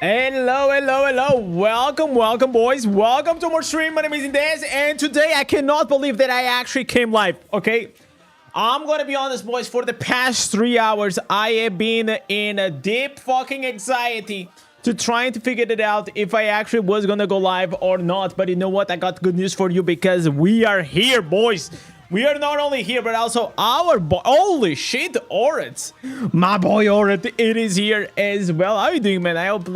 Hello, hello, hello. Welcome, boys. Welcome to more stream. My name is Indez, and today I cannot believe that I actually came live, okay? I'm gonna be honest, boys. For the past 3 hours, I have been in a deep fucking anxiety to trying to figure it out if I actually was gonna go live or not. But you know what? I got good news for you because we are here, boys. We are not only here, but also our boy. Holy shit, Orit. My boy Orit, it is here as well. How are you doing, man? I hope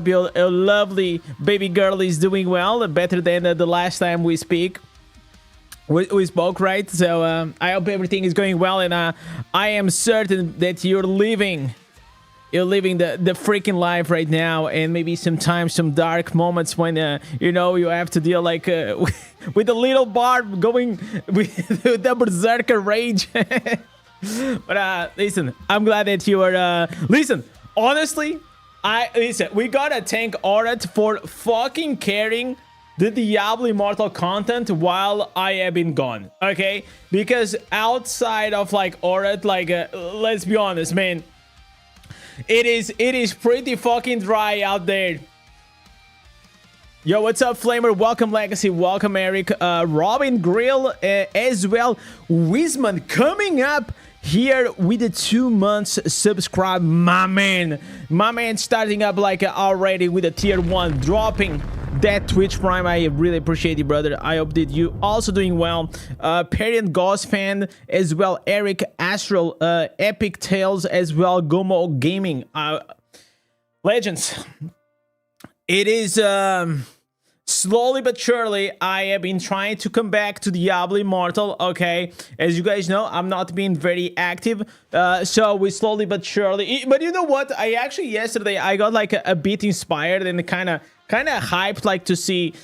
your lovely baby girl is doing well. Better than the last time we spoke, right? So I hope everything is going well, and I am certain that you're living the freaking life right now, and maybe sometimes some dark moments when you have to deal like with a little Barb going with the berserker rage. But listen, I'm glad that you are listen, honestly, we gotta thank Orat for fucking carrying the Diablo Immortal content while I have been gone, okay? Because outside of like Orat, like let's be honest, man, it is pretty fucking dry out there. Yo, what's up, Flamer? Welcome, Legacy. Welcome, Eric. Robin Grill as well. Wisman coming up here with the 2 months subscribe. My man starting up like already with a tier 1, dropping that Twitch Prime. I really appreciate you, brother. I hope that you also doing well. Perry and Ghost fan as well. Eric, Astral, Epic Tales as well. Gomo Gaming. Legends. It is slowly but surely I have been trying to come back to Diablo Immortal, okay? As you guys know, I'm not being very active, so we slowly but surely. But you know what? I actually yesterday I got like a bit inspired and kind of hyped, like to see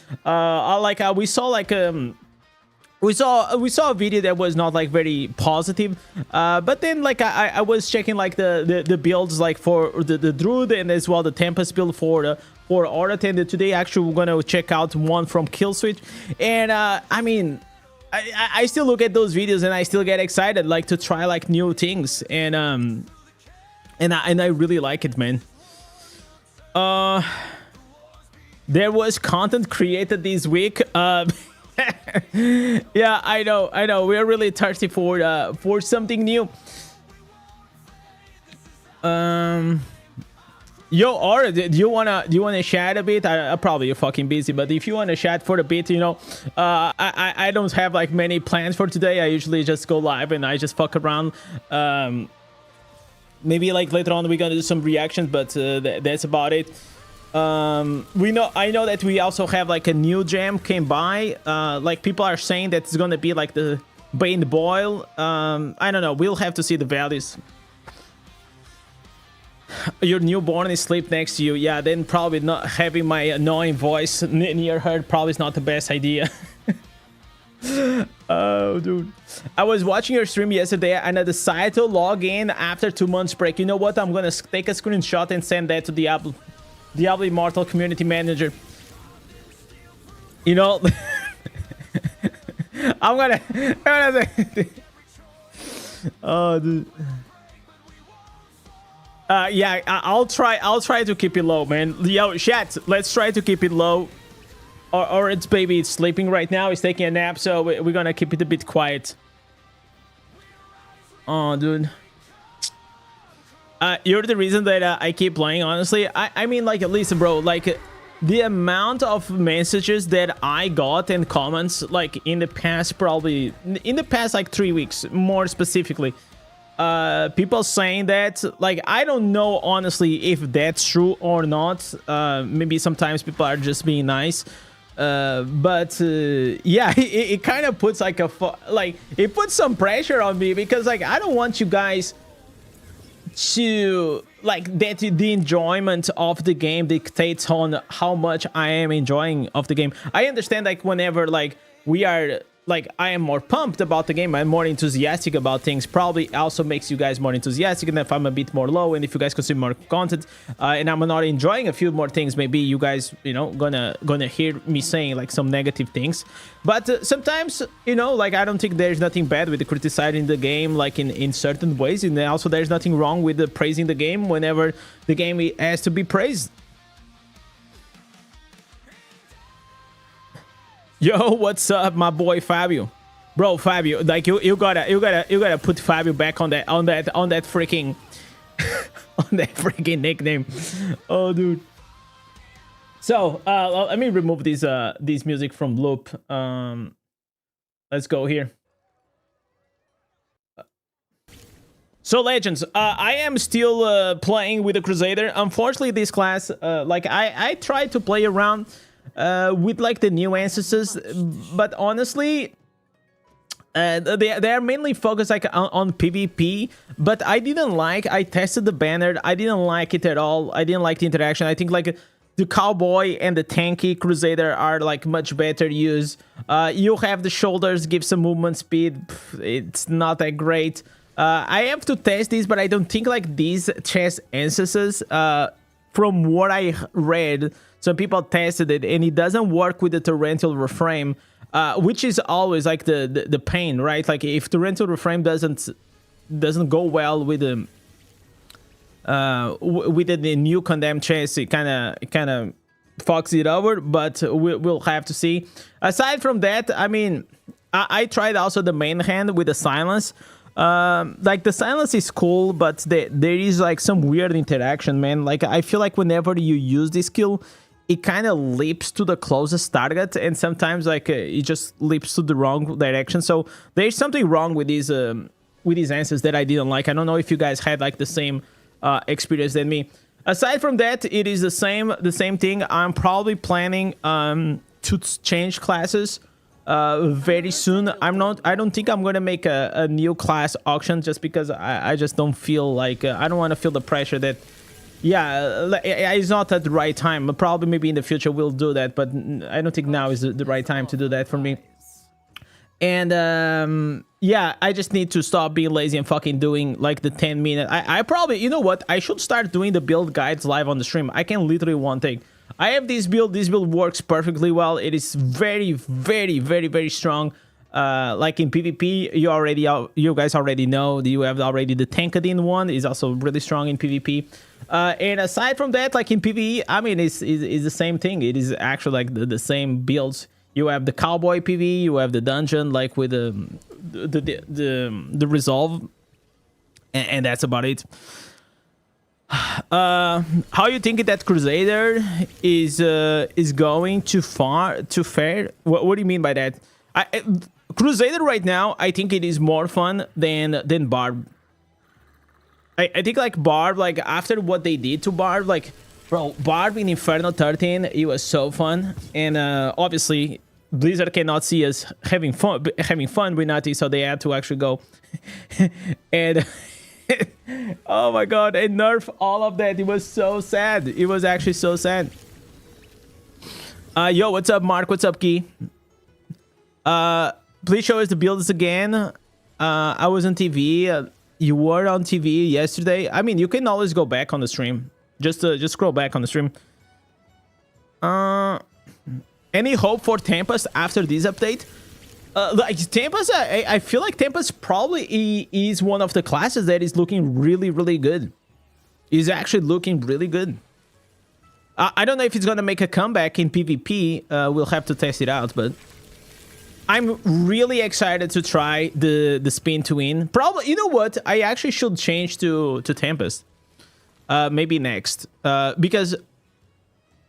we saw a video that was not like very positive, but then like I was checking like the builds like for the Druid and as well the Tempest build for Orat, and today actually we're gonna check out one from Killswitch, and I mean I still look at those videos and I still get excited like to try like new things, and I really like it, man. There was content created this week. Yeah, I know. We're really thirsty for something new. Yo, Aura, do you wanna chat a bit? I probably you're fucking busy, but if you wanna chat for a bit, I don't have like many plans for today. I usually just go live and I just fuck around. Maybe like later on we're gonna do some reactions, but that's about it. I know that we also have like a new gem came by. Like people are saying that it's gonna be like the Bane Boil. I don't know. We'll have to see the values. Your newborn is sleep next to you. Yeah, then probably not having my annoying voice near her probably is not the best idea. Oh, dude. I was watching your stream yesterday and I decided to log in after 2 months break. You know what? I'm gonna take a screenshot and send that to Diablo Immortal community manager. You know, I'm gonna say, oh, dude. Yeah, I'll try to keep it low, man. Yo, chat, let's try to keep it low. Or its baby is sleeping right now. He's taking a nap, so we're gonna keep it a bit quiet. Oh, dude. You're the reason that I keep playing, honestly. I mean, like, listen, bro, like, the amount of messages that I got and comments, like, in the past, like, 3 weeks, more specifically, people saying that, like, I don't know, honestly, if that's true or not. Maybe sometimes people are just being nice. But yeah, it kind of puts, like, it puts some pressure on me because, like, I don't want you guys to like that the enjoyment of the game dictates on how much I am enjoying of the game. I understand like whenever like we are like I am more pumped about the game. I'm more enthusiastic about things. Probably also makes you guys more enthusiastic. And if I'm a bit more low, and if you guys consume more content, and I'm not enjoying a few more things, maybe you guys, you know, gonna hear me saying like some negative things. But sometimes, you know, like I don't think there's nothing bad with criticizing the game, like in certain ways, and also there's nothing wrong with praising the game whenever the game has to be praised. Yo, what's up, my boy Fabio? Bro, Fabio, like you gotta put Fabio back on that freaking on that freaking nickname. Oh, dude. So, let me remove this music from loop. Let's go here. So, Legends, I am still playing with the Crusader. Unfortunately, this class, like I tried to play around with like the new ancestors, but honestly, they are mainly focused like on PvP. But I tested the banner. I didn't like it at all. I didn't like the interaction. I think like the cowboy and the tanky crusader are like much better used. You have the shoulders, give some movement speed. It's not that great. I have to test this, but I don't think like these chess ancestors, from what I read, some people tested it and it doesn't work with the torrential reframe, which is always like the pain, right? Like if torrential reframe doesn't go well with the new condemned chess, it kind of fucks it over. But we'll have to see. Aside from that, I mean, I tried also the main hand with the silence. Like the silence is cool, but there is like some weird interaction, man. Like I feel like whenever you use this skill, it kind of leaps to the closest target, and sometimes like it just leaps to the wrong direction. So there's something wrong with these answers that I didn't like. I don't know if you guys had like the same experience than me. Aside from that, it is the same thing. I'm probably planning to change classes very soon. I don't think I'm gonna make a new class auction, just because I just don't feel like I don't want to feel the pressure that, yeah, it's not at the right time. Probably maybe in the future we'll do that, but I don't think now is the right time to do that for me. And yeah, I just need to stop being lazy and fucking doing like the 10-minute. I probably, you know what, I should start doing the build guides live on the stream. I can literally one thing. I have this build. This build works perfectly well. It is very, very, very, very strong. Like in PvP, you guys already know. You have already the Tankadin one. Is also really strong in PvP. And aside from that, like in PvE, I mean, it's the same thing. It is actually like the same builds. You have the cowboy PvE. You have the dungeon, like with the resolve, and that's about it. How you think that Crusader is going to fare? What do you mean by that? Crusader right now, I think it is more fun than Barb. I think like Barb, like after what they did to Barb, like bro, Barb in Inferno 13, it was so fun, and obviously Blizzard cannot see us having fun with nothing, so they had to actually go and. Oh my god, and nerf all of that. It was so sad. It was actually so sad. Yo, what's up, Mark? What's up, Key? Please show us the builds again. I was on TV. You were on TV yesterday. I mean, you can always go back on the stream. Just scroll back on the stream. Any hope for Tempest after this update? Like Tempest, I feel like Tempest probably is one of the classes that is looking really, really good. Is actually looking really good. I don't know if it's gonna make a comeback in PvP. We'll have to test it out, but I'm really excited to try the spin to win. Probably, you know what? I actually should change to Tempest. Maybe next, because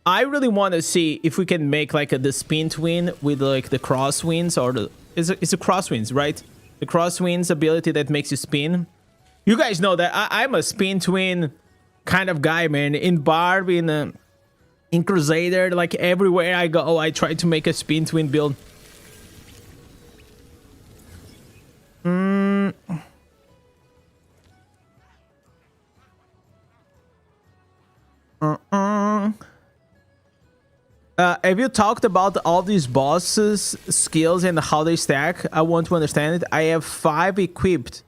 I really want to see if we can make like the spin twin with like the crosswinds, or it's a crosswinds, right? The crosswinds ability that makes you spin. You guys know that I'm a spin twin kind of guy, man. In Barb, in Crusader, like everywhere I go, I try to make a spin twin build. Have you talked about all these bosses skills and how they stack? I want to understand it. I have 5 equipped.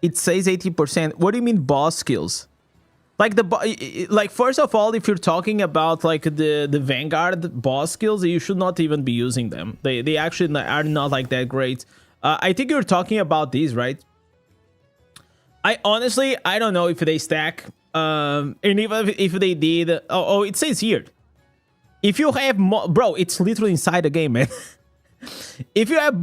It says 80%. What do you mean boss skills? Like like first of all, if you're talking about like the Vanguard boss skills, you should not even be using them. They actually are not like that great. I think you're talking about these, right? I honestly don't know if they stack. And even if they did, oh, it says here. If you have bro, it's literally inside the game, man. If you have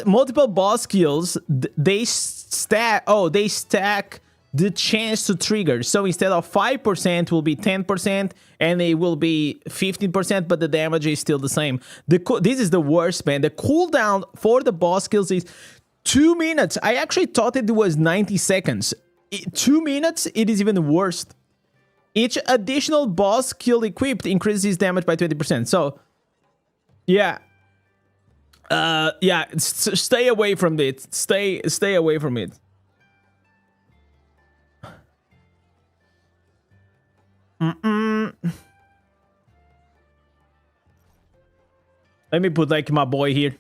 multiple boss skills, they stack. Oh, they stack the chance to trigger. So instead of 5%, will be 10%, and it will be 15%, but the damage is still the same. This is the worst, man. The cooldown for the boss skills is 2 minutes. I actually thought it was 90 seconds. 2 minutes, it is even worse. Each additional boss skill equipped increases damage by 20%. So, yeah. Yeah, stay away from it. Stay away from it. Let me put like my boy here.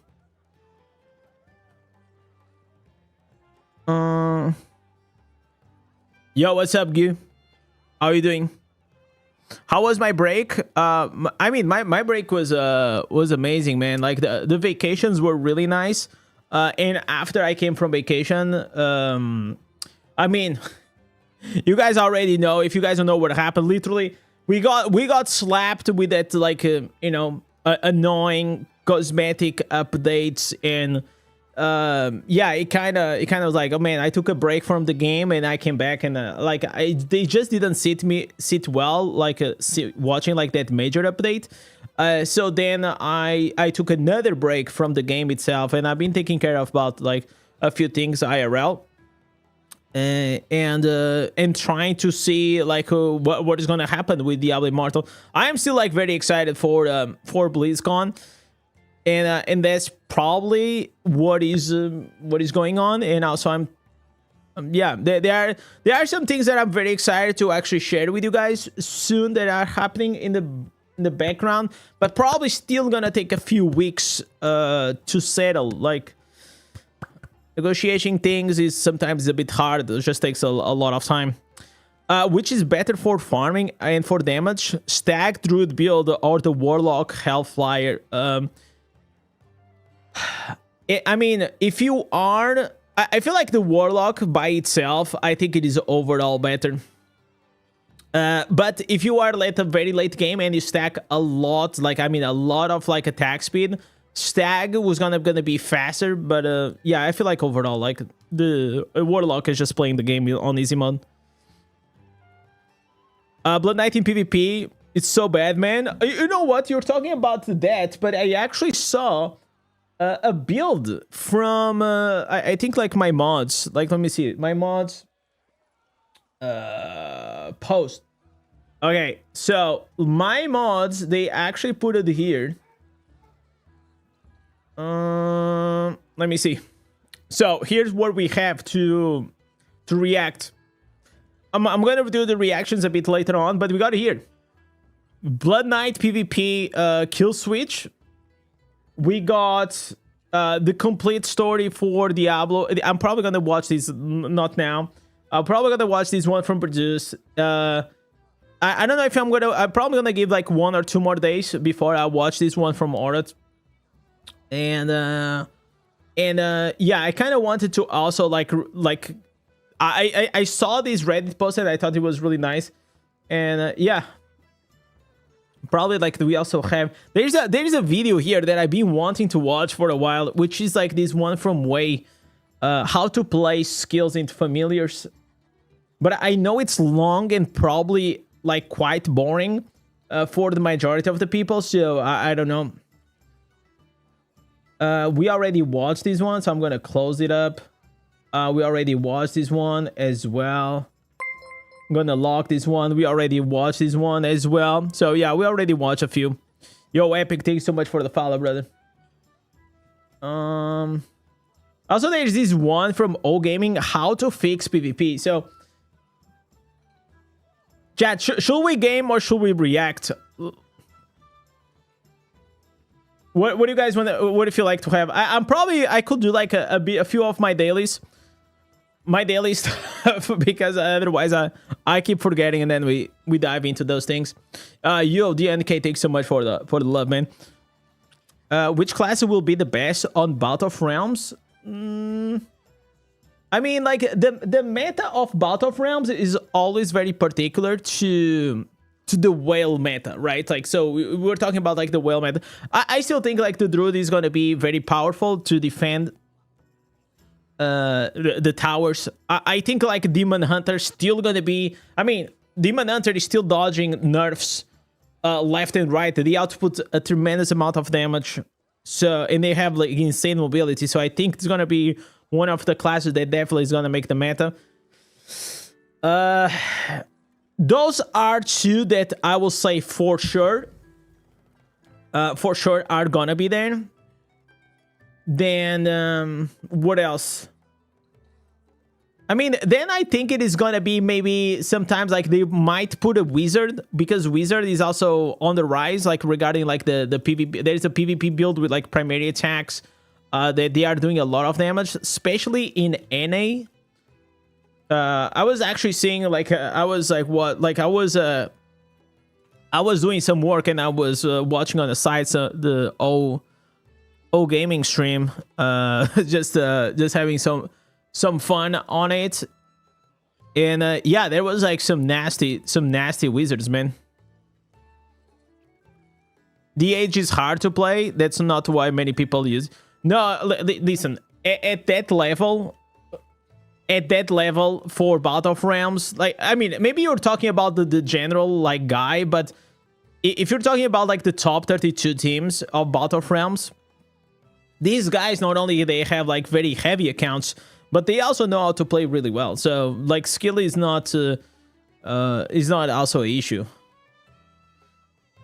Yo, what's up, Gu? How are you doing? How was my break? I mean, my break was amazing, man. Like the vacations were really nice. And after I came from vacation, I mean, you guys already know. If you guys don't know what happened, literally, we got slapped with that like you know, annoying cosmetic updates, and yeah, it kind of was like, oh man, I took a break from the game and I came back, and like they just didn't sit well, like watching like that major update. So then I took another break from the game itself, and I've been taking care of about like a few things IRL. And trying to see like what is gonna happen with Diablo Immortal. I am still like very excited for BlizzCon, and that's probably what is going on. And also I'm yeah, there are some things that I'm very excited to actually share with you guys soon that are happening in the background, but probably still gonna take a few weeks to settle. Like, negotiating things is sometimes a bit hard. It just takes a lot of time. Which is better for farming and for damage? Stag Druid build or the Warlock Hellflyer? I mean, if you are... I feel like the Warlock by itself, I think it is overall better. But if you are late, a very late game, and you stack a lot, like, I mean, a lot of like attack speed, Stag was gonna be faster. But yeah, I feel like overall, like, the Warlock is just playing the game on easy mode. Blood Knight in PvP, it's so bad, man. You know what? You're talking about that, but I actually saw a build from I think like my mods. Like, let me see my mods post. Okay, so my mods, they actually put it here. Let me see. So here's what we have to react. I'm gonna do the reactions a bit later on, but we got it here. Blood Knight PvP kill switch. We got the complete story for Diablo. I'm probably gonna watch this, not now. I'm probably gonna watch this one from Produce. I don't know if I'm probably gonna give like 1 or 2 more days before I watch this one from Orat. And yeah, I kind of wanted to also like I saw this Reddit post and I thought it was really nice. And yeah, probably like we also have there's a video here that I've been wanting to watch for a while, which is like this one from Way, how to place skills into familiars. But I know it's long and probably like quite boring for the majority of the people, so I don't know. We already watched this one, so I'm gonna close it up. We already watched this one as well. I'm gonna lock this one. We already watched this one as well. So yeah, we already watched a few. Yo, Epic, thanks so much for the follow, brother. Also, there's this one from O Gaming, how to fix PvP. So, chat, should we game or should we react? What do you guys want? What do you feel like to have? I could do like a few of my dailies, stuff because otherwise I keep forgetting, and then we dive into those things. Yo, DNK, thanks so much for the love, man. Which class will be the best on Battle of Realms? I mean, like the meta of Battle of Realms is always very particular to the whale meta, right? Like, so we're talking about like the whale meta. I still think like the druid is gonna be very powerful to defend the towers. I think like Demon Hunter still gonna be. I mean, Demon Hunter is still dodging nerfs left and right. They output a tremendous amount of damage. So, and they have like insane mobility. So I think it's gonna be one of the classes that definitely is gonna make the meta. Those are two that I will say for sure are gonna be there. Then what else? I mean, then I think it is gonna be maybe sometimes like they might put a wizard, because wizard is also on the rise, like regarding like the PvP. There is a PvP build with like primary attacks that they are doing a lot of damage, especially in NA. I was actually seeing like I was doing some work, and I was watching on the sites the O gaming stream, just having some fun on it. And yeah, there was like some nasty wizards, man. The age is hard to play. That's not why many people use. No, listen, at that level for Battle of Realms, like, I mean, maybe you're talking about the general like guy, but if you're talking about like the top 32 teams of Battle of Realms, these guys, not only they have like very heavy accounts, but they also know how to play really well. So like skill is not also an issue.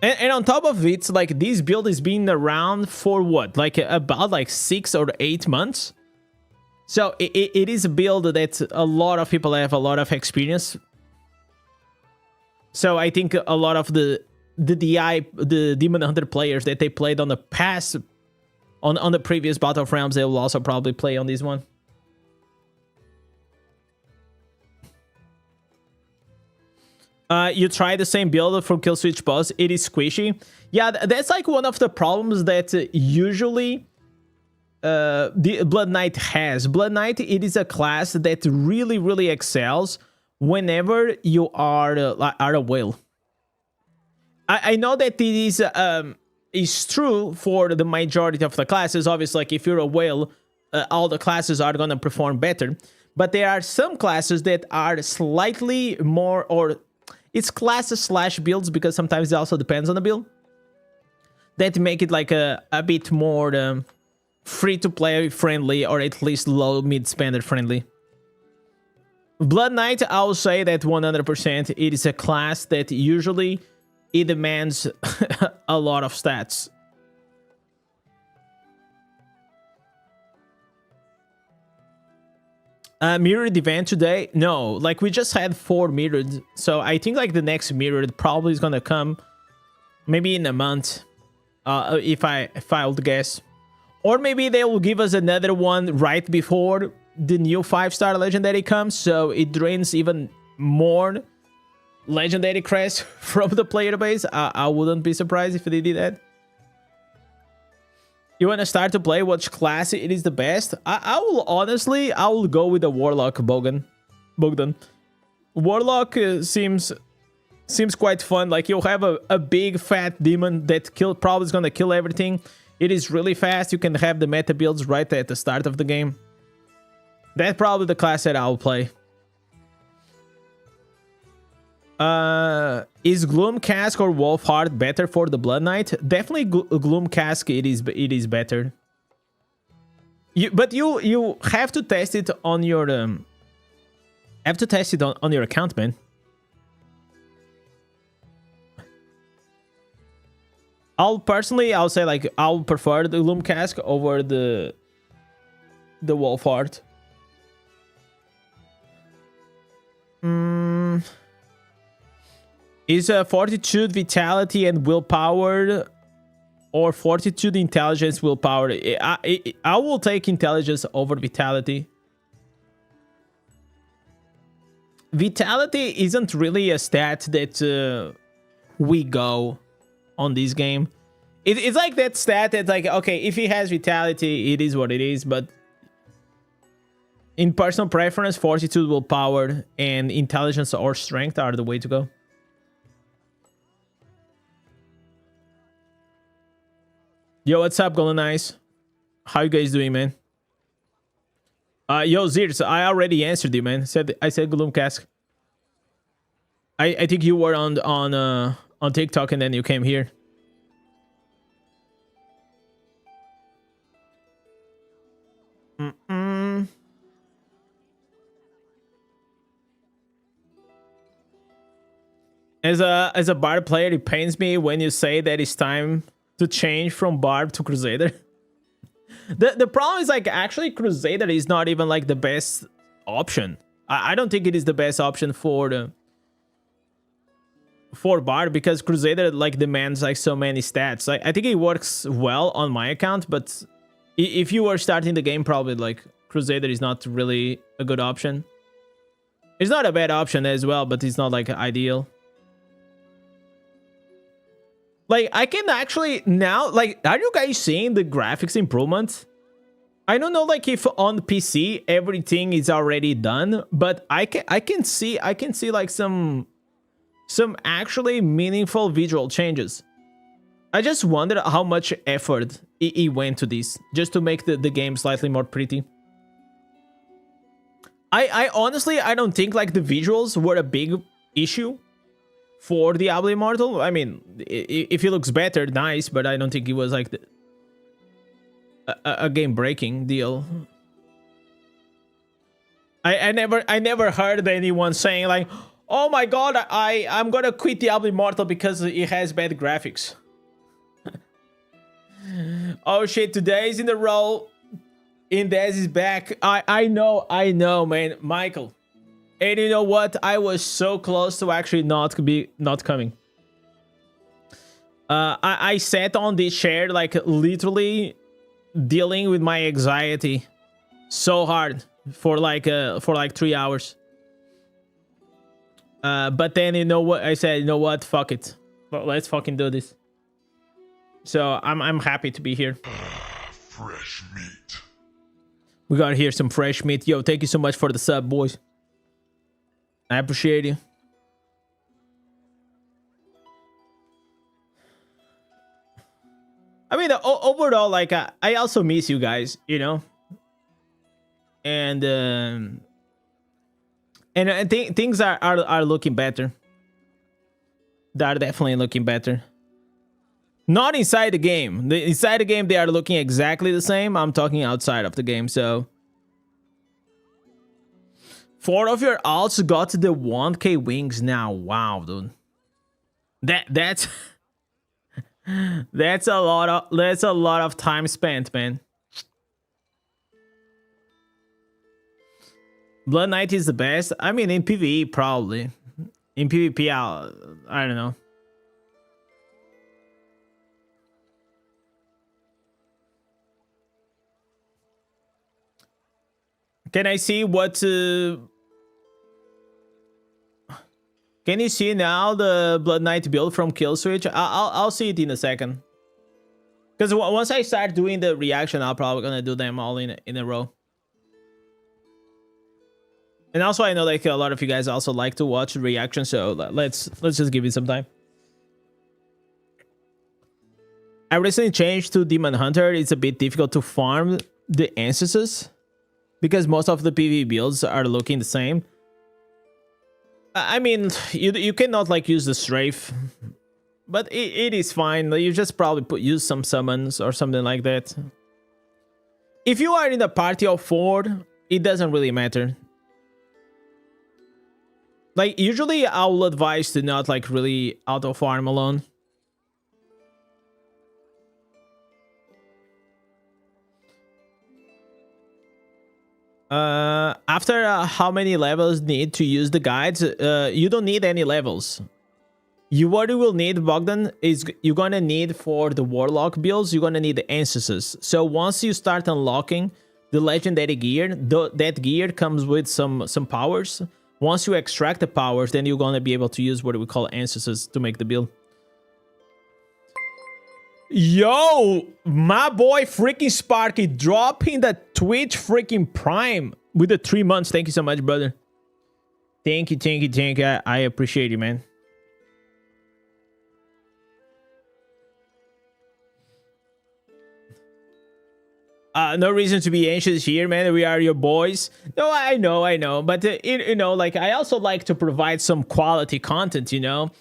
And on top of it, like this build is being around for what, like about like 6 or 8 months. So it is a build that a lot of people have a lot of experience. So I think a lot of the Demon Hunter players that they played on the past, on the previous Battle of Realms, they will also probably play on this one. You try the same build from Kill Switch Boss. It is squishy. Yeah, that's like one of the problems that usually the Blood Knight has. Blood Knight, it is a class that really excels whenever you are a whale. I know that it is true for the majority of the classes. Obviously, like if you're a whale, all the classes are gonna perform better. But there are some classes that are slightly more, or it's classes slash builds, because sometimes it also depends on the build, that make it like a bit more free-to-play friendly, or at least low mid-spender friendly. Blood Knight, I'll say that 100% it is a class that usually it demands a lot of stats. Mirrored event today? No, like we just had 4 mirrored, so I think like the next mirrored probably is gonna come maybe in a month, if I would guess, or maybe they will give us another one right before the new 5-star legendary comes, so it drains even more legendary crest from the player base. I wouldn't be surprised if they did that. You want to start to play which class it is the best? I will honestly, I will go with the Warlock Bogdan. Warlock seems quite fun. Like you'll have a big fat demon that probably is gonna kill everything. It is really fast. You can have the meta builds right at the start of the game. That's probably the class that I'll play. Is Gloom Cask or Wolfheart better for the Blood Knight? Definitely Gloom Cask. It is better. But you have to test it on your on your account, man. I'll say like I'll prefer the Gloom Cask over the Wolfheart. Is Fortitude, Vitality, and Willpower or fortitude, intelligence, willpower. I will take intelligence over vitality. Vitality isn't really a stat that we go on this game. It's like that stat that's like, okay, if he has vitality, it is what it is. But in personal preference, fortitude, willpower, and intelligence or strength are the way to go. Yo, what's up, Golden Eyes? How you guys doing, man? Yo, Zirs, I already answered you, man. I said Gloomcast. I think you were on TikTok and then you came here. As a Bard player, it pains me when you say that it's time to change from Bard to Crusader. The problem is, like, actually Crusader is not even like the best option. I don't think it is the best option for Bard, because Crusader like demands like so many stats. Like, I think it works well on my account, but if you are starting the game, probably like Crusader is not really a good option. It's not a bad option as well, but it's not like ideal. Like, I can actually now, like, are you guys seeing the graphics improvement? I don't know, like, if on PC everything is already done, but I can see like some actually meaningful visual changes. I just wonder how much effort it went to this just to make the game slightly more pretty. I honestly, I don't think like the visuals were a big issue for Diablo Immortal. I mean, if it looks better, nice, but I don't think it was like a game-breaking deal. I never heard anyone saying like, "Oh my god, I'm gonna quit Diablo Immortal because it has bad graphics." Oh shit! 2 days in a row, Indez is back. I know, man, Michael. And you know what? I was so close to actually not coming. I sat on this chair, like, literally dealing with my anxiety so hard for like 3 hours. But then, you know what? I said, you know what? Fuck it. Let's fucking do this. So I'm happy to be here. Fresh meat. We got here some fresh meat. Yo, thank you so much for the sub, boys. I appreciate you. I mean, overall, like, I also miss you guys, you know? And I think things are looking better. They are definitely looking better. Not inside the game. Inside the game, they are looking exactly the same. I'm talking outside of the game, so... 4 of your alts got the 1k wings now. Wow, dude. That's that's a lot of time spent, man. Blood Knight is the best. I mean, in PvE probably. In PvP, I don't know. Can I see what? Can you see now the Blood Knight build from Kill Switch? I'll see it in a second. Because once I start doing the reaction, I'm probably gonna do them all in a row. And also, I know like a lot of you guys also like to watch reaction, so let's just give it some time. I recently changed to Demon Hunter. It's a bit difficult to farm the instances because most of the PvE builds are looking the same. I mean, you cannot like use the strafe, but it is fine. You just probably use some summons or something like that. If you are in a party of 4, it doesn't really matter. Like, usually I will advise to not like really auto farm alone. After how many levels need to use the guides? You don't need any levels. what you will need, Bogdan, is you're gonna need for the Warlock builds, you're gonna need the instances. So once you start unlocking the legendary gear, that gear comes with some powers. Once you extract the powers, then you're gonna be able to use what we call instances to make the build. Yo, my boy freaking Sparky dropping the Twitch freaking Prime with the 3 months. Thank you so much, brother. Thank you. I appreciate you, man. No reason to be anxious here, man. We are your boys. No, I know. But, you know, like, I also like to provide some quality content, you know?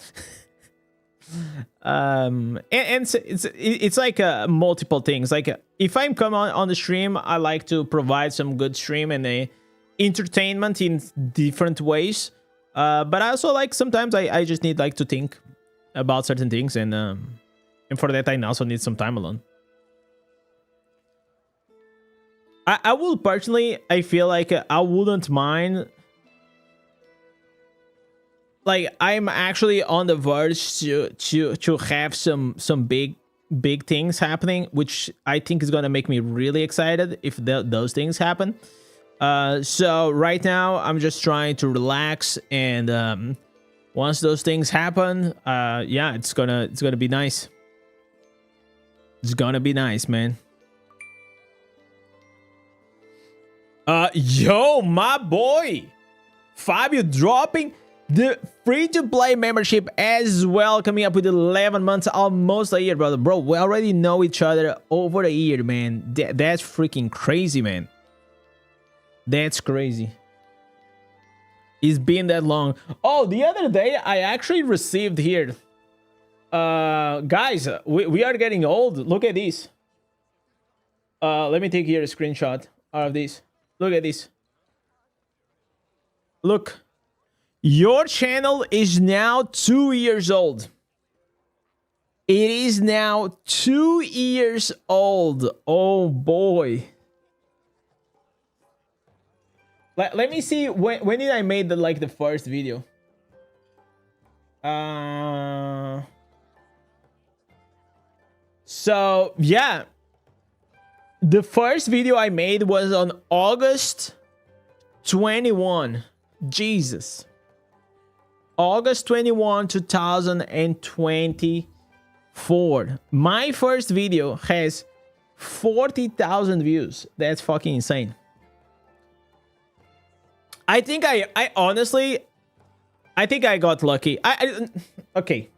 And it's like multiple things. Like, if I'm coming on the stream, I like to provide some good stream and entertainment in different ways. But I also like sometimes I just need like to think about certain things, and for that I also need some time alone. I will personally, I feel like I wouldn't mind. Like, I'm actually on the verge to have some big things happening, which I think is gonna make me really excited if those things happen. So right now I'm just trying to relax, and once those things happen, yeah, it's gonna be nice. It's gonna be nice, man. Yo, my boy Fabio dropping the free-to-play membership as well, coming up with 11 months, almost a year, brother. Bro, we already know each other over a year, man. That's freaking crazy, man. That's crazy. It's been that long. Oh, the other day I actually received here. Guys, we are getting old. Look at this. Let me take here a screenshot of this. Look at this. Look. Your channel is now 2 years old. It is now 2 years old. Oh boy. Let me see, when did I made the first video? So yeah, the first video I made was on August 21. Jesus. August 21, 2024. My first video has 40,000 views. That's fucking insane. I think I honestly, I think I got lucky. Okay.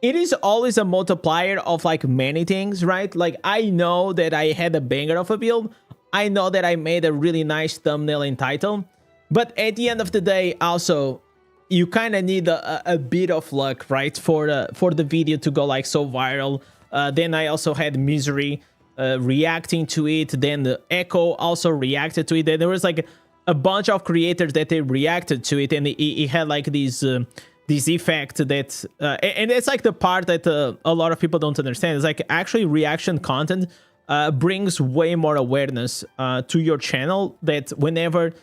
It is always a multiplier of like many things, right? Like, I know that I had a banger of a build. I know that I made a really nice thumbnail and title. But at the end of the day, also, you kind of need a bit of luck, right? For the video to go like so viral. Then I also had Misery reacting to it. Then the Echo also reacted to it. Then there was like a bunch of creators that they reacted to it, and it had like this effect that and it's like the part that a lot of people don't understand. It's like actually reaction content brings way more awareness to your channel, that whenever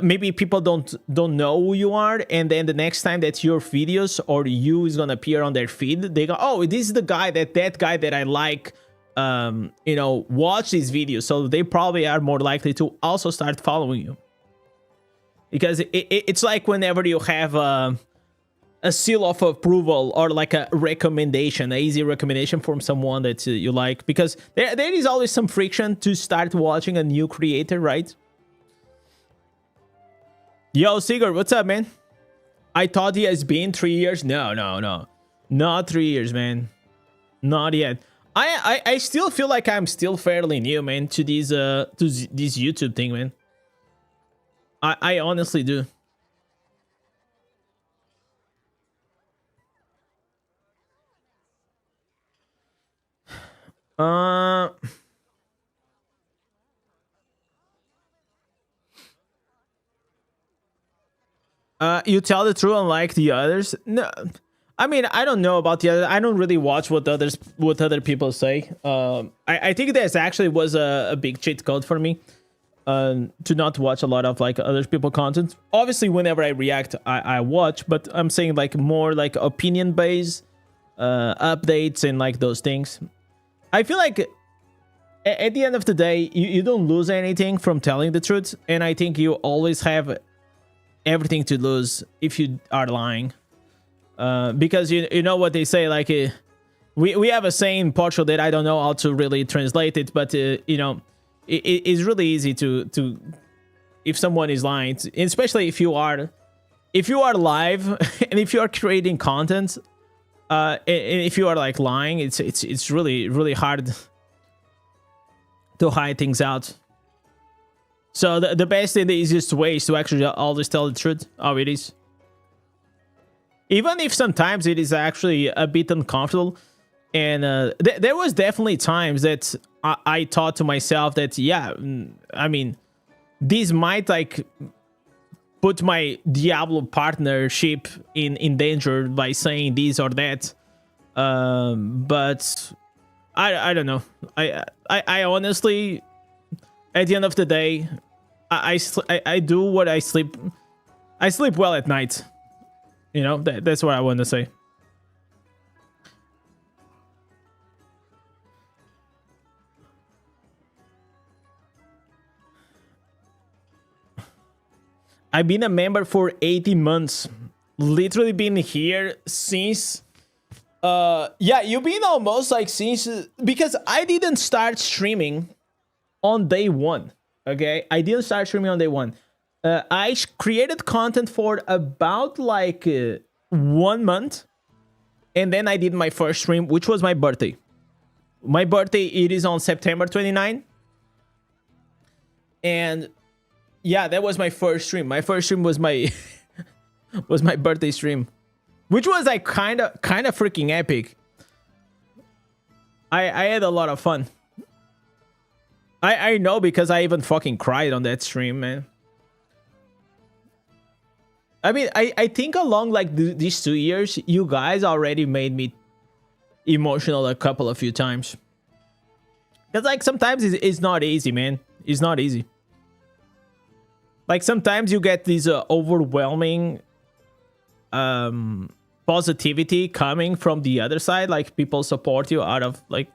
maybe people don't know who you are, and then the next time that your videos or you is gonna appear on their feed, they go, oh, this is the guy that guy that I like, you know, watch these videos. So they probably are more likely to also start following you, because it's like whenever you have a seal of approval or like a recommendation, an easy recommendation from someone that you like, because there is always some friction to start watching a new creator, right? Yo, Sigurd, what's up, man? I thought he has been 3 years. No. Not 3 years, man. Not yet. I still feel like I'm still fairly new, man, to this YouTube thing, man. I honestly do. You tell the truth unlike the others. No, I mean, I don't know about the other. I don't really watch what other people say. I think this actually was a big cheat code for me. to not watch a lot of like other people content. Obviously, whenever I react, I watch, but I'm saying like more like opinion based updates and like those things. I feel like at the end of the day, you don't lose anything from telling the truth, and I think you always have everything to lose if you are lying. Because you know what they say, like we have a saying in Portugal that I don't know how to really translate it, but you know, it's really easy to if someone is lying, especially if you are live and if you are creating content, and if you are like lying, it's really hard to hide things out. So the best and the easiest way is to actually always tell the truth how it is. Even if sometimes it is actually a bit uncomfortable. And there was definitely times that I thought to myself that, yeah, I mean, this might like put my Diablo partnership in danger by saying this or that. But I don't know. I honestly, at the end of the day, I do what I sleep. I sleep well at night. You know, that's what I want to say. I've been a member for 18 months. Literally been here since... yeah, you've been almost like since... Because I didn't start streaming on day one. Okay? I didn't start streaming on day one. I created content for about like 1 month, and then I did my first stream, which was my birthday. My birthday, it is on September 29, and yeah, that was my first stream. My first stream was my was my birthday stream, which was like kind of freaking epic. I had a lot of fun. I know, because I even fucking cried on that stream, man. I mean, I think along like these 2 years, you guys already made me emotional a few times. Because like sometimes it's not easy, man. It's not easy. Like sometimes you get this overwhelming positivity coming from the other side. Like people support you out of like,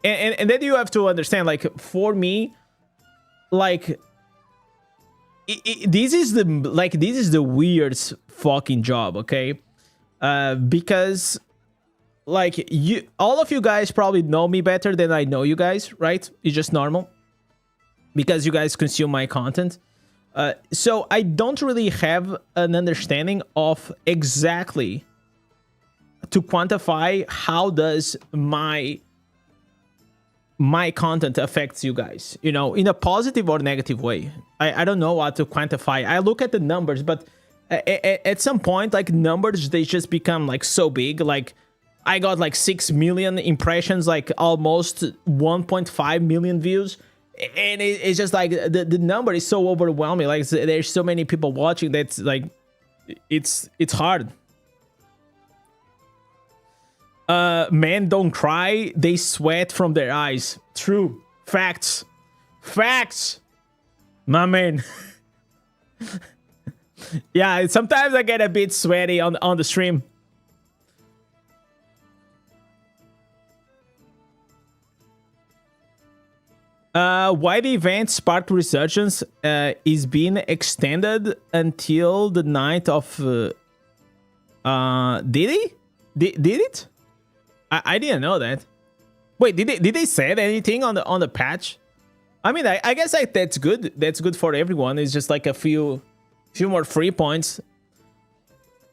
and then you have to understand, like for me, like this is the weirdest fucking job, okay? Because like all of you guys probably know me better than I know you guys, right? It's just normal because you guys consume my content. So I don't really have an understanding of exactly to quantify how does my content affects you guys, you know, in a positive or negative way. I don't know how to quantify. I look at the numbers, but at some point, like numbers, they just become like so big. Like I got like 6 million impressions, like almost 1.5 million views. And it's just like the number is so overwhelming. Like there's so many people watching that's like it's hard. Men don't cry, they sweat from their eyes. True. Facts. My man. Yeah, sometimes I get a bit sweaty on the stream. Why the event sparked resurgence is being extended until the 9th of... did it? I didn't know that. Wait, did they say anything on the patch? I mean, I guess like that's good. That's good for everyone. It's just like a few more free points.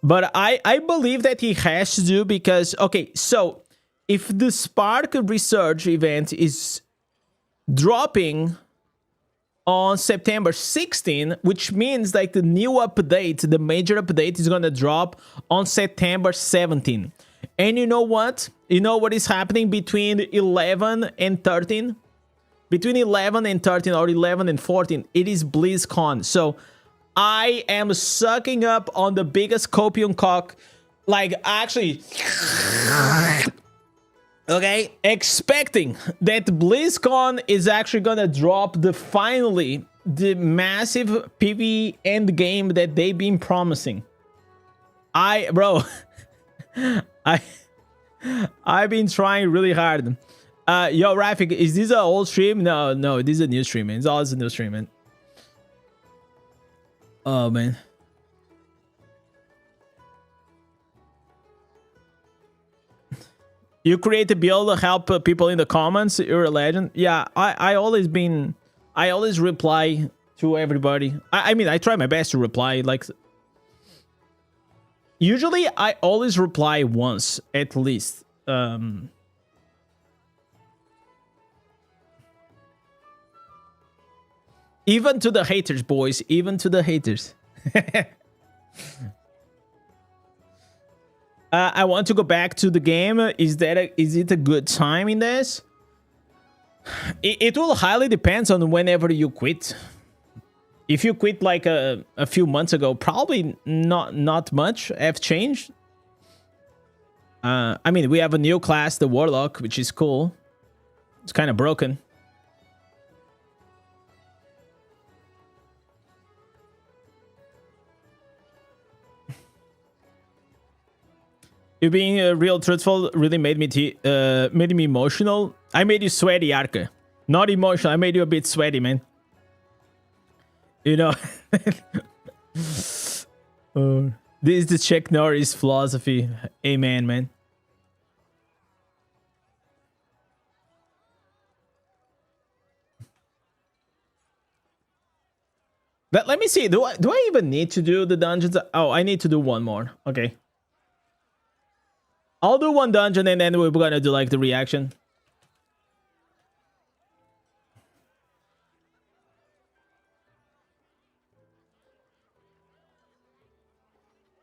But I believe that he has to do because... Okay, so if the Spark Research event is dropping on September 16, which means like the new update, the major update is gonna drop on September 17. And you know what? You know what is happening between 11 and 13? Between 11 and 13 or 11 and 14, it is BlizzCon. So I am sucking up on the biggest copium cock. Like, actually, Okay, expecting that BlizzCon is actually gonna drop the massive PvE end game that they've been promising. Bro, I I've been trying really hard. Yo, Rafik, is this an old stream? No, this is a new stream, man. It's always a new stream, man. Oh, man. You create a build to help people in the comments. You're a legend. Yeah, I always reply to everybody. I mean, I try my best to reply. Like, usually I always reply once at least. Even to the haters, boys. Even to the haters. I want to go back to the game. Is it a good time in this? It will highly depends on whenever you quit. If you quit like a few months ago, probably not much have changed. I mean, we have a new class, the Warlock, which is cool. It's kind of broken. You being real truthful really made me emotional. I made you sweaty, Arca. Not emotional. I made you a bit sweaty, man. You know. This is the Chuck Norris philosophy. Amen, man. Let me see. Do I even need to do the dungeons? Oh, I need to do one more. Okay. I'll do one dungeon and then we're gonna do like the reaction.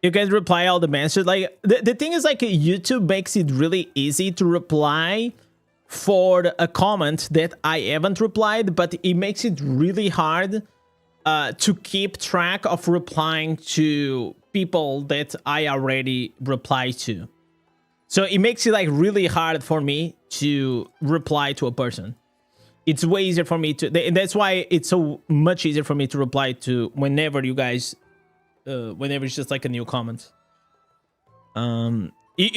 You guys reply all the messages. Like the thing is, like, YouTube makes it really easy to reply for a comment that I haven't replied, but it makes it really hard to keep track of replying to people that I already replied to. So it makes it like really hard for me to reply to a person. It's way easier for me to, and that's why it's so much easier for me to reply to whenever you guys, whenever it's just like a new comment. You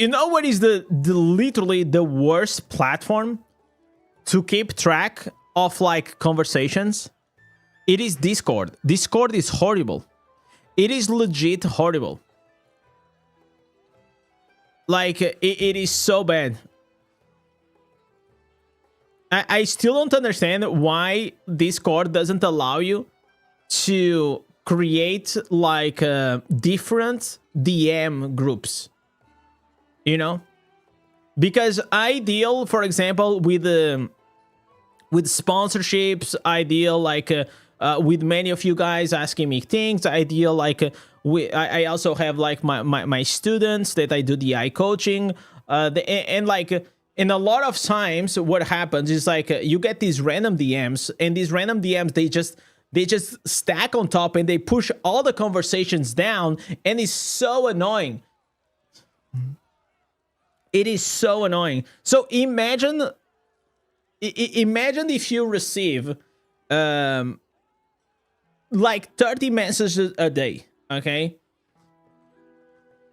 know what is the literally the worst platform to keep track of like conversations? It is Discord. Discord is horrible. It is legit horrible. Like, it is so bad. I still don't understand why Discord doesn't allow you to create like different DM groups. You know? Because I deal, for example, with sponsorships. I deal like with many of you guys asking me things. I deal like I also have like my students that I do the AI coaching, and like in a lot of times what happens is like you get these random DMs, and these random DMs they just stack on top and they push all the conversations down, and it's so annoying. It is so annoying. So imagine if you receive like 30 messages a day. Okay,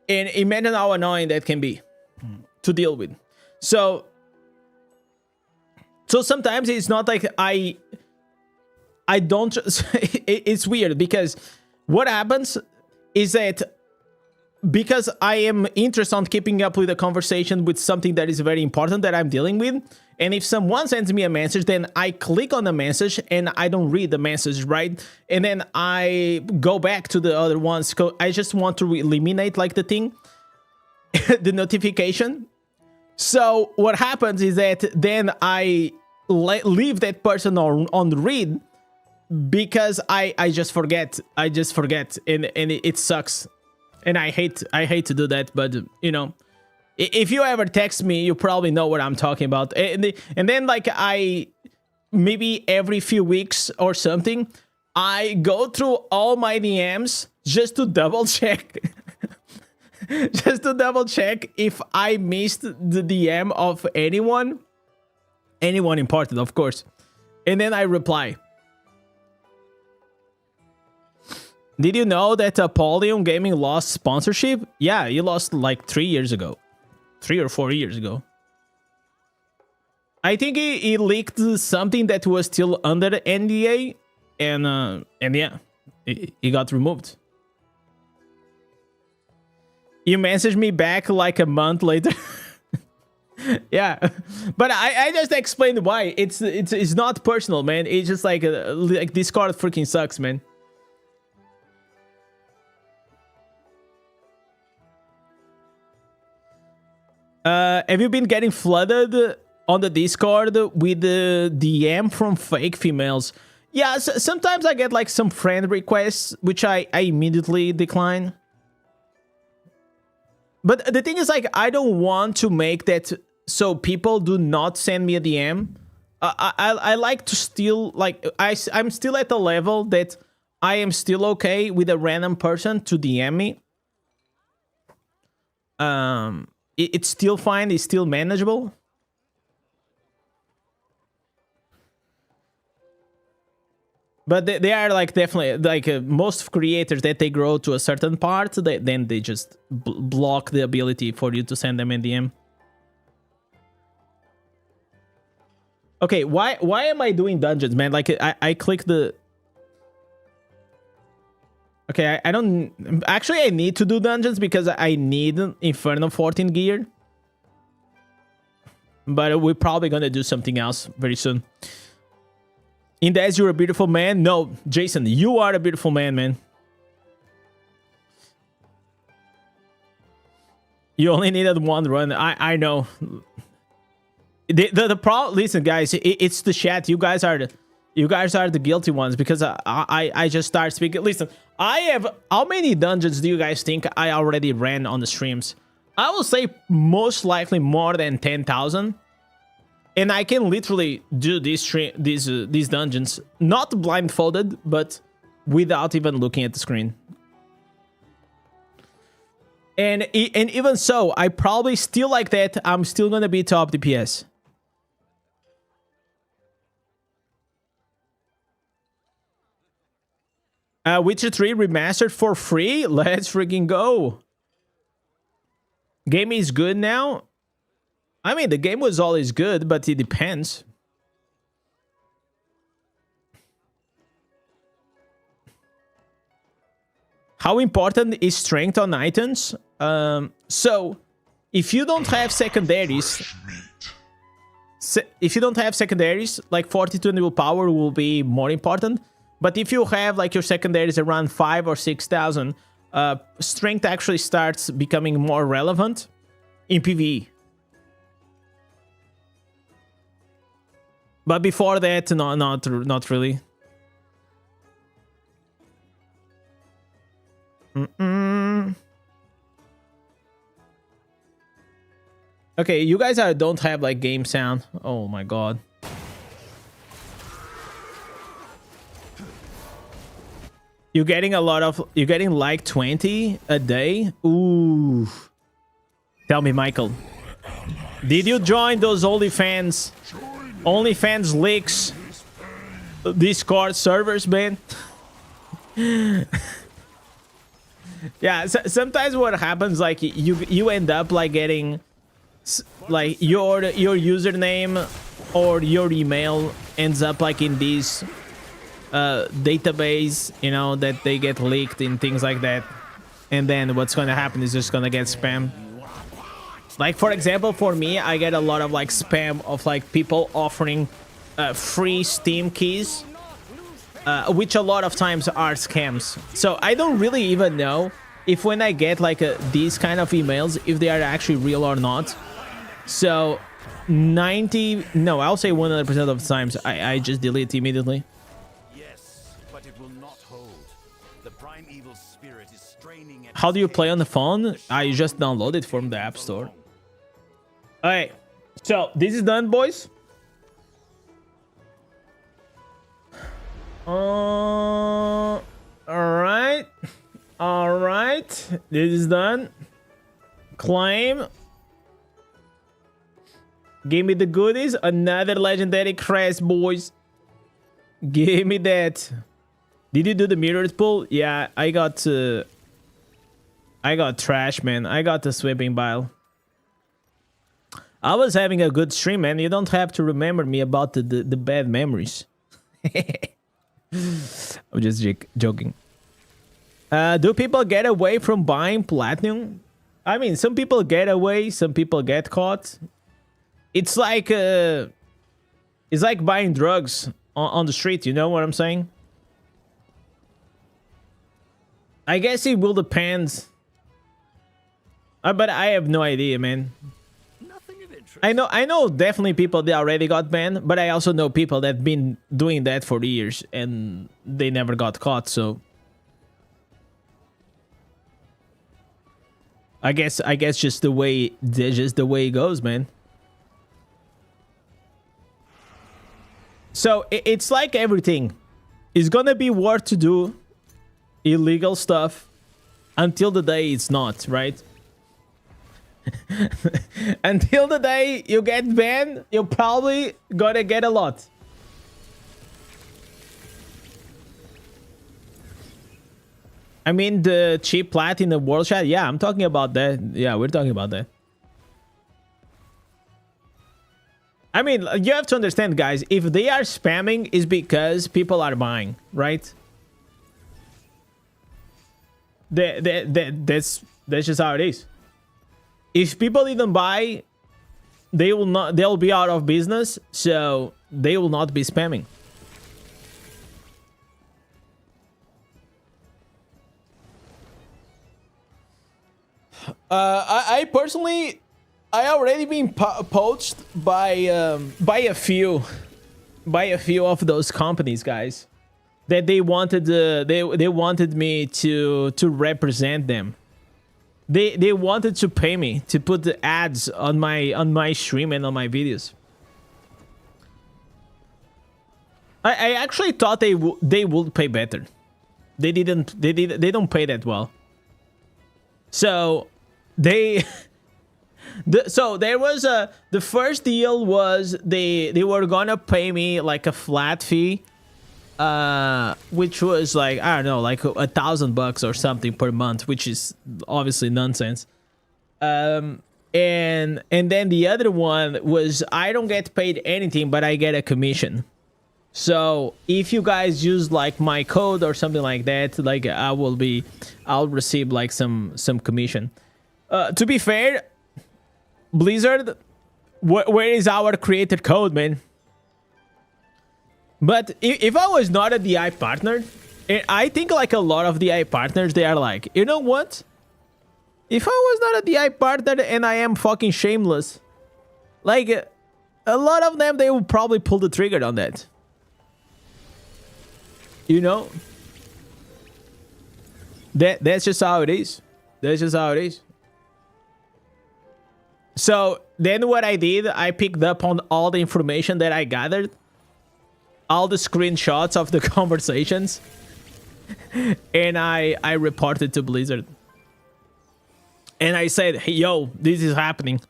and imagine how annoying that can be to deal with. So sometimes it's not like I don't. It's weird because what happens is that because I am interested in keeping up with a conversation with something that is very important that I'm dealing with, and if someone sends me a message, then I click on the message and I don't read the message, right? And then I go back to the other ones. I just want to eliminate like the thing, the notification. So what happens is that then I leave that person on read because I just forget. I just forget, and it sucks. And I hate to do that, but you know, if you ever text me, you probably know what I'm talking about. And then like maybe every few weeks or something, I go through all my DMs just to double check just to double check if I missed the DM of anyone important, of course. And then I reply. Did you know that Apollyon Gaming lost sponsorship? Yeah, he lost like 3 years ago. 3 or 4 years ago. I think he leaked something that was still under the NDA. And yeah, he got removed. You messaged me back like a month later. Yeah, but I just explained why. It's not personal, man. It's just like Discord freaking sucks, man. Have you been getting flooded on the Discord with the DM from fake females? Yeah, sometimes I get like some friend requests, which I immediately decline. But the thing is, like, I don't want to make that so people do not send me a DM. I like to still, like, I'm still at the level that I am still okay with a random person to DM me. It's still fine. It's still manageable. But they are like definitely like most creators that they grow to a certain part, then they just block the ability for you to send them a DM. Okay, why am I doing dungeons, man? Like I click the. Okay, I don't actually. I need to do dungeons because I need Inferno 14 gear. But we're probably gonna do something else very soon. Indez, you're a beautiful man. No, Jason, you are a beautiful man, man. You only needed one run. I know. The problem. Listen, guys, it's the chat. You guys are the guilty ones because I just start speaking. Listen, I have how many dungeons do you guys think I already ran on the streams? I will say most likely more than 10,000. And I can literally do these dungeons, not blindfolded, but without even looking at the screen. And even so, I probably still like that. I'm still gonna be top DPS. Witcher 3 remastered for free. Let's freaking go. Game is good now. I mean, the game was always good, but it depends. How important is strength on items? So, if you don't have secondaries, like 42 willpower will be more important. But if you have like your secondaries around 5 or 6,000, strength actually starts becoming more relevant in PvE. But before that, no, not really. Okay, you guys don't have like game sound. Oh my god. You're getting like 20 a day? Ooh. Tell me, Michael. Did you join those OnlyFans leaks Discord servers, man? Yeah, sometimes what happens, like you end up like getting like your username or your email ends up like in these database, you know, that they get leaked and things like that. And then what's gonna happen is just gonna get spam. Like, for example, for me, I get a lot of like spam of like people offering free Steam keys, which a lot of times are scams. So I don't really even know if when I get like these kind of emails, if they are actually real or not. So I'll say 100% of the times I just delete immediately. Yes, but it will not hold. The prime evil spirit is straining at. How do you play on the phone? I just download it from the App Store. Alright, so this is done, boys. Alright. This is done. Claim. Give me the goodies. Another legendary crest, boys. Give me that. Did you do the mirrors pull? Yeah, I got trash, man. I got the sweeping bile. I was having a good stream, man. You don't have to remember me about the bad memories. I'm just joking. Do people get away from buying platinum? I mean, some people get away, some people get caught. It's like buying drugs on the street. You know what I'm saying? I guess it will depend. But I have no idea, man. Nothing of interest. I know definitely people that already got banned, but I also know people that have been doing that for years and they never got caught, so I guess just the way it goes, man. So it's like everything. It's gonna be worth to do illegal stuff until the day it's not, right? Until the day you get banned, you're probably gonna get a lot. I mean, the cheap plat in the world chat. Yeah, I'm talking about that. Yeah, we're talking about that. I mean, you have to understand, guys. If they are spamming, it's because people are buying, right? That's just how it is. If people didn't buy, they'll be out of business, so they will not be spamming. I personally, I already been poached by a few of those companies, guys, that they wanted they wanted me to represent them. They wanted to pay me to put the ads on my stream and on my videos. I actually thought they would pay better. They don't pay that well. So so there was the first deal was they were gonna pay me like a flat fee, which was like, I don't know, like $1,000 or something per month, which is obviously nonsense. And then the other one was I don't get paid anything, but I get a commission. So if you guys use like my code or something like that, like I'll receive like some commission. To be fair, Blizzard, where is our creator code, man? But if I was not a DI partner, I think like a lot of DI partners, they are like, you know what? If I was not a DI partner and I am fucking shameless, like a lot of them, they will probably pull the trigger on that. You know? That's just how it is. That's just how it is. So then what I did, I picked up on all the information that I gathered, all the screenshots of the conversations, and I reported to Blizzard. And I said, hey, yo, this is happening.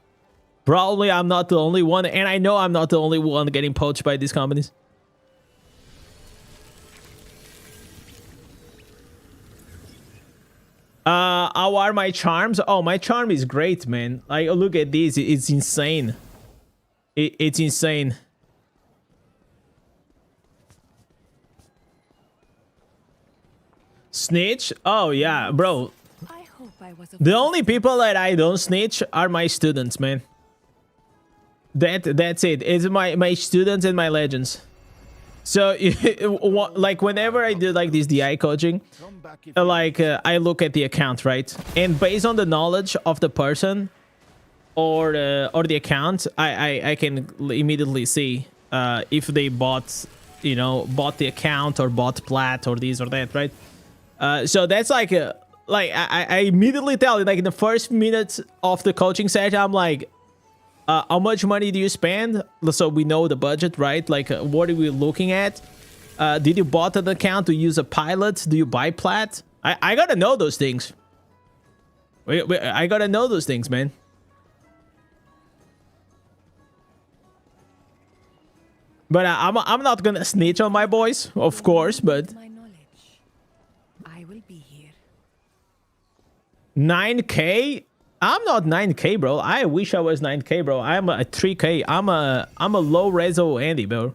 Probably I'm not the only one, and I know I'm not the only one getting poached by these companies. How are my charms? Oh, my charm is great, man. Like, look at this. It's insane. It's insane. Snitch? Oh, yeah, bro. I hope I was The only people that I don't snitch are my students, man. That's it. It's my students and my legends. So, like, whenever I do, like, this DI coaching, like, I look at the account, right? And based on the knowledge of the person or the account, I can immediately see if they bought the account or bought plat or this or that, right? So that's like I immediately tell you, like, in the first minutes of the coaching session, I'm like, how much money do you spend? So we know the budget, right? Like, what are we looking at? Did you bought an account to use a pilot? Do you buy plat? I gotta know those things. I gotta know those things, man. But I'm not gonna snitch on my boys, of course, but My knowledge. I will be here. 9K? I'm not 9K, bro. I wish I was 9K, bro. I'm a 3K. I'm a low reso Andy, bro.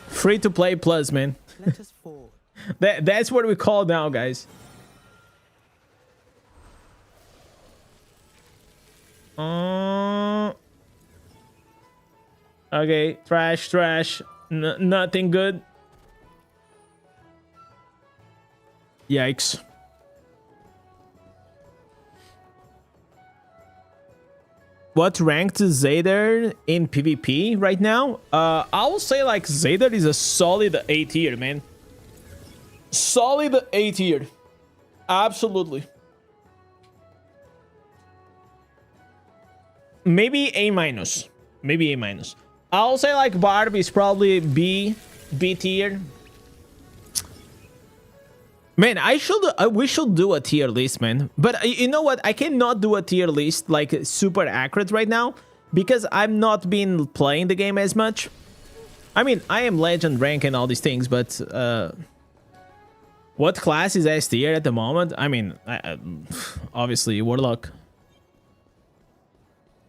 Free to play plus, man. Let us fall. That's what we call now, guys. Okay, trash. Nothing good. Yikes. What ranked Zayder in PvP right now? I will say like Zayder is a solid A tier, man. Solid A tier. Absolutely. Maybe A minus. Maybe A minus. I'll say like Barb is probably B tier. Man, we should do a tier list, man. But you know what? I cannot do a tier list like super accurate right now because I'm not been playing the game as much. I mean, I am legend rank and all these things, but what class is S tier at the moment? I mean, obviously Warlock.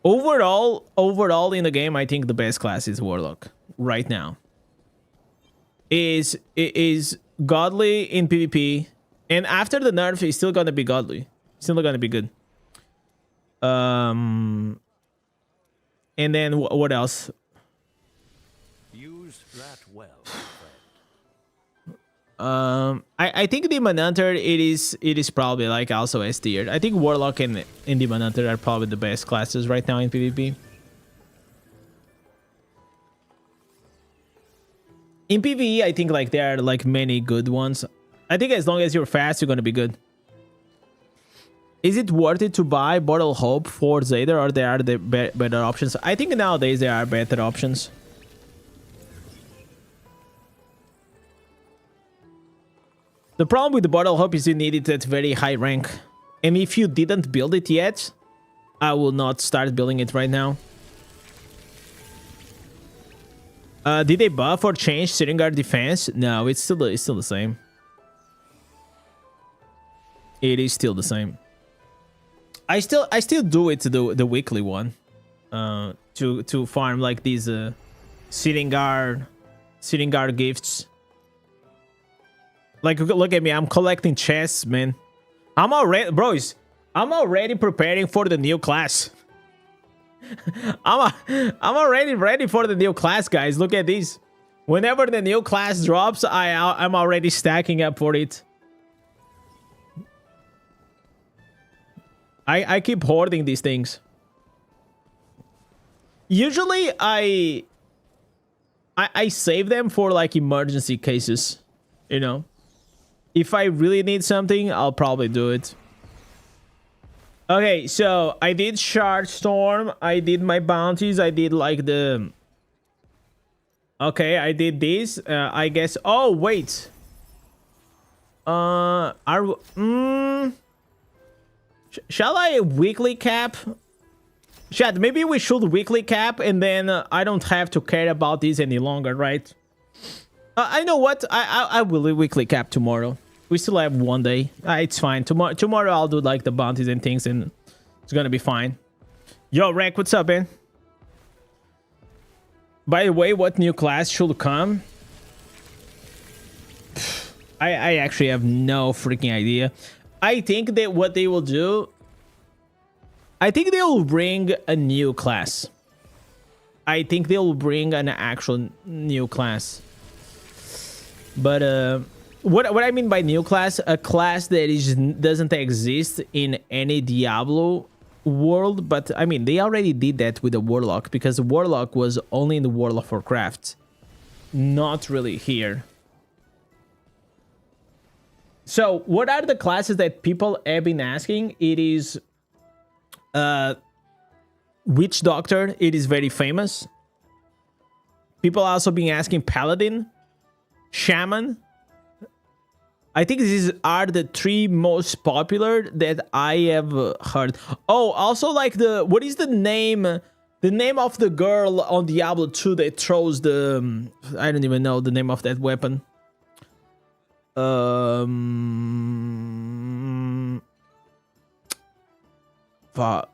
Overall in the game, I think the best class is Warlock right now. Is godly in PvP, and after the nerf, it's still gonna be godly. Still gonna be good. And then what else? Use that well, I think Demon Hunter it is probably like also S tier. I think Warlock and Demon Hunter are probably the best classes right now in PvP. In PvE, I think like there are like many good ones. I think as long as you're fast, you're gonna be good. Is it worth it to buy Bottle Hope for Zayder, or there are the better options? I think nowadays there are better options. The problem with the Bottle Hope is you need it at very high rank. And if you didn't build it yet, I will not start building it right now. Did they buff or change Sitting Guard defense? No, it's still the same. It is still the same. I still do it to the weekly one. To farm like these Sitting Guard gifts. Like look at me, I'm collecting chests, man. I'm already preparing for the new class. I'm already ready for the new class, guys. Look at this. Whenever the new class drops, I'm already stacking up for it. I keep hoarding these things. Usually I save them for like emergency cases, you know. If I really need something, I'll probably do it. Okay, so I did Shard Storm. I did my bounties. I did like the... Okay, I did this. I guess... Oh, wait. Shall I weekly cap? Chat, maybe we should weekly cap and then I don't have to care about this any longer, right? I know what. I will weekly cap tomorrow. We still have one day. It's fine. Tomorrow I'll do like the bounties and things and it's gonna be fine. Yo, Rek, what's up, man? By the way, what new class should come? I actually have no freaking idea. I think that what they will do... I think they will bring a new class. I think they will bring an actual new class. But what I mean by new class, a class that doesn't exist in any Diablo world. But I mean, they already did that with the Warlock, because the Warlock was only in the World of Warcraft, not really here. So what are the classes that people have been asking? It is Witch Doctor. It is very famous. People also been asking Paladin, Shaman, I think these are the 3 most popular that I have heard. Oh, also like what is the name? The name of the girl on Diablo 2 that throws the... I don't even know the name of that weapon. Fuck.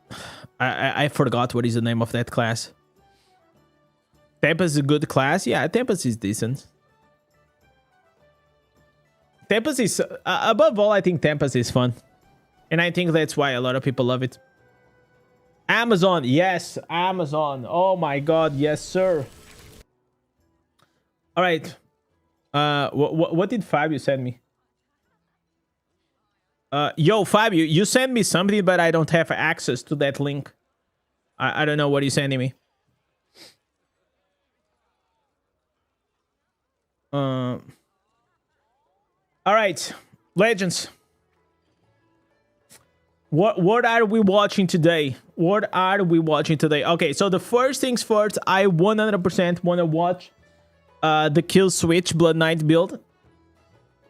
I forgot what is the name of that class. Tempest is a good class. Yeah, Tempest is decent. Tempest is... above all, I think Tempest is fun. And I think that's why a lot of people love it. Amazon. Yes, Amazon. Oh my god. Yes, sir. All right. What did Fabio send me? Yo, Fabio, you sent me something, but I don't have access to that link. I don't know what you're sending me. All right, Legends. What are we watching today? What are we watching today? Okay, so the first things first, I 100% want to watch the Kill Switch Blood Knight build.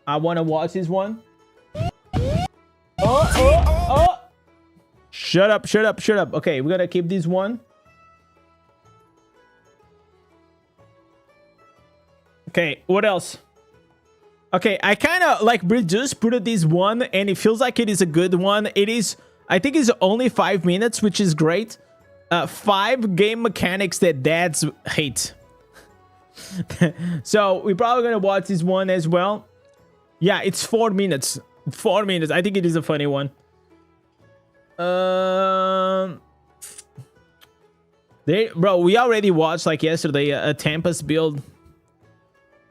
I want to watch this one. Oh! Shut up. Okay, we're gonna keep this one. Okay, what else? Okay, I kind of like just put this one, and it feels like it is a good one. It is, I think it's only 5 minutes, which is great. 5 game mechanics that dads hate. So we're probably gonna watch this one as well. Yeah, it's 4 minutes. 4 minutes. I think it is a funny one. Bro, we already watched like yesterday a Tempest build.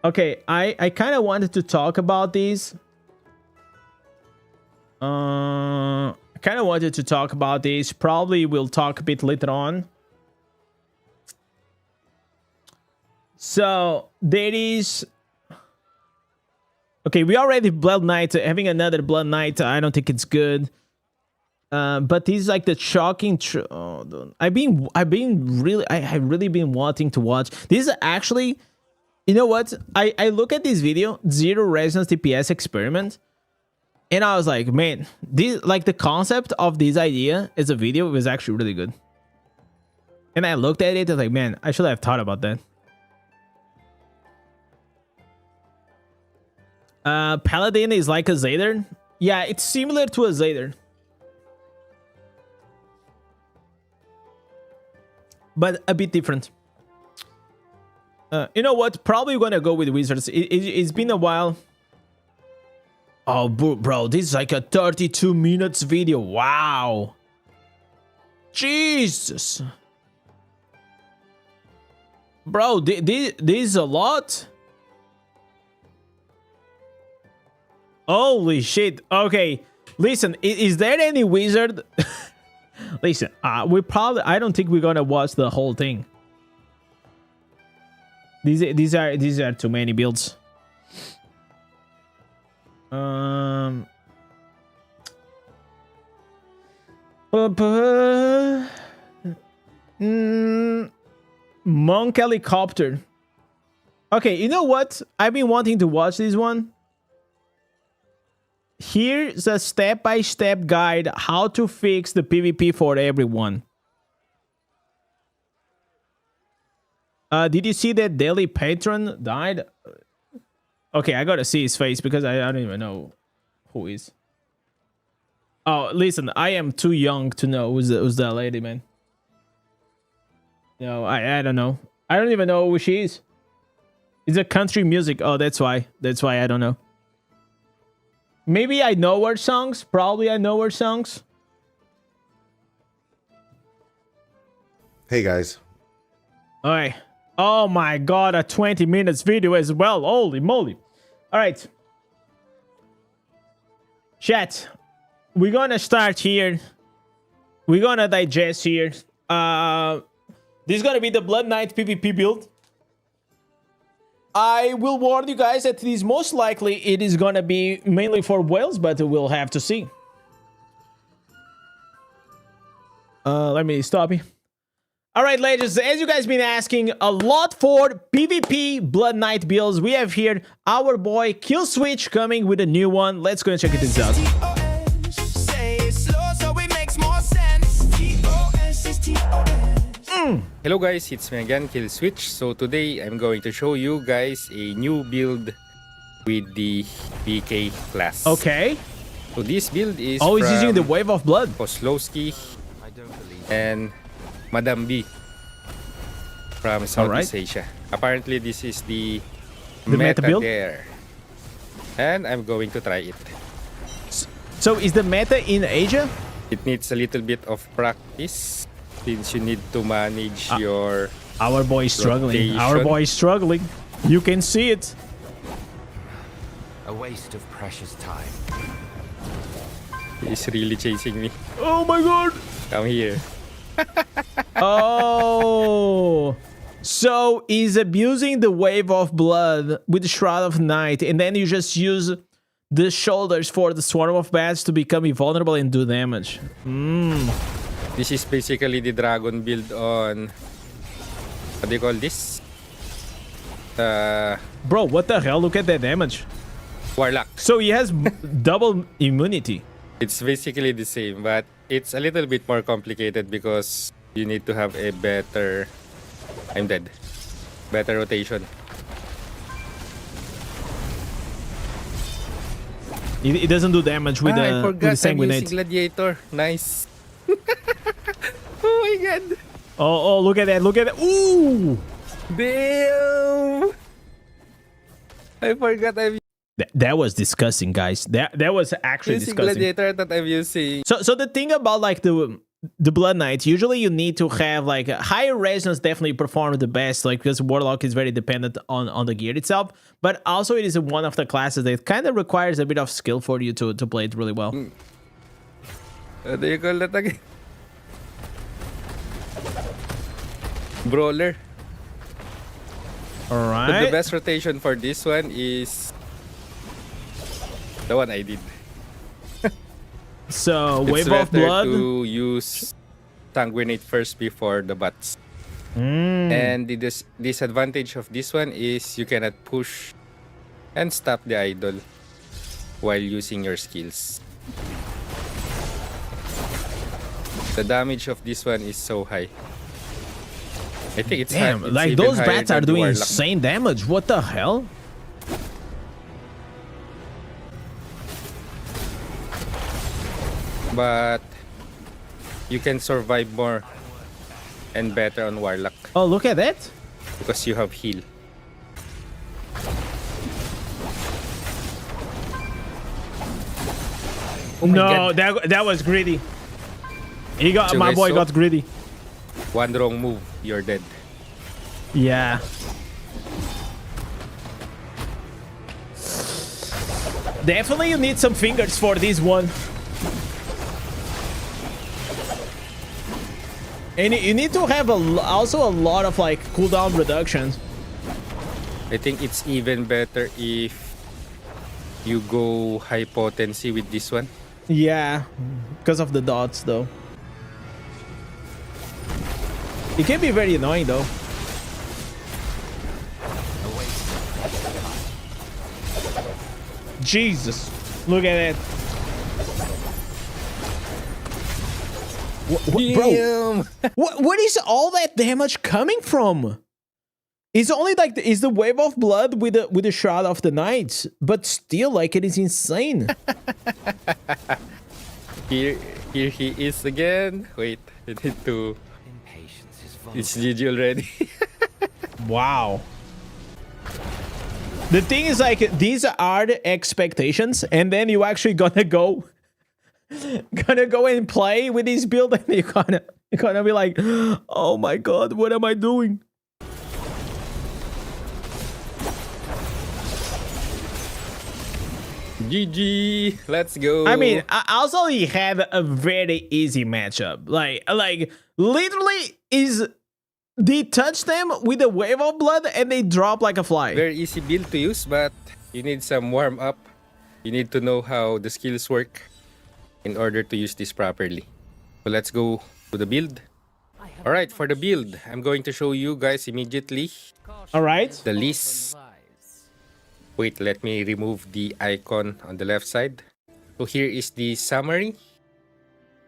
Okay, I kind of wanted to talk about these. I kind of wanted to talk about these. Probably we'll talk a bit later on. So there is... Okay, we already Blood Knight. Having another Blood Knight, I don't think it's good. But these like the shocking. I've really been wanting to watch. This is actually, you know what? I look at this video, Zero Resonance DPS experiment, and I was like, man, this like the concept of this idea as a video was actually really good. And I looked at it, I was like, man, I should have thought about that. Paladin is like a Zayder. Yeah, it's similar to a Zayder, but a bit different. You know what? Probably gonna go with Wizards. It's been a while. Oh, bro, this is like a 32 minutes video. Wow. Jesus. Bro, this is a lot. Holy shit. Okay, listen, is there any wizard? Listen, I don't think we're gonna watch the whole thing. These are too many builds. Monk Helicopter. Okay, you know what? I've been wanting to watch this one. Here's a step-by-step guide how to fix the PvP for everyone. Did you see that daily patron died? Okay, I gotta see his face because I don't even know who he is. Oh, listen, I am too young to know who's that lady, man. No, I don't know. I don't even know who she is. It's a country music. Oh, that's why. That's why I don't know. Maybe I know her songs. Probably I know her songs. Hey, guys. All right. Oh my god, a 20 minutes video as well. Holy moly. All right. Chat. We're gonna start here. We're gonna digest here. This is gonna be the Blood Knight PvP build. I will warn you guys that this most likely it is gonna be mainly for whales, but we'll have to see. Let me stop you. All right, legends, as you guys been asking a lot for PvP Blood Knight builds, we have here our boy Kill Switch coming with a new one. Let's go and check this out. Hello guys, it's me again, Kill Switch. So today I'm going to show you guys a new build with the BK class. Okay. So this build is Oh, he's using the Wave of Blood. Koslowski and Madam B from Southeast Asia. Apparently this is the meta build there. And I'm going to try it. So is the meta in Asia? It needs a little bit of practice since you need to manage your Our boy is struggling. rotation. Our boy is struggling. You can see it. A waste of precious time. He's really chasing me. Oh my god. Come here. Oh. So he's abusing the Wave of Blood with the Shroud of Night, and then you just use the shoulders for the Swarm of Bats to become invulnerable and do damage. This is basically the dragon build on, what do you call this? Bro, what the hell? Look at that damage. Warlock. So he has double immunity. It's basically the same, but it's a little bit more complicated because you need to have a better... I'm dead. Better rotation. It doesn't do damage with I the forgot I'm Sanguinate. using Gladiator. Nice. Oh my god. Oh, look at that. Look at that. Ooh. Damn. I forgot I'm That was disgusting, guys. That was actually using disgusting. Gladiator that I'm using. So the thing about like the Blood Knight, usually you need to have like a higher resonance definitely perform the best, like because Warlock is very dependent on the gear itself, but also it is one of the classes that kind of requires a bit of skill for you to play it really well. What do you call that again? Brawler. All But the right. best rotation for this one is the one I did. So It's Wave of better Blood. to use Sanguinate first before the bats. And the disadvantage of this one is you cannot push and stop the idol while using your skills. The damage of this one is so high. I think it's Damn, it's like even those higher bats are than doing Warlock. insane damage. What the hell? But you can survive more and better on Warlock Oh, look at that. because you have heal. No, that was greedy. He got my boy got greedy. One wrong move, you're dead. Yeah. Definitely you need some fingers for this one. And you need to have also a lot of like cooldown reductions. I think it's even better if you go high potency with this one. Yeah, because of the dots though. It can be very annoying though. Jesus, look at that. Bro, what is all that damage coming from? It's only like it's the Wave of Blood with the Shroud of the Night, but still, like, it is insane. Here he is again. Wait, I need to. Impatience is It's GG already. Wow. The thing is, like, these are the expectations, and then you actually gonna go and play with this build, and you're gonna be like, oh my god, what am I doing? GG, let's go. I mean, also he had a very easy matchup. Like literally they touch them with a Wave of Blood and they drop like a fly. Very easy build to use, but you need some warm up. You need to know how the skills work in order to use this properly. So let's go to the build. All right, for the build, I'm going to show you guys immediately All right. the list. Wait, let me remove the icon on the left side. So here is the summary.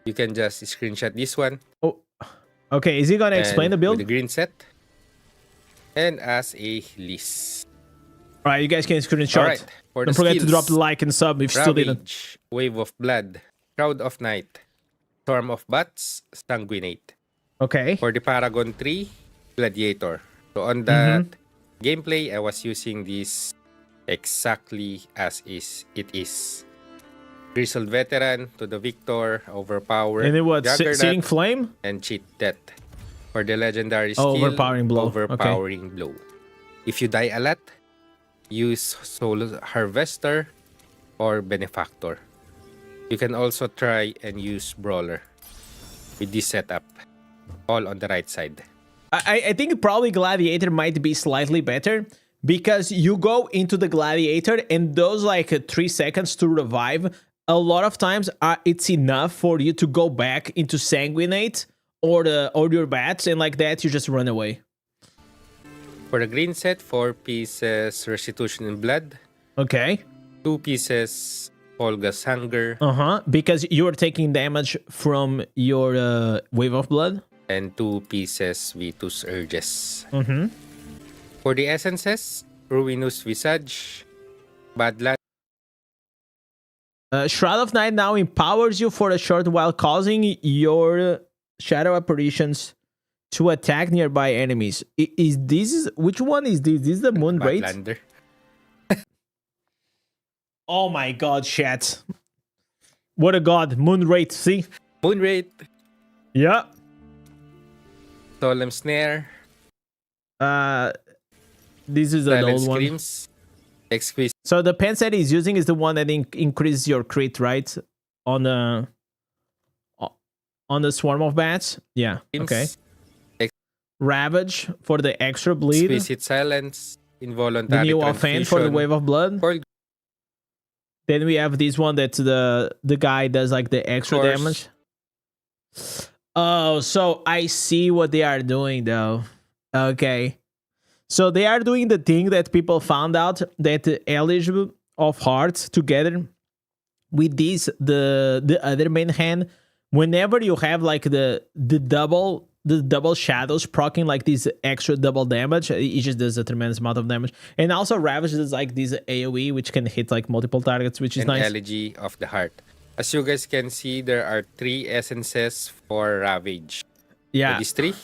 You can just screenshot this one. Oh, okay. Is he gonna explain the with build? the green set and as a list. All right, you guys can screenshot. All right, for Don't the forget to skills, drop the like and sub if you still didn't. Ravage, Wave of Blood, Crowd of Night, Storm of Bats, Sanguinate. Okay. For the Paragon 3, Gladiator. So on that gameplay, I was using this exactly as it is. Grizzled Veteran to the Victor, Overpower, And then what? Juggernaut, Searing Flame? and Cheat Death. For the legendary skill, Overpowering Blow. Overpowering Blow. If you die a lot, use Soul Harvester or Benefactor. You can also try and use Brawler with this setup, all on the right side. I think probably Gladiator might be slightly better because you go into the Gladiator and those like 3 seconds to revive, a lot of times it's enough for you to go back into Sanguinate or your bats, and like that you just run away. For the green set, 4 pieces Restitution in Blood, Okay. 2 pieces Olga's Hunger, Because you're taking damage from your Wave of Blood. and 2 pieces Vitus Urges. For the essences, Ruinous Visage, Badland, Shroud of Night now empowers you for a short while, causing your shadow apparitions to attack nearby enemies. Is this which one is this? This is the Moon Raid? Badlander. Oh my god, chat. What a god. Moon Raid, see? Moonrate, Yeah. Solemn Snare, This is an Silent old one. Screams, Exquisite So the pen set he's using is the one that increases your crit, right? On the swarm of bats. Yeah. Okay. Ravage for the extra bleed. Exquisite Silence, The Involuntary new offense for the Transfusion, wave of blood. For Then we have this one that the guy does like the extra course. damage. Oh, so I see what they are doing though. Okay. So they are doing the thing that people found out, that the eligible of hearts together with this the other main hand, whenever you have like the double shadows proccing like this extra double damage, it just does a tremendous amount of damage. And also Ravage does like this AoE which can hit like multiple targets, which is and nice. Elegy of the Heart. As you guys can see, there are 3 essences for Ravage. Yeah, These 3.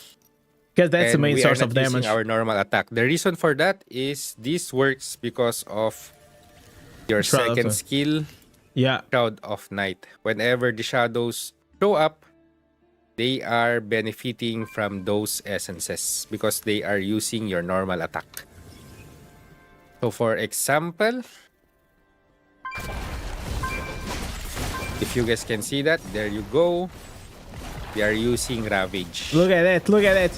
because that's the And main we source are of not using damage. our normal attack. The reason for that is this works because of your Shroud of second the- skill, Yeah. Shroud of Night. Whenever the shadows show up, they are benefiting from those essences because they are using your normal attack. So for example, if you guys can see that, there you go. We are using Ravage. Look at that. Look at that.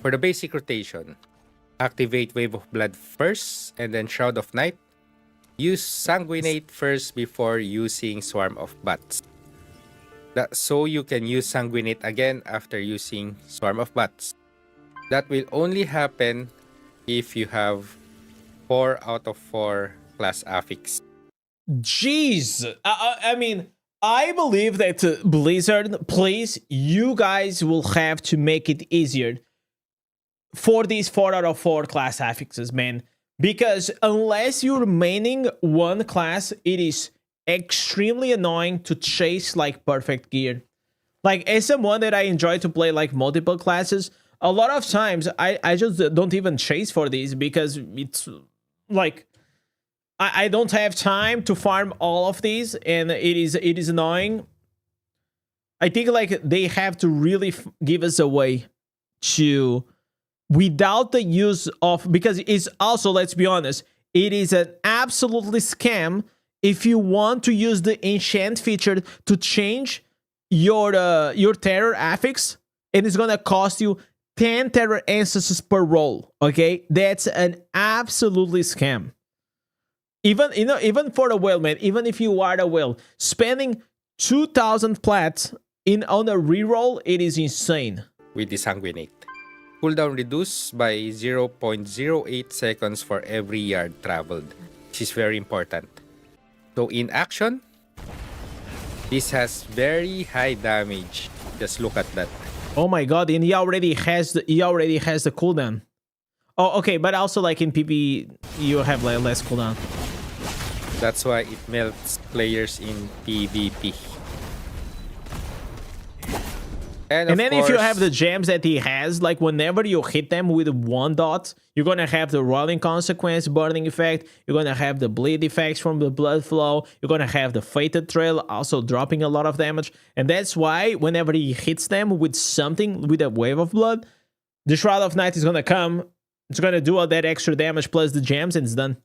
For the basic rotation, activate Wave of Blood first and then Shroud of Night. Use Sanguinate first before using Swarm of Bats. So you can use Sanguinate again after using Swarm of Bats. That will only happen if you have 4 out of 4 class affix. Jeez. I mean, I believe that Blizzard, please, you guys will have to make it easier for these 4 out of 4 class affixes, man. Because unless you're maining one class, it is extremely annoying to chase like perfect gear. Like, as someone that I enjoy to play like multiple classes, a lot of times I just don't even chase for these because it's like I don't have time to farm all of these, and it is annoying. I think like they have to really give us a way to, without the use of, because it's also, let's be honest, it is an absolutely scam if you want to use the enchant feature to change your terror affix, and it's gonna cost you 10 terror instances per roll. Okay, that's an absolutely scam. Even for a whale, man, even if you are a whale, spending 2,000 plats on a reroll, it is insane. with the Sanguinate. Cooldown reduced by 0.08 seconds for every yard traveled. This is very important. So in action, this has very high damage. Just look at that. Oh my god, and he already has the cooldown. Oh, okay, but also like in PvE, you have like less cooldown. That's why it melts players in PvP. And then of if you course, have the gems that he has, like whenever you hit them with one dot, you're gonna have the rolling consequence, burning effect, you're gonna have the bleed effects from the blood flow, you're gonna have the fated trail also dropping a lot of damage. And that's why whenever he hits them with something, with a wave of blood, the Shroud of Night is gonna come, it's gonna do all that extra damage plus the gems, and it's done.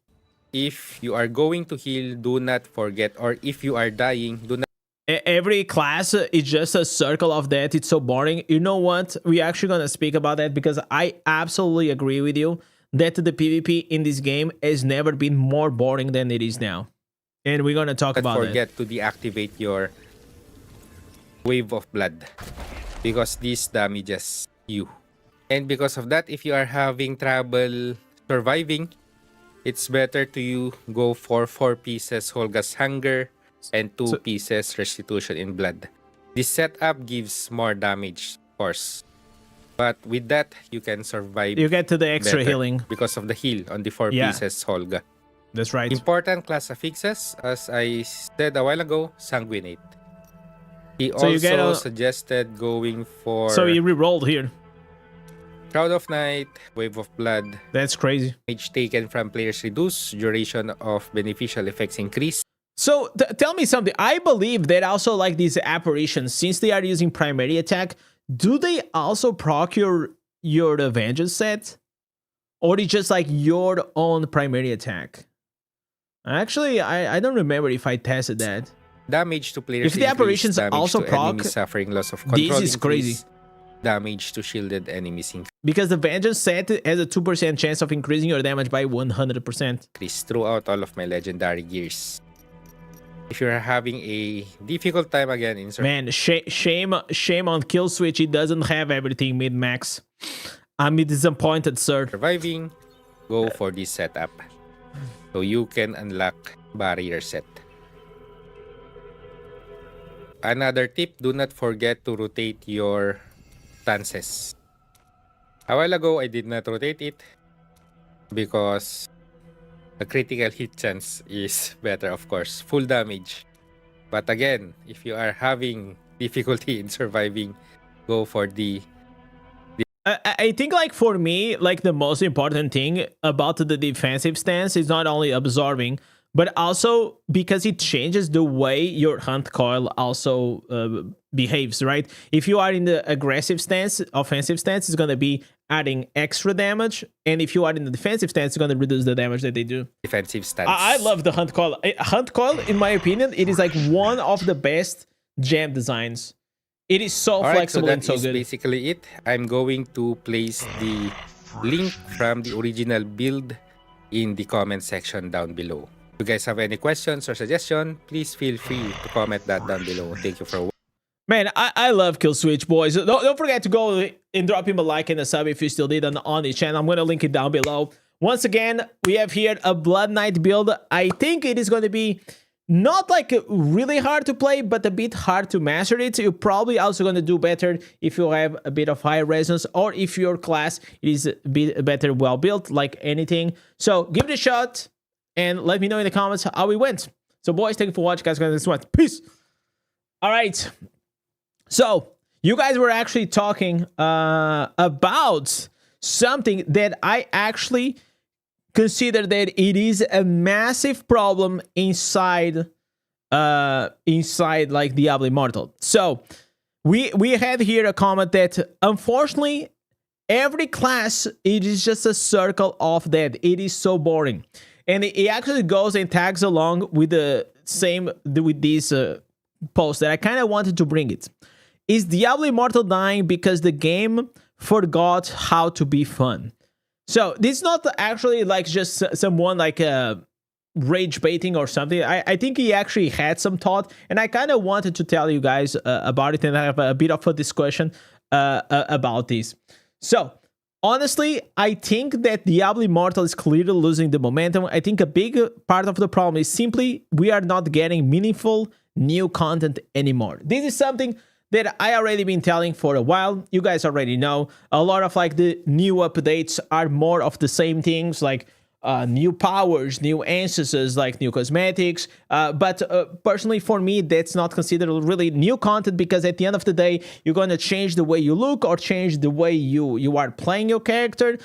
if you are going to heal, do not forget, or if you are dying, do not Every class is just a circle of death. It's so boring. You know what? We're actually going to speak about that because I absolutely agree with you that the PvP in this game has never been more boring than it is now. And we're going to talk about it. forget to deactivate your wave of blood because this damages you. And because of that, if you are having trouble surviving, it's better to you go for 4 pieces Holga's Hunger and 2 pieces Restitution in Blood. This setup gives more damage, of course. But with that, you can survive. You get to the extra better healing. because of the heal on the 4 Yeah. pieces Holga. That's right. Important class affixes, as I said a while ago, Sanguinate. He So you get also a- suggested going for So you re-rolled here. Shroud of Night, Wave of Blood, That's crazy. damage taken from players reduce, duration of beneficial effects increase. So tell me something. I believe that also like these apparitions, since they are using primary attack, do they also proc your Vengeance set? Or is just like your own primary attack? Actually, I don't remember if I tested that. Damage to players If the increase, apparitions damage also to proc, enemies suffering loss of control is increase, crazy. Damage to shielded enemies Because the Vengeance set has a 2% chance of increasing your damage by 100%. increase throughout all of my legendary gears. If you're having a difficult time again in Man, shame on Kill Switch. It doesn't have everything mid-max. I'm disappointed, sir. surviving, go for this setup. So you can unlock barrier set. Another tip, do not forget to rotate your stances. A while ago, I did not rotate it because the critical hit chance is better, of course. Full damage. But again, if you are having difficulty in surviving, go for the I think like for me, like the most important thing about the defensive stance is not only absorbing, but also because it changes the way your hunt coil also behaves, right? If you are in the aggressive stance, offensive stance, it's going to be adding extra damage. And if you are in the defensive stance, it's going to reduce the damage that they do. defensive stance. I love the hunt coil. Hunt coil, in my opinion, it is like one of the best gem designs. It is so Alright, flexible so and that so is good. basically it. I'm going to place the link from the original build in the comment section down below. If you guys have any questions or suggestion, please feel free to comment that down below. Thank you for watching. Man, I love Kill Switch, boys. Don't forget to go and drop him a like and a sub if you still did on the channel. I'm going to link it down below. Once again, we have here a Blood Knight build. I think it is going to be not like really hard to play, but a bit hard to master it. You're probably also going to do better if you have a bit of high resonance or if your class is a bit better well built, like anything. So give it a shot and let me know in the comments how it went. So boys, thank you for watching, guys. Next one. Peace. All right. So you guys were actually talking about something that I actually consider that it is a massive problem inside like Diablo Immortal. So we had here a comment that unfortunately every class, it is just a circle of death. It is so boring. And it actually goes and tags along with the same with this post that I kind of wanted to bring it. Is Diablo Immortal dying because the game forgot how to be fun? So this is not actually like just someone like rage baiting or something. I think he actually had some thought, and I kind of wanted to tell you guys about it and have a bit of a discussion about this. So honestly, I think that Diablo Immortal is clearly losing the momentum. I think a big part of the problem is simply we are not getting meaningful new content anymore. This is something that I already been telling for a while. You guys already know. A lot of like the new updates are more of the same things, like new powers, new instances, like new cosmetics. But personally, for me, that's not considered really new content, because at the end of the day, you're going to change the way you look or change the way you are playing your character,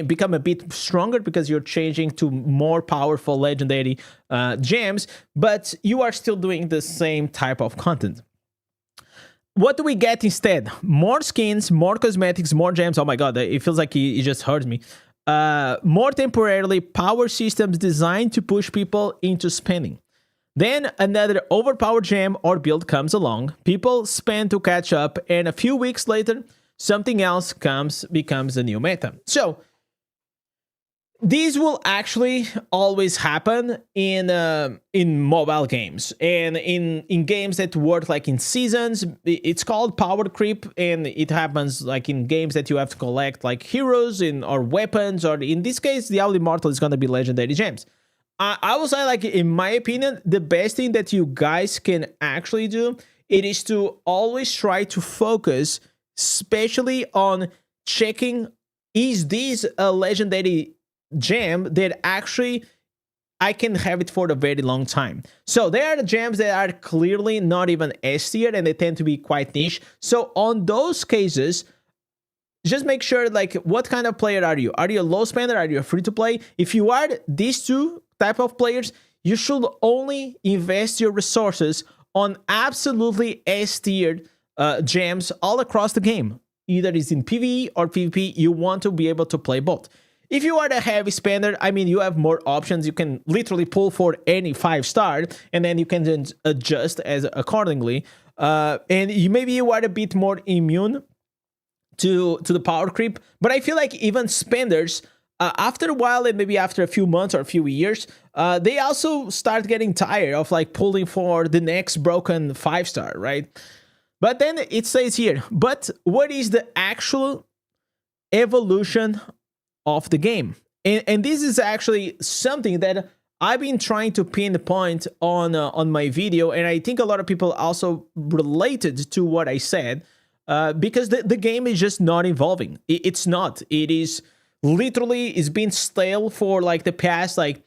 become a bit stronger because you're changing to more powerful legendary gems, but you are still doing the same type of content. What do we get instead? More skins, more cosmetics, more gems. Oh my god, it feels like he just heard me. More temporarily power systems designed to push people into spending. Then another overpowered gem or build comes along, people spend to catch up, and a few weeks later, something else becomes a new meta. So these will actually always happen in mobile games and in games that work like in seasons. It's called power creep, and it happens like in games that you have to collect like heroes or weapons, or in this case, Diablo Immortal is going to be legendary gems. I will say, like, in my opinion, the best thing that you guys can actually do, it is to always try to focus, especially on checking, is this a legendary gem that actually I can have it for a very long time. So there are the gems that are clearly not even S tier, and they tend to be quite niche. So on those cases, just make sure, like, what kind of player are you? Are you a low spender? Are you a free to play? If you are these two type of players, you should only invest your resources on absolutely S tiered gems all across the game. Either it's in PvE or PvP, you want to be able to play both. If you are the heavy spender, I mean, you have more options. You can literally pull for any 5-star, and then you can then adjust as accordingly. And maybe you are a bit more immune to the power creep. But I feel like even spenders, after a while, and maybe after a few months or a few years, they also start getting tired of like pulling for the next broken 5-star, right? But then it says here, but what is the actual evolution of the game? And this is actually something that I've been trying to pinpoint on my video, and I think a lot of people also related to what I said, because the game is just not evolving. It's not. It is literally, it's been stale for like the past like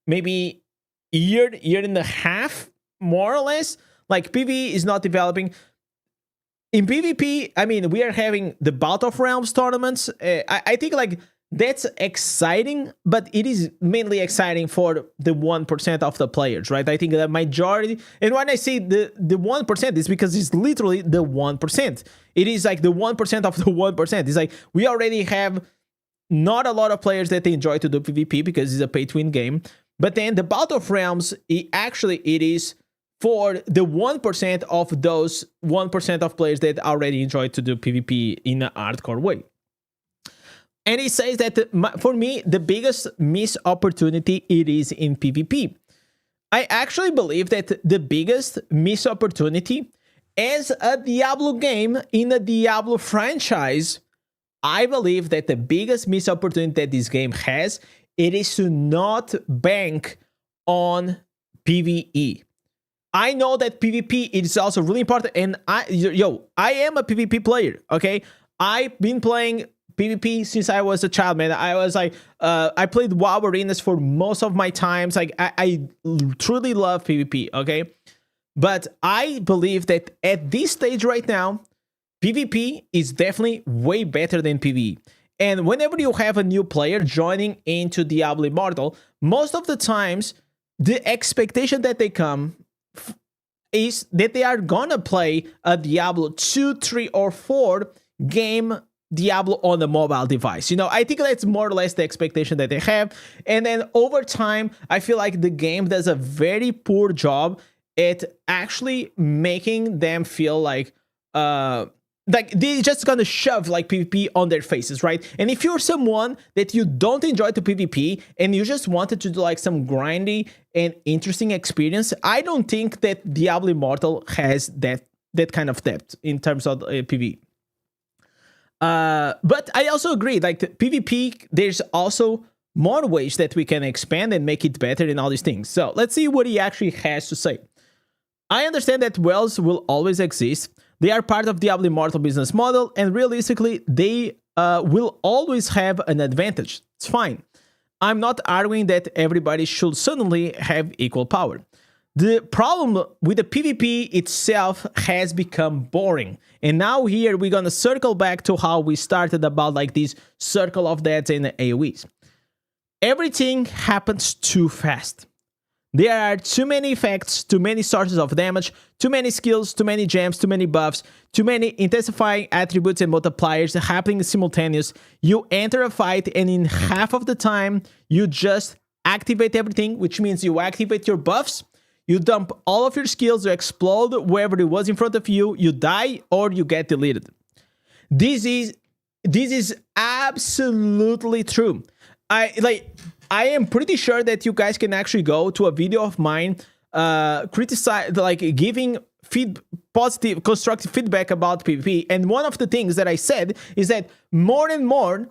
maybe year and a half, more or less. Like PvE is not developing. In PvP, I mean, we are having the Battle of Realms tournaments. I think like that's exciting, but it is mainly exciting for the 1% of the players, right? I think the majority, and when I say the 1%, is because it's literally the 1%. It is like the 1% of the 1%. It's like we already have not a lot of players that enjoy to do PvP because it's a pay-to-win game. But then the Battle of Realms, it is for the 1% of those 1% of players that already enjoy to do PvP in a hardcore way. And it says that for me, the biggest missed opportunity it is in PvP. I actually believe that the biggest missed opportunity as a Diablo game in the Diablo franchise, I believe that the biggest missed opportunity that this game has, it is to not bank on PvE. I know that PvP is also really important, and I am a PvP player, okay? I've been playing PvP since I was a child, man. I was like, I played WoW Arenas for most of my times. Like, I truly love PvP, okay? But I believe that at this stage right now, PvP is definitely way better than PvE. And whenever you have a new player joining into Diablo Immortal, most of the times, the expectation that they come is that they are gonna play a Diablo 2, 3, or 4 game Diablo on the mobile device. You know, I think that's more or less the expectation that they have. And then over time, I feel like the game does a very poor job at actually making them feel like like they're just gonna shove like PvP on their faces, right? And if you're someone that you don't enjoy the PvP and you just wanted to do like some grindy and interesting experience, I don't think that Diablo Immortal has that kind of depth in terms of PvE. But I also agree, like the PvP, there's also more ways that we can expand and make it better and all these things. So let's see what he actually has to say. I understand that wells will always exist. They are part of Diablo Immortal business model, and realistically, they will always have an advantage. It's fine. I'm not arguing that everybody should suddenly have equal power. The problem with the PvP itself has become boring. And now here we're gonna circle back to how we started about like this circle of deaths and AoEs. Everything happens too fast. There are too many effects, too many sources of damage, too many skills, too many gems, too many buffs, too many intensifying attributes and multipliers happening simultaneous. You enter a fight and in half of the time, you just activate everything, which means you activate your buffs, you dump all of your skills, you explode wherever it was in front of you, you die, or you get deleted. This is absolutely true. I am pretty sure that you guys can actually go to a video of mine criticize, like giving positive, constructive feedback about PvP. And one of the things that I said is that more and more,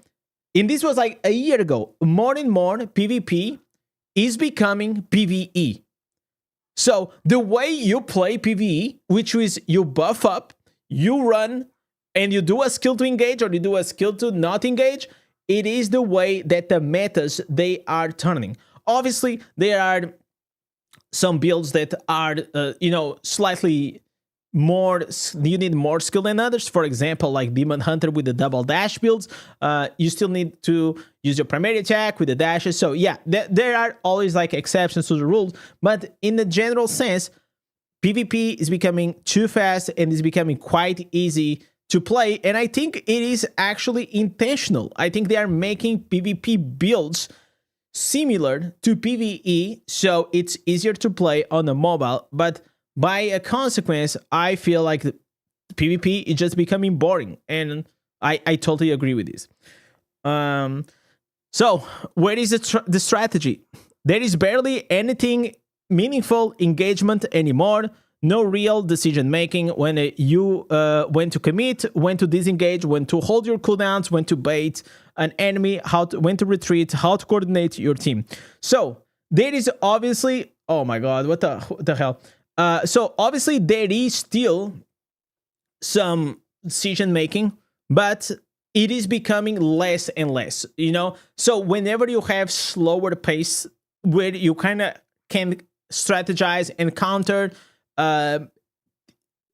and this was like a year ago, more and more PvP is becoming PvE. So the way you play PvE, which is you buff up, you run, and you do a skill to engage or you do a skill to not engage, it is the way that the metas, they are turning. Obviously, there are some builds that are, slightly more, you need more skill than others. For example, like Demon Hunter with the double dash builds, you still need to use your primary attack with the dashes. So yeah, there are always like exceptions to the rules, but in the general sense, PvP is becoming too fast and is becoming quite easy to play, and I think it is actually intentional. I think they are making PvP builds similar to PvE, so it's easier to play on the mobile, but by a consequence, I feel like the PvP is just becoming boring, and I totally agree with this. So, where is the strategy? There is barely anything meaningful engagement anymore. No real decision making when when to commit, when to disengage, when to hold your cooldowns, when to bait an enemy, when to retreat, how to coordinate your team. So there is obviously, oh my god, what the hell? So obviously there is still some decision making, but it is becoming less and less. So whenever you have slower pace, where you kind of can strategize and counter.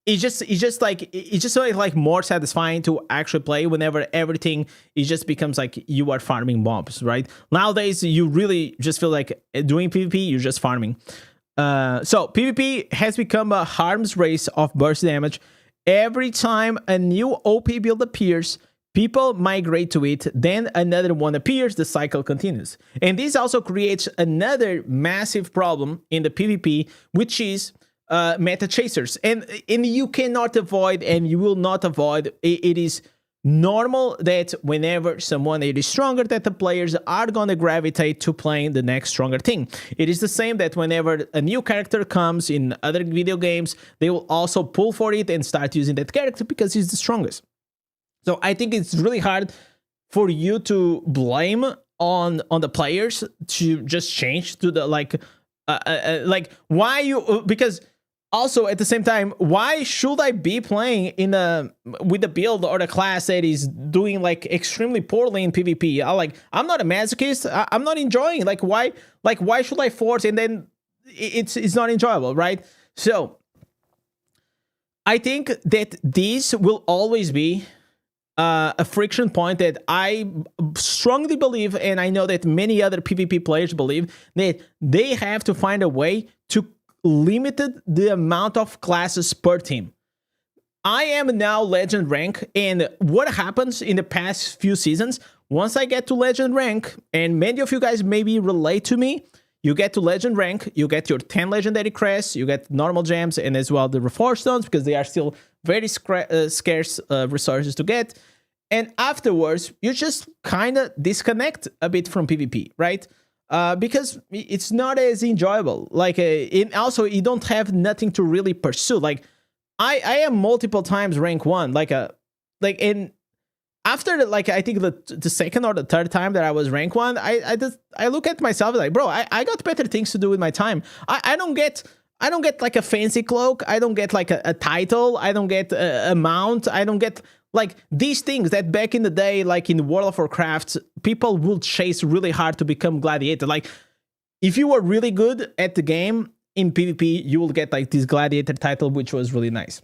It's just like more satisfying to actually play whenever everything it just becomes like you are farming mobs, right? Nowadays you really just feel like doing PvP, you're just farming. So PvP has become a harm's race of burst damage. Every time a new OP build appears, people migrate to it, then another one appears, the cycle continues. And this also creates another massive problem in the PvP, which is meta chasers, and you cannot avoid, and you will not avoid. It is normal that whenever someone is stronger, that the players are gonna gravitate to playing the next stronger thing. It is the same that whenever a new character comes in other video games, they will also pull for it and start using that character because he's the strongest. So I think it's really hard for you to blame on the players to just change to the like why you, because also at the same time, why should I be playing with a build or a class that is doing like extremely poorly in PvP? I'm not a masochist. I'm not enjoying. Why should I force and then it's not enjoyable, right? So I think that this will always be a friction point that I strongly believe, and I know that many other PvP players believe, that they have to find a way to limit the amount of classes per team. I am now legend rank, and what happens in the past few seasons, once I get to legend rank, and many of you guys maybe relate to me, you get to legend rank, you get your 10 legendary crests, you get normal gems, and as well the reforged stones, because they are still very scarce resources to get. And afterwards, you just kind of disconnect a bit from PvP, right? Because it's not as enjoyable. Like, also you don't have nothing to really pursue. Like, I am multiple times rank 1. In after like I think the second or the third time that I was rank 1, I look at myself like, bro, I got better things to do with my time. I don't get like a fancy cloak. I don't get like a title. I don't get a mount. I don't get like these things that back in the day, like in World of Warcraft, people would chase really hard to become gladiator. Like, if you were really good at the game in PvP, you will get like this gladiator title, which was really nice.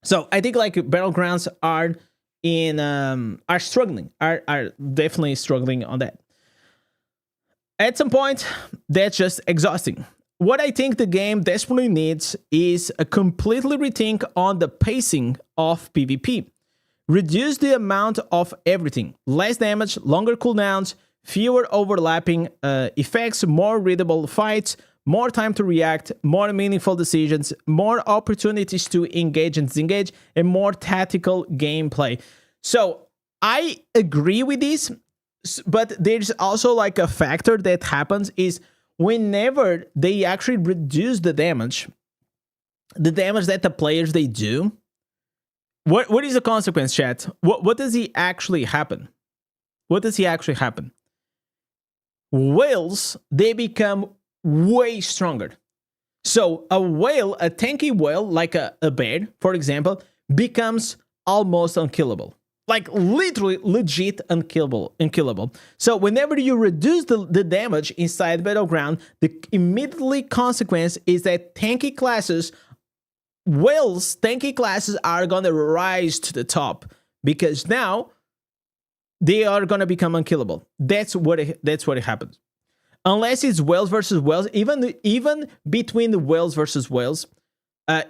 So I think like battlegrounds are struggling, are definitely struggling on that. At some point, that's just exhausting. What I think the game desperately needs is a completely rethink on the pacing of PvP. Reduce the amount of everything. Less damage, longer cooldowns, fewer overlapping effects, more readable fights, more time to react, more meaningful decisions, more opportunities to engage and disengage, and more tactical gameplay. So I agree with this, but there's also like a factor that happens is whenever they actually reduce the damage that the players they do, what is the consequence, chat? What does he actually happen? What does he actually happen? Whales, they become way stronger. So a whale, a tanky whale, like a bear, for example, becomes almost unkillable. Like literally legit unkillable. So whenever you reduce the damage inside Battleground, the immediately consequence is that tanky classes are gonna rise to the top because now they are gonna become unkillable. That's what happens. Unless it's whales versus whales, even between the whales versus whales,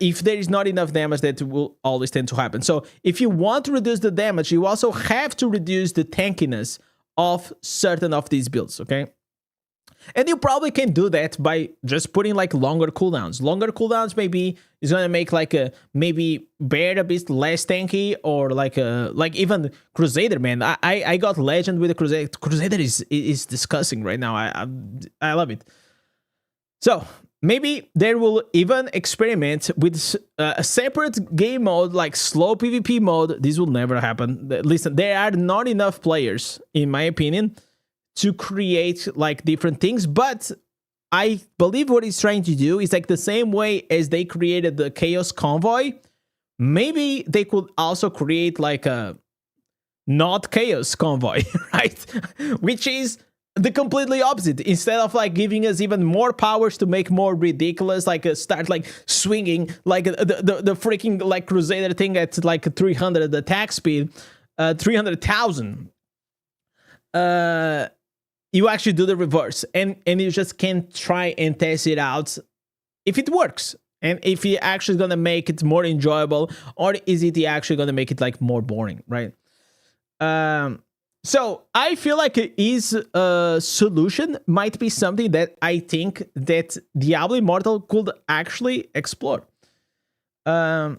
if there is not enough damage, that will always tend to happen. So if you want to reduce the damage, you also have to reduce the tankiness of certain of these builds, okay? And you probably can do that by just putting like longer cooldowns. Longer cooldowns maybe is gonna make like maybe bear a bit less tanky, or like even Crusader, man. I got legend with the Crusader. Crusader is disgusting right now. I love it. So maybe they will even experiment with a separate game mode, like slow PvP mode. This will never happen. Listen, there are not enough players, in my opinion, to create like different things, but I believe what he's trying to do is like the same way as they created the Chaos Convoy. Maybe they could also create like a not Chaos Convoy, right? Which is the completely opposite. Instead of like giving us even more powers to make more ridiculous, like start like swinging like the freaking like Crusader thing at like 300 attack speed, 300,000. You actually do the reverse, and you just can try and test it out if it works, and if you're actually gonna make it more enjoyable, or is it actually gonna make it like more boring, right? So I feel like his solution might be something that I think that Diablo Immortal could actually explore. I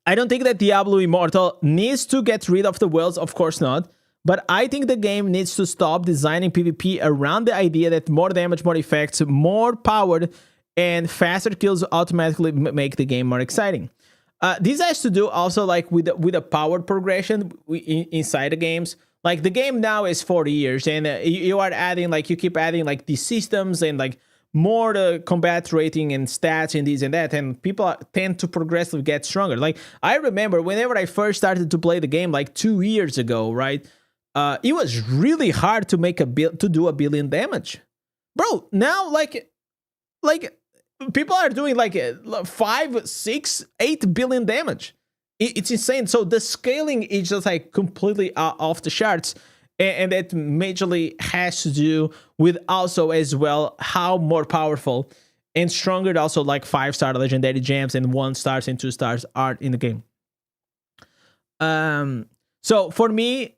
don't think that Diablo Immortal needs to get rid of the whales, of course not. But I think the game needs to stop designing PvP around the idea that more damage, more effects, more power, and faster kills automatically make the game more exciting. This has to do also like with a power progression inside the games. Like the game now is 40 years, and you are adding like you keep adding like these systems and like more combat rating and stats and this and that, and people tend to progressively get stronger. Like I remember whenever I first started to play the game like 2 years ago, right? It was really hard to make to do 1 billion damage, bro. Now, like people are doing like 5, 6, 8 billion damage. It's insane. So the scaling is just like completely off the charts, and that majorly has to do with also as well how more powerful and stronger also like 5-star legendary gems and 1-stars and 2-stars are in the game. So for me,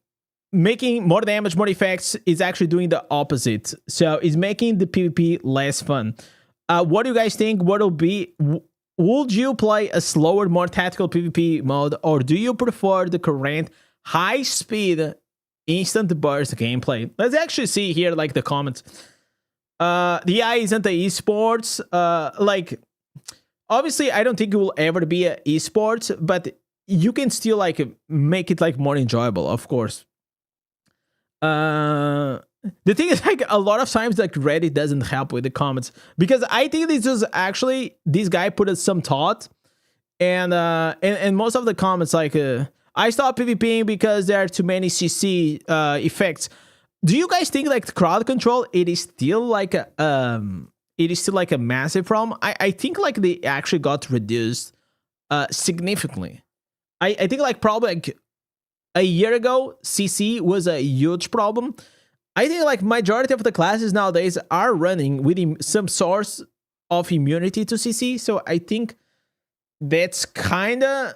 making more damage, more effects is actually doing the opposite. So it's making the PvP less fun. What do you guys think? What would you play a slower, more tactical PvP mode, or do you prefer the current high-speed, instant burst gameplay? Let's actually see here, like, the comments. The AI isn't a esports. Like, obviously, I don't think it will ever be a esports, but you can still, like, make it, like, more enjoyable, of course. The thing is, like, a lot of times, like, Reddit doesn't help with the comments, because I think this is actually, this guy put some thought, and most of the comments, like, I stopped PvPing because there are too many CC effects. Do you guys think, like, crowd control, it is still like a massive problem? I think, like, they actually got reduced significantly. I think, like, probably like a year ago, CC was a huge problem. I think, like, majority of the classes nowadays are running with some source of immunity to CC, so I think that's kind of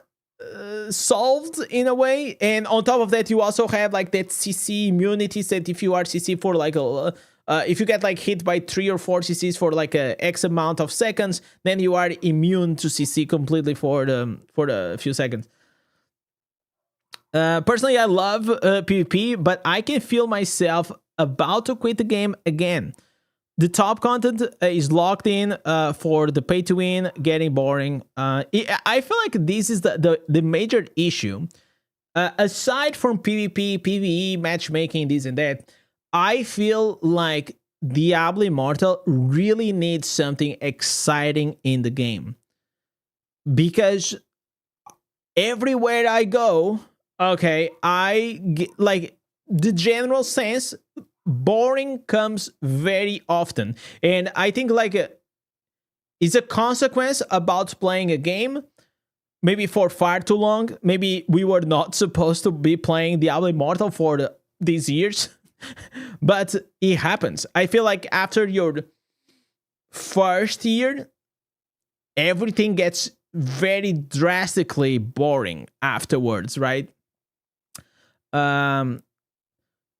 solved in a way. And on top of that, you also have, like, that CC immunity that if you are CC for, like, if you get, like, hit by 3 or 4 CCs for, like, a X amount of seconds, then you are immune to CC completely for the few seconds. Personally, I love PvP, but I can feel myself about to quit the game again. The top content is locked in for the pay to win, getting boring. I feel like this is the major issue. Aside from PvP, PvE, matchmaking, this and that, I feel like Diablo Immortal really needs something exciting in the game. Because everywhere I go, okay, I get, like, the general sense, boring comes very often, and I think, like, it's a consequence about playing a game maybe for far too long. Maybe we were not supposed to be playing Diablo Immortal for these years, but it happens. I feel like after your first year, everything gets very drastically boring afterwards, right?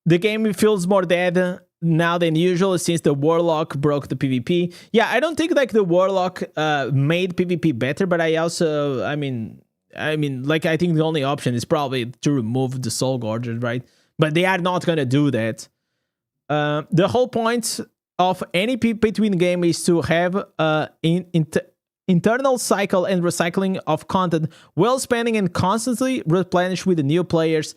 The game feels more dead now than usual since the Warlock broke the PvP. Yeah, I don't think, like, the Warlock made PvP better, but I mean, like, I think the only option is probably to remove the Soul Gorger, right? But they are not gonna do that. The whole point of any PvP game is to have internal cycle and recycling of content, well spending and constantly replenish with the new players.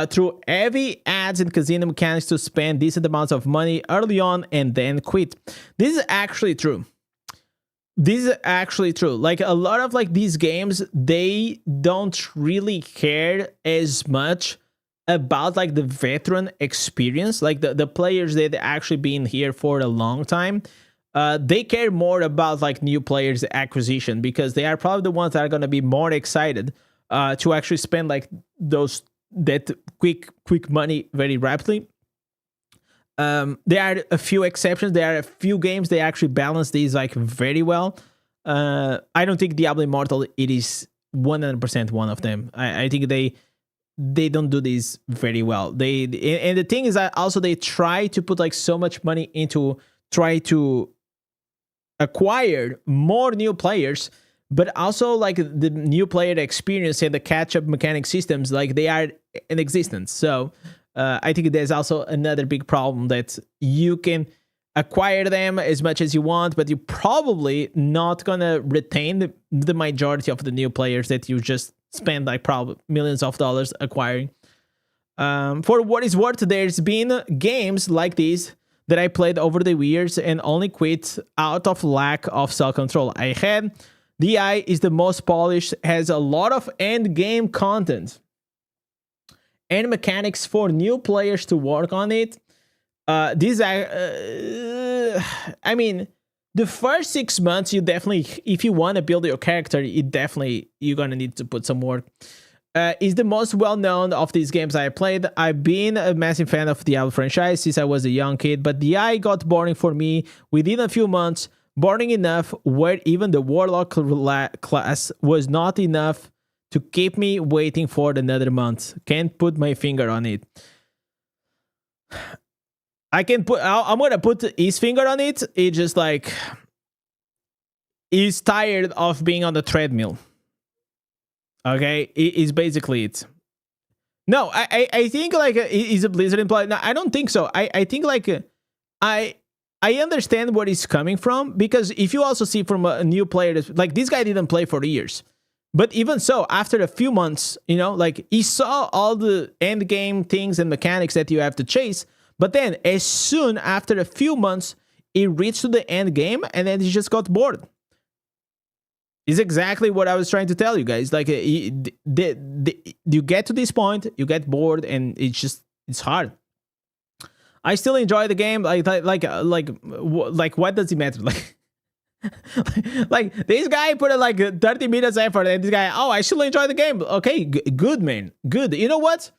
Through heavy ads and casino mechanics to spend decent amounts of money early on and then quit. This is actually true. Like, a lot of, like, these games, they don't really care as much about, like, the veteran experience, like the players that actually been here for a long time. They care more about, like, new players acquisition, because they are probably the ones that are going to be more excited to actually spend, like, that quick money very rapidly. There are a few exceptions. There are a few games they actually balance these, like, very well. I don't think Diablo Immortal, it is 100% one of them. I think they don't do this very well. And the thing is that also they try to put, like, so much money into try to acquire more new players, but also, like, the new player experience and the catch-up mechanic systems, like, they are in existence. So I think there's also another big problem that you can acquire them as much as you want, but you're probably not gonna retain the majority of the new players that you just spend, like, probably millions of dollars acquiring. For what is worth, there's been games like these that I played over the years and only quit out of lack of self-control. I had DI is the most polished, has a lot of end game content and mechanics for new players to work on it. These are, I mean, the first 6 months, you definitely, if you want to build your character, you're gonna need to put some work. Is the most well-known of these games I played. I've been a massive fan of the Diablo franchise since I was a young kid, but DI got boring for me within a few months. Boring enough where even the Warlock class was not enough to keep me waiting for another month. Can't put my finger on it. I'm gonna put his finger on it. It's just like, is tired of being on the treadmill. Okay, is basically it. No, I think like is a Blizzard employee. No, I don't think so. I think like I understand where he's coming from, because if you also see from a new player, like this guy didn't play for years, but even so, after a few months, you know, like he saw all the end game things and mechanics that you have to chase. But then, as soon after a few months, he reached to the end game, and then he just got bored. Is exactly what I was trying to tell you guys. Like, you get to this point, you get bored, and it's hard. I still enjoy the game. Like, what does it matter? Like this guy put in like 30 minutes effort, and this guy, oh, I still enjoy the game. Okay, good man, good. You know what?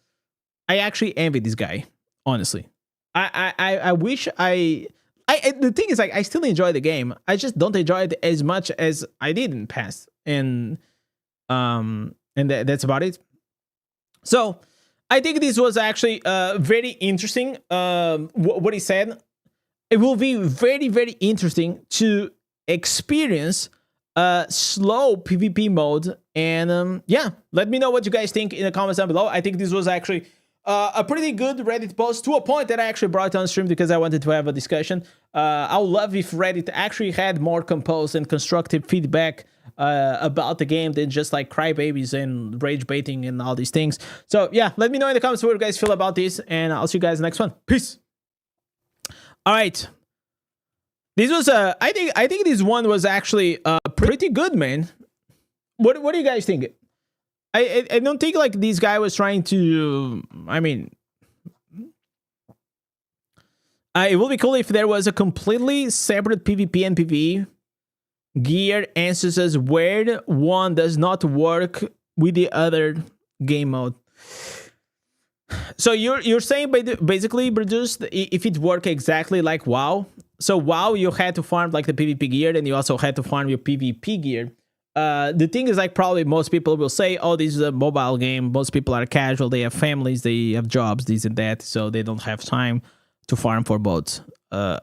I actually envy this guy. Honestly, I wish the thing is, like, I still enjoy the game. I just don't enjoy it as much as I did in the past, and that's about it. So I think this was actually very interesting. What he said. It will be very, very interesting to experience slow PvP mode, and yeah, let me know what you guys think in the comments down below. I think this was actually a pretty good Reddit post, to a point that I actually brought on stream because I wanted to have a discussion. I would love if Reddit actually had more composed and constructive feedback about the game than just like crybabies and rage baiting and all these things. So yeah, let me know in the comments what you guys feel about this, and I'll see you guys in the next one. Peace. All right. This was I think this one was actually pretty good, man. What do you guys think? I don't think like this guy was trying to. I mean, it would be cool if there was a completely separate PvP and PvE gear instances where one does not work with the other game mode. So you're saying basically, produced, if it worked exactly like WoW. So WoW, you had to farm like the PvP gear, and you also had to farm your PvP gear. The thing is, like, probably most people will say, oh, this is a mobile game. Most people are casual. They have families. They have jobs, this and that. So they don't have time to farm for both. But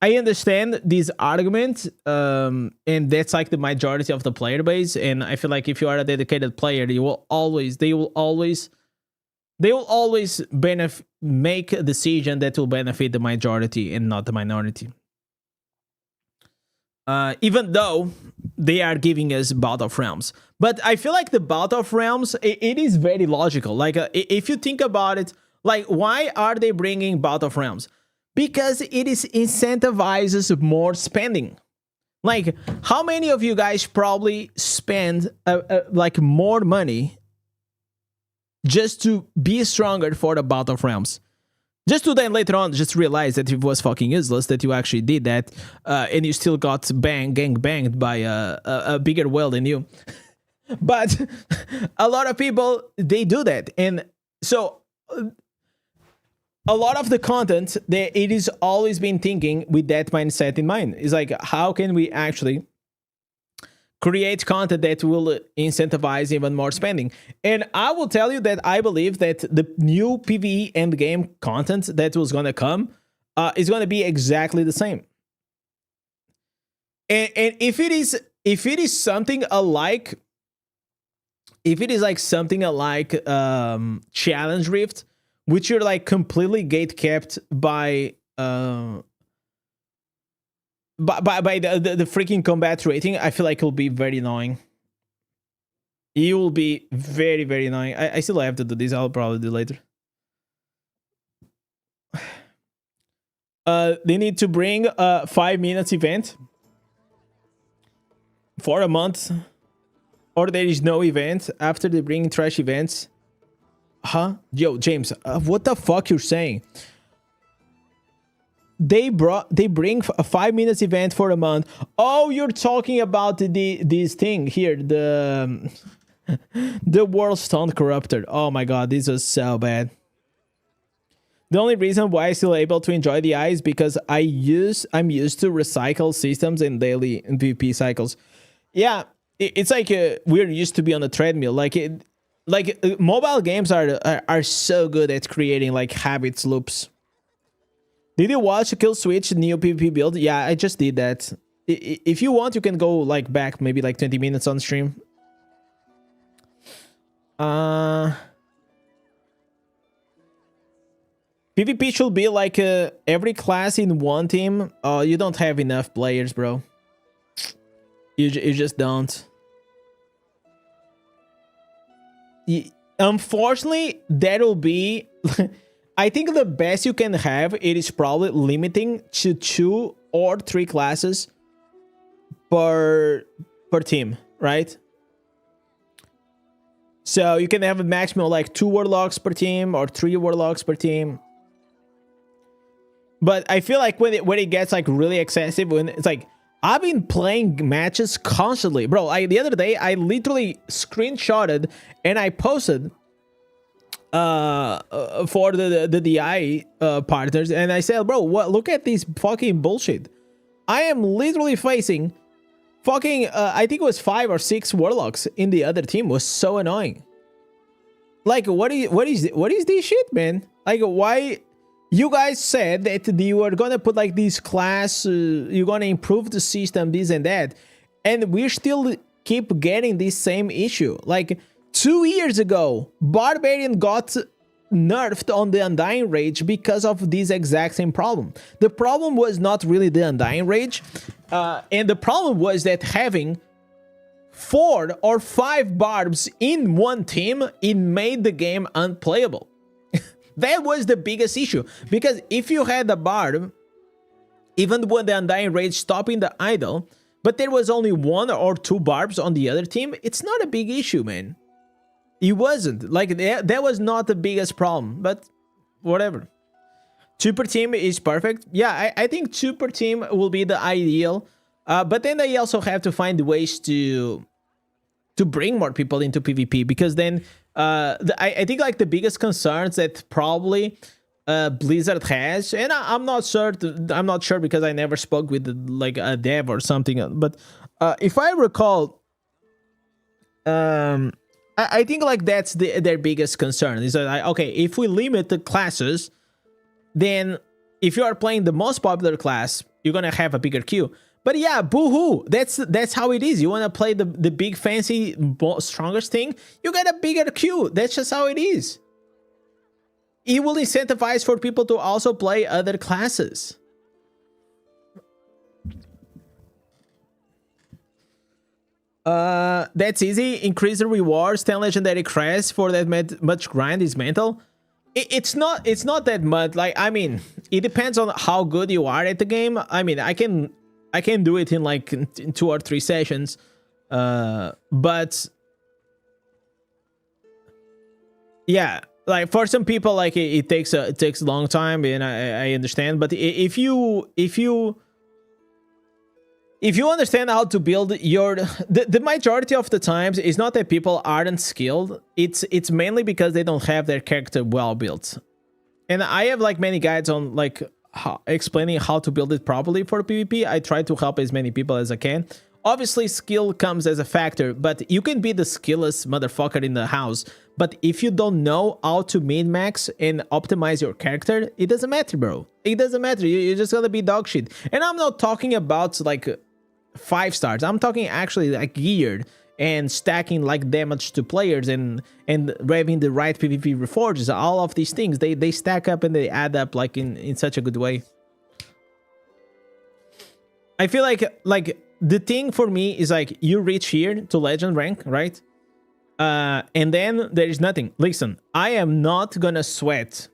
I understand this argument. And that's like the majority of the player base. And I feel like if you are a dedicated player, they will always make a decision that will benefit the majority and not the minority. Even though they are giving us Bout of Realms. But I feel like the Bout of Realms, it is very logical. Like, if you think about it, like, why are they bringing Bout of Realms? Because it incentivizes more spending. Like, how many of you guys probably spend like more money just to be stronger for the Bout of Realms? Just to then later on just realize that it was fucking useless, that you actually did that, and you still got gang banged by a bigger whale than you. But a lot of people, they do that. And so a lot of the content, it is always been thinking with that mindset in mind. It's like, how can we actually create content that will incentivize even more spending? And I will tell you that I believe that the new PvE endgame content that was going to come is going to be exactly the same. And if it is something alike, if it is like something alike Challenge Rift, which you're like completely gate kept by the freaking combat rating, I feel like it'll be very annoying. It will be very, very annoying. I still have to do this. I'll probably do later. They need to bring a 5 minutes event for a month, or there is no event after they bring trash events. Huh? Yo, James, what the fuck you're saying? They bring a 5 minutes event for a month. Oh, you're talking about this thing here, the World Stone Corruptor. Oh my god, this was so bad. The only reason why I'm still able to enjoy the eye is because I'm used to recycle systems in daily PvP cycles. Yeah, it's like we're used to be on a treadmill. Mobile games are so good at creating like habits loops. Did you watch Kill Switch new PvP build? Yeah, I just did that. If you want, you can go like back maybe like 20 minutes on stream. PvP should be like every class in one team. You don't have enough players, bro. You just don't. Unfortunately, that'll be... I think the best you can have, it is probably limiting to 2 or 3 classes per team, right? So you can have a maximum of like 2 warlocks per team or 3 warlocks per team. But I feel like when it gets like really excessive, when it's like, I've been playing matches constantly, bro. The other day I literally screenshotted and I posted for the DI partners, and I said, bro, what? Look at this fucking bullshit. I am literally facing fucking I think it was 5 or 6 warlocks in the other team. It was so annoying. Like, what is this shit, man? Like, why? You guys said that you were gonna put like this class, you're gonna improve the system, this and that, and we still keep getting this same issue. Like 2 years ago, Barbarian got nerfed on the Undying Rage because of this exact same problem. The problem was not really the Undying Rage, and the problem was that having 4 or 5 barbs in one team, it made the game unplayable. That was the biggest issue, because if you had a barb, even when the Undying Rage stopping the idol, but there was only 1 or 2 barbs on the other team, it's not a big issue, man. It wasn't. Like, that was not the biggest problem, but whatever. 2 per team is perfect. Yeah, I think 2 per team will be the ideal, but then they also have to find ways to bring more people into PvP, because then I think like the biggest concerns that probably Blizzard has, and I'm not sure because I never spoke with like a dev or something, but if I recall, I think like that's their biggest concern is that, okay, if we limit the classes, then if you are playing the most popular class, you're gonna have a bigger queue. But yeah, boo-hoo. That's how it is. You want to play the big, fancy, strongest thing, you get a bigger queue. That's just how it is. It will incentivize for people to also play other classes. That's easy. Increase the rewards. 10 legendary crests for that much grind is mental. It's not that much. Like, I mean, it depends on how good you are at the game. I mean, I can do it in like in 2 or 3 sessions, but yeah, like for some people, like it takes a long time, and I understand. But if you understand how to build the majority of the times, it's not that people aren't skilled. It's mainly because they don't have their character well built. And I have like many guides on like explaining how to build it properly for PvP. I try to help as many people as I can. Obviously, skill comes as a factor, but you can be the skillless motherfucker in the house. But if you don't know how to min-max and optimize your character, it doesn't matter, bro. It doesn't matter. You're just gonna be dog shit. And I'm not talking about like 5 stars. I'm talking actually like geared and stacking like damage to players and having the right PvP reforges. All of these things, they stack up and they add up like in such a good way. I feel like the thing for me is like you reach here to legend rank, right? And then there is nothing. Listen, I am not gonna sweat.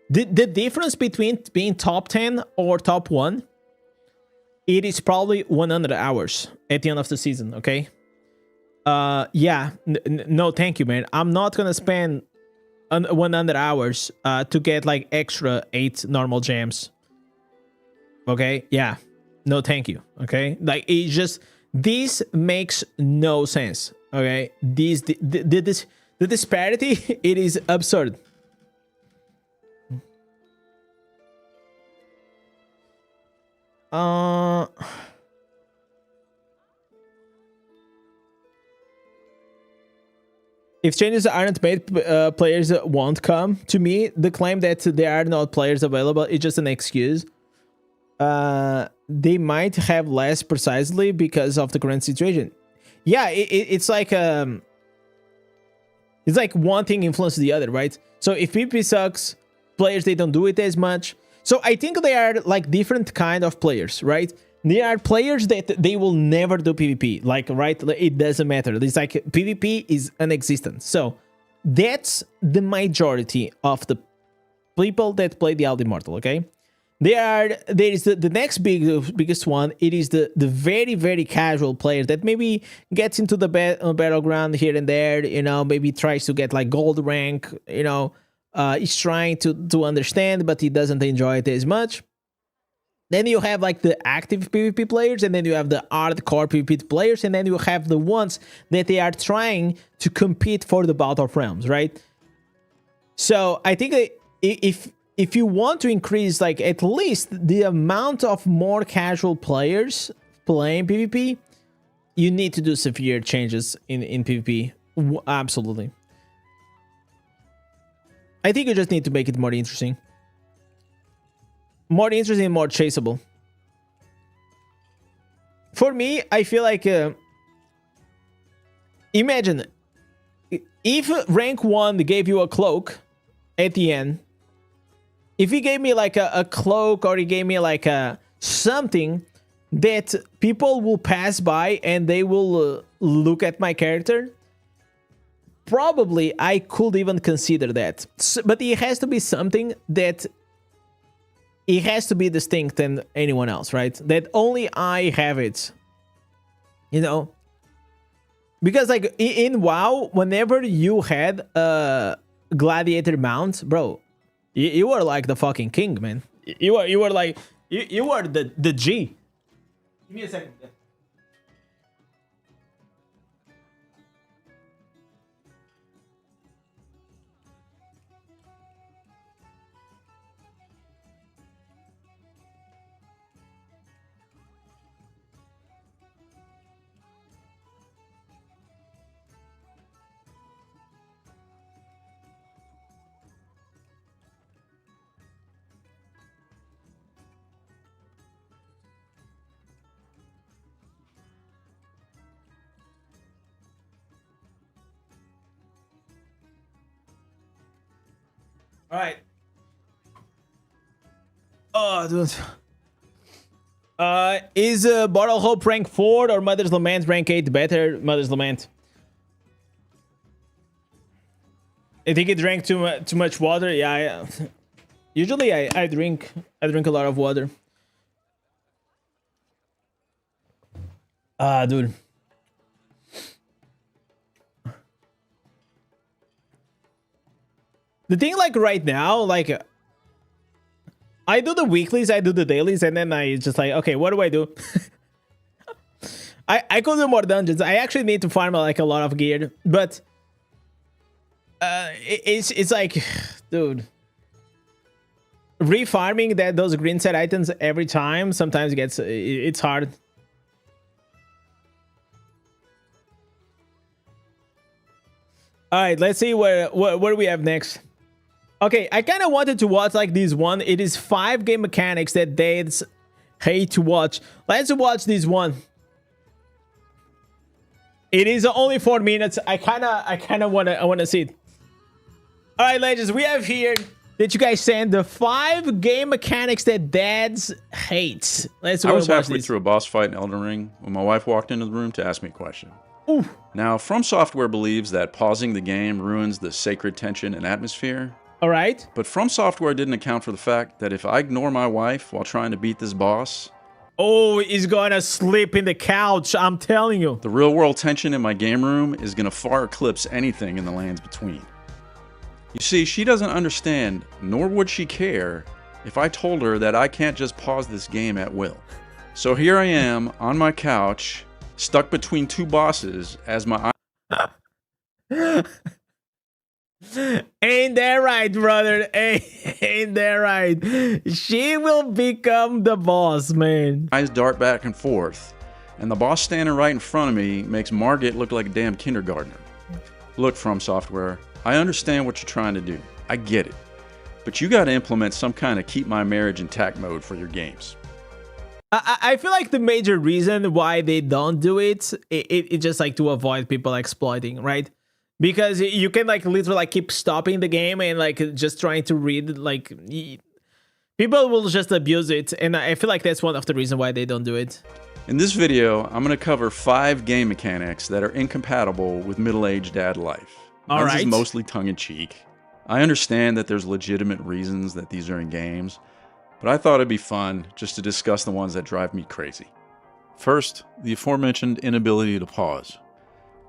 The difference between being top 10 or top 1, it is probably 100 hours at the end of the season, okay? Yeah, no, thank you, man. I'm not gonna spend 100 hours to get like extra 8 normal gems. Okay, yeah, no, thank you. Okay, like it just, this makes no sense. Okay, the disparity, it is absurd. If changes aren't made, players won't come. To me, the claim that there are not players available is just an excuse. they might have less precisely because of the current situation. Yeah, it's like one thing influences the other, right? So if PvP sucks, players, they don't do it as much. So I think they are like different kind of players, right? There are players that they will never do PvP, like, right? It doesn't matter. It's like PvP is non-existent. So that's the majority of the people that play the Elder Immortal, okay? There is the next biggest one. It is the very, very casual player that maybe gets into the battleground here and there, you know, maybe tries to get like gold rank, you know, is trying to understand, but he doesn't enjoy it as much. Then you have like the active PvP players, and then you have the hardcore PvP players, and then you have the ones that they are trying to compete for the Battle of Realms, right? So I think that if you want to increase like at least the amount of more casual players playing PvP, you need to do severe changes in PvP. Absolutely. I think you just need to make it more interesting. More interesting and more chaseable. For me, I feel like... imagine, if rank 1 gave you a cloak at the end, if he gave me like a cloak, or he gave me like something that people will pass by and they will look at my character, probably I could even consider that. So, but it has to be something that it has to be distinct than anyone else, right? That only I have it, you know? Because like in WoW, whenever you had a gladiator mount, bro, you were like the fucking king, man. You were like you were the G. Give me a second. All right. Oh, dude. Is Bottle Hope rank 4 or Mother's Lament rank 8 better? Mother's Lament. I think it drank too much water. Yeah. Usually I drink a lot of water. Dude. The thing, like, right now, like, I do the weeklies, I do the dailies, and then I just like, okay, what do I do? I could do more dungeons. I actually need to farm like a lot of gear, but it's like, dude, refarming those green set items every time sometimes it's hard. All right, let's see what we have next. Okay, I kind of wanted to watch like this one. It is 5 game mechanics that dads hate to watch. Let's watch this one. It is only 4 minutes. I kind of wanna see it. All right, legends, we have here that you guys sent the 5 game mechanics that dads hate. Let's I was watch halfway this. through a boss fight in Elden Ring when my wife walked into the room to ask me a question. Ooh. Now, From Software believes that pausing the game ruins the sacred tension and atmosphere. All right. But From Software didn't account for the fact that if I ignore my wife while trying to beat this boss, Oh, he's gonna sleep in the couch. I'm telling you. the real-world tension in my game room is going to far eclipse anything in the lands between. You see, she doesn't understand, nor would she care, if I told her that I can't just pause this game at will. So here I am, on my couch, stuck between 2 bosses, as my Ain't that right, brother? Ain't that right? She will become the boss, man. eyes dart back and forth, and the boss standing right in front of me makes Margit look like a damn kindergartner. Look, From Software, I understand what you're trying to do. I get it. But you gotta implement some kind of keep my marriage intact mode for your games. I feel like the major reason why they don't do it's just like to avoid people exploiting, right? Because you can like literally like keep stopping the game and like just trying to read, like people will just abuse it, and I feel like that's one of the reasons why they don't do it. In this video, I'm going to cover 5 game mechanics that are incompatible with middle-aged dad life. All This is right. mostly tongue-in-cheek. I understand that there's legitimate reasons that these are in games, but I thought it'd be fun just to discuss the ones that drive me crazy. First, the aforementioned inability to pause.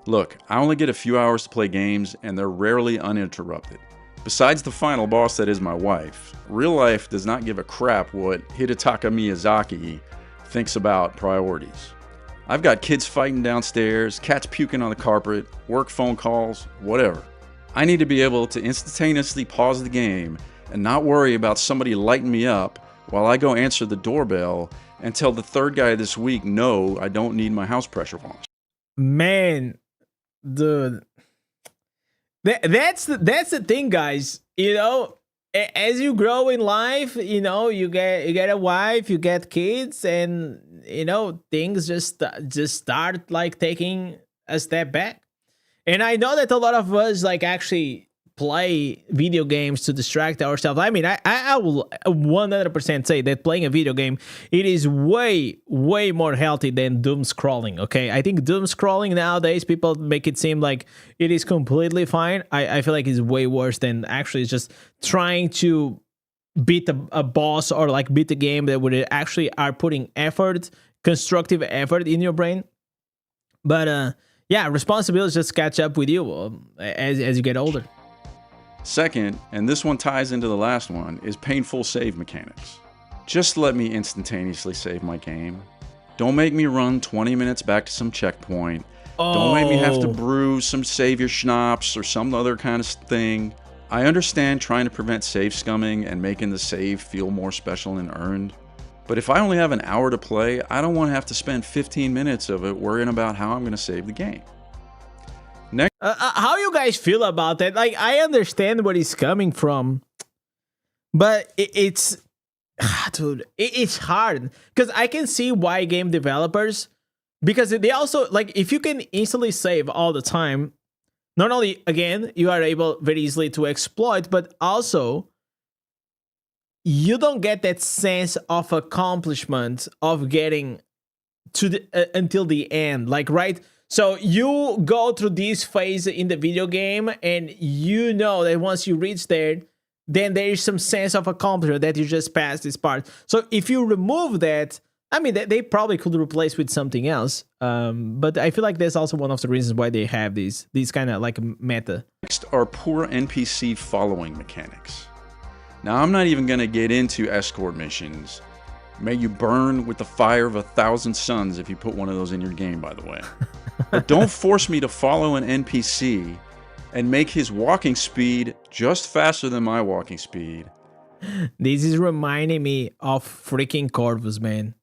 Look, I only get a few hours to play games, and they're rarely uninterrupted. Besides the final boss that is my wife, real life does not give a crap what Hidetaka Miyazaki thinks about priorities. I've got kids fighting downstairs, cats puking on the carpet, work phone calls, whatever. I need to be able to instantaneously pause the game and not worry about somebody lighting me up while I go answer the doorbell and tell the third guy this week, no, I don't need my house pressure washed. Man, dude, that's the thing, guys. You know, as you grow in life, you know, you get a wife, you get kids, and you know things just start like taking a step back. And I know that a lot of us like actually play video games to distract ourselves. I mean, I will 100% say that playing a video game, it is way more healthy than doom scrolling. Okay, I think doom scrolling nowadays, people make it seem like it is completely fine. I feel like it's way worse than actually just trying to beat a boss or like beat a game that would actually are putting effort, constructive effort in your brain. But yeah, responsibilities just catch up with you as you get older. Second, and this one ties into the last one, is painful save mechanics. Just let me instantaneously save my game. Don't make me run 20 minutes back to some checkpoint. Don't make me have to brew some savior schnapps or some other kind of thing. I understand trying to prevent save scumming and making the save feel more special and earned. But if I only have an hour to play, I don't want to have to spend 15 minutes of it worrying about how I'm going to save the game. Next, How you guys feel about that? Like, I understand where he's coming from, but it's dude, it's hard because I can see why game developers, because they also like, if you can instantly save all the time, not only again you are able very easily to exploit, but also you don't get that sense of accomplishment of getting to the until the end, like, right? So you go through this phase in the video game, and you know that once you reach there, then there is some sense of accomplishment that you just passed this part. So if you remove that, I mean, they probably could replace with something else. But I feel like that's also one of the reasons why they have these kind of like meta. Next are poor NPC following mechanics. Now, I'm not even going to get into escort missions. May you burn with the fire of 1,000 suns if you put one of those in your game, by the way. But don't force me to follow an NPC and make his walking speed just faster than my walking speed. This is reminding me of freaking Corvus, man.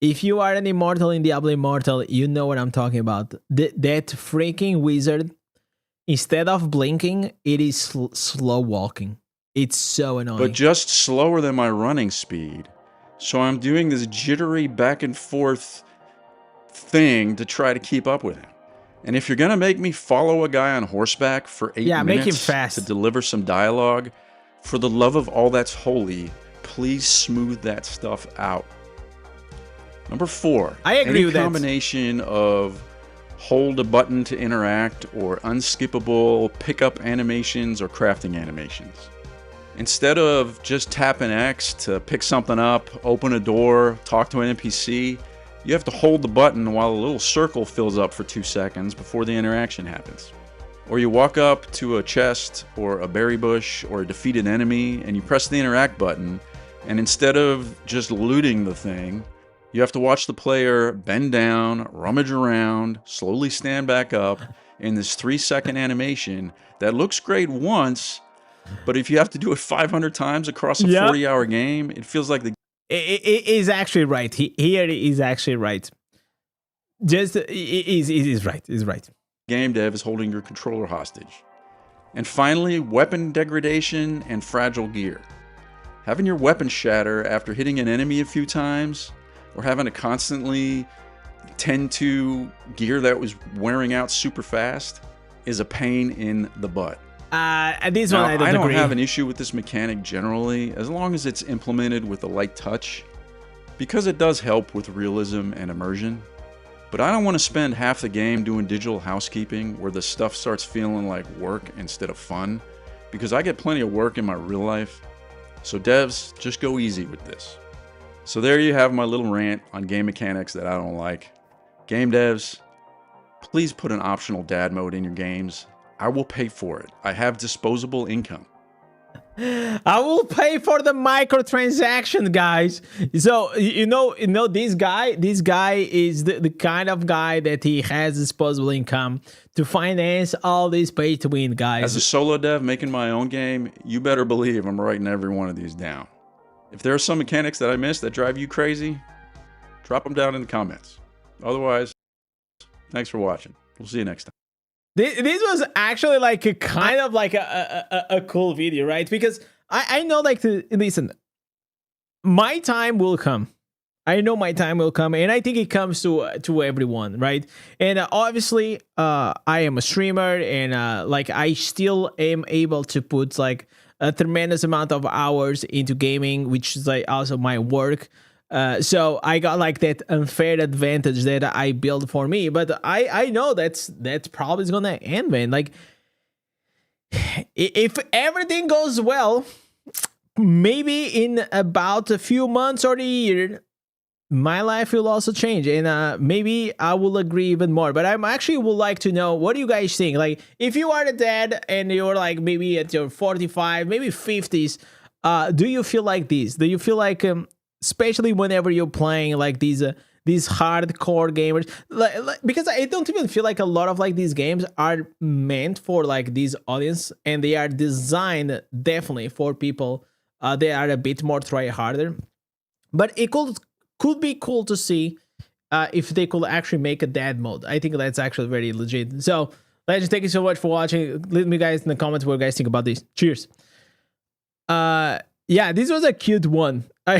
If you are an immortal in Diablo Immortal, you know what I'm talking about. That freaking wizard, instead of blinking, it is slow walking. It's so annoying. But just slower than my running speed. So I'm doing this jittery back and forth thing to try to keep up with him. And if you're going to make me follow a guy on horseback for 8 minutes make him fast to deliver some dialogue, for the love of all that's holy, please smooth that stuff out. Number 4. I agree with that. Any combination of hold a button to interact or unskippable pickup animations or crafting animations. Instead of just tapping X to pick something up, open a door, talk to an NPC, you have to hold the button while a little circle fills up for 2 seconds before the interaction happens. Or you walk up to a chest or a berry bush or a defeated enemy and you press the interact button, and instead of just looting the thing, you have to watch the player bend down, rummage around, slowly stand back up in this 3-second animation that looks great once, but if you have to do it 500 times across a 40-hour game, it feels like the... It is actually right. Here is actually right. Just, it is right. It's right. Game dev is holding your controller hostage. And finally, weapon degradation and fragile gear. Having your weapon shatter after hitting an enemy a few times, or having to constantly tend to gear that was wearing out super fast is a pain in the butt. This Now, one I don't agree. have an issue with this mechanic generally, as long as it's implemented with a light touch, because it does help with realism and immersion. But I don't want to spend half the game doing digital housekeeping where the stuff starts feeling like work instead of fun, because I get plenty of work in my real life. So devs, just go easy with this. So there you have my little rant on game mechanics that I don't like. Game devs, please put an optional dad mode in your games. I will pay for it. I have disposable income. I will pay for the microtransaction, guys. So you know this guy is the kind of guy that he has disposable income to finance all these pay to win, guys. As a solo dev making my own game, you better believe I'm writing every one of these down. If there are some mechanics that I missed that drive you crazy, drop them down in the comments. Otherwise, thanks for watching. We'll see you next time. This was actually like a kind of like a cool video, right? Because I know, like, listen, my time will come. I know my time will come, and I think it comes to everyone, right? And obviously, I am a streamer, and like I still am able to put like a tremendous amount of hours into gaming, which is like also my work. So I got like that unfair advantage that I built for me, but I know that probably is gonna end, man. Like, if everything goes well, maybe in about a few months or a year, my life will also change, and maybe I will agree even more. But I'm actually would like to know, what do you guys think? Like, if you are the dad and you're like maybe at your 45, maybe 50s, do you feel like this? Do you feel like especially whenever you're playing like these hardcore gamers, because I don't even feel like a lot of like these games are meant for like this audience, and they are designed definitely for people they are a bit more try harder. But it could be cool to see if they could actually make a dad mode. I think that's actually very legit. So legends, thank you so much for watching. Let me guys in the comments what you guys think about this. Cheers. Yeah, this was a cute one. I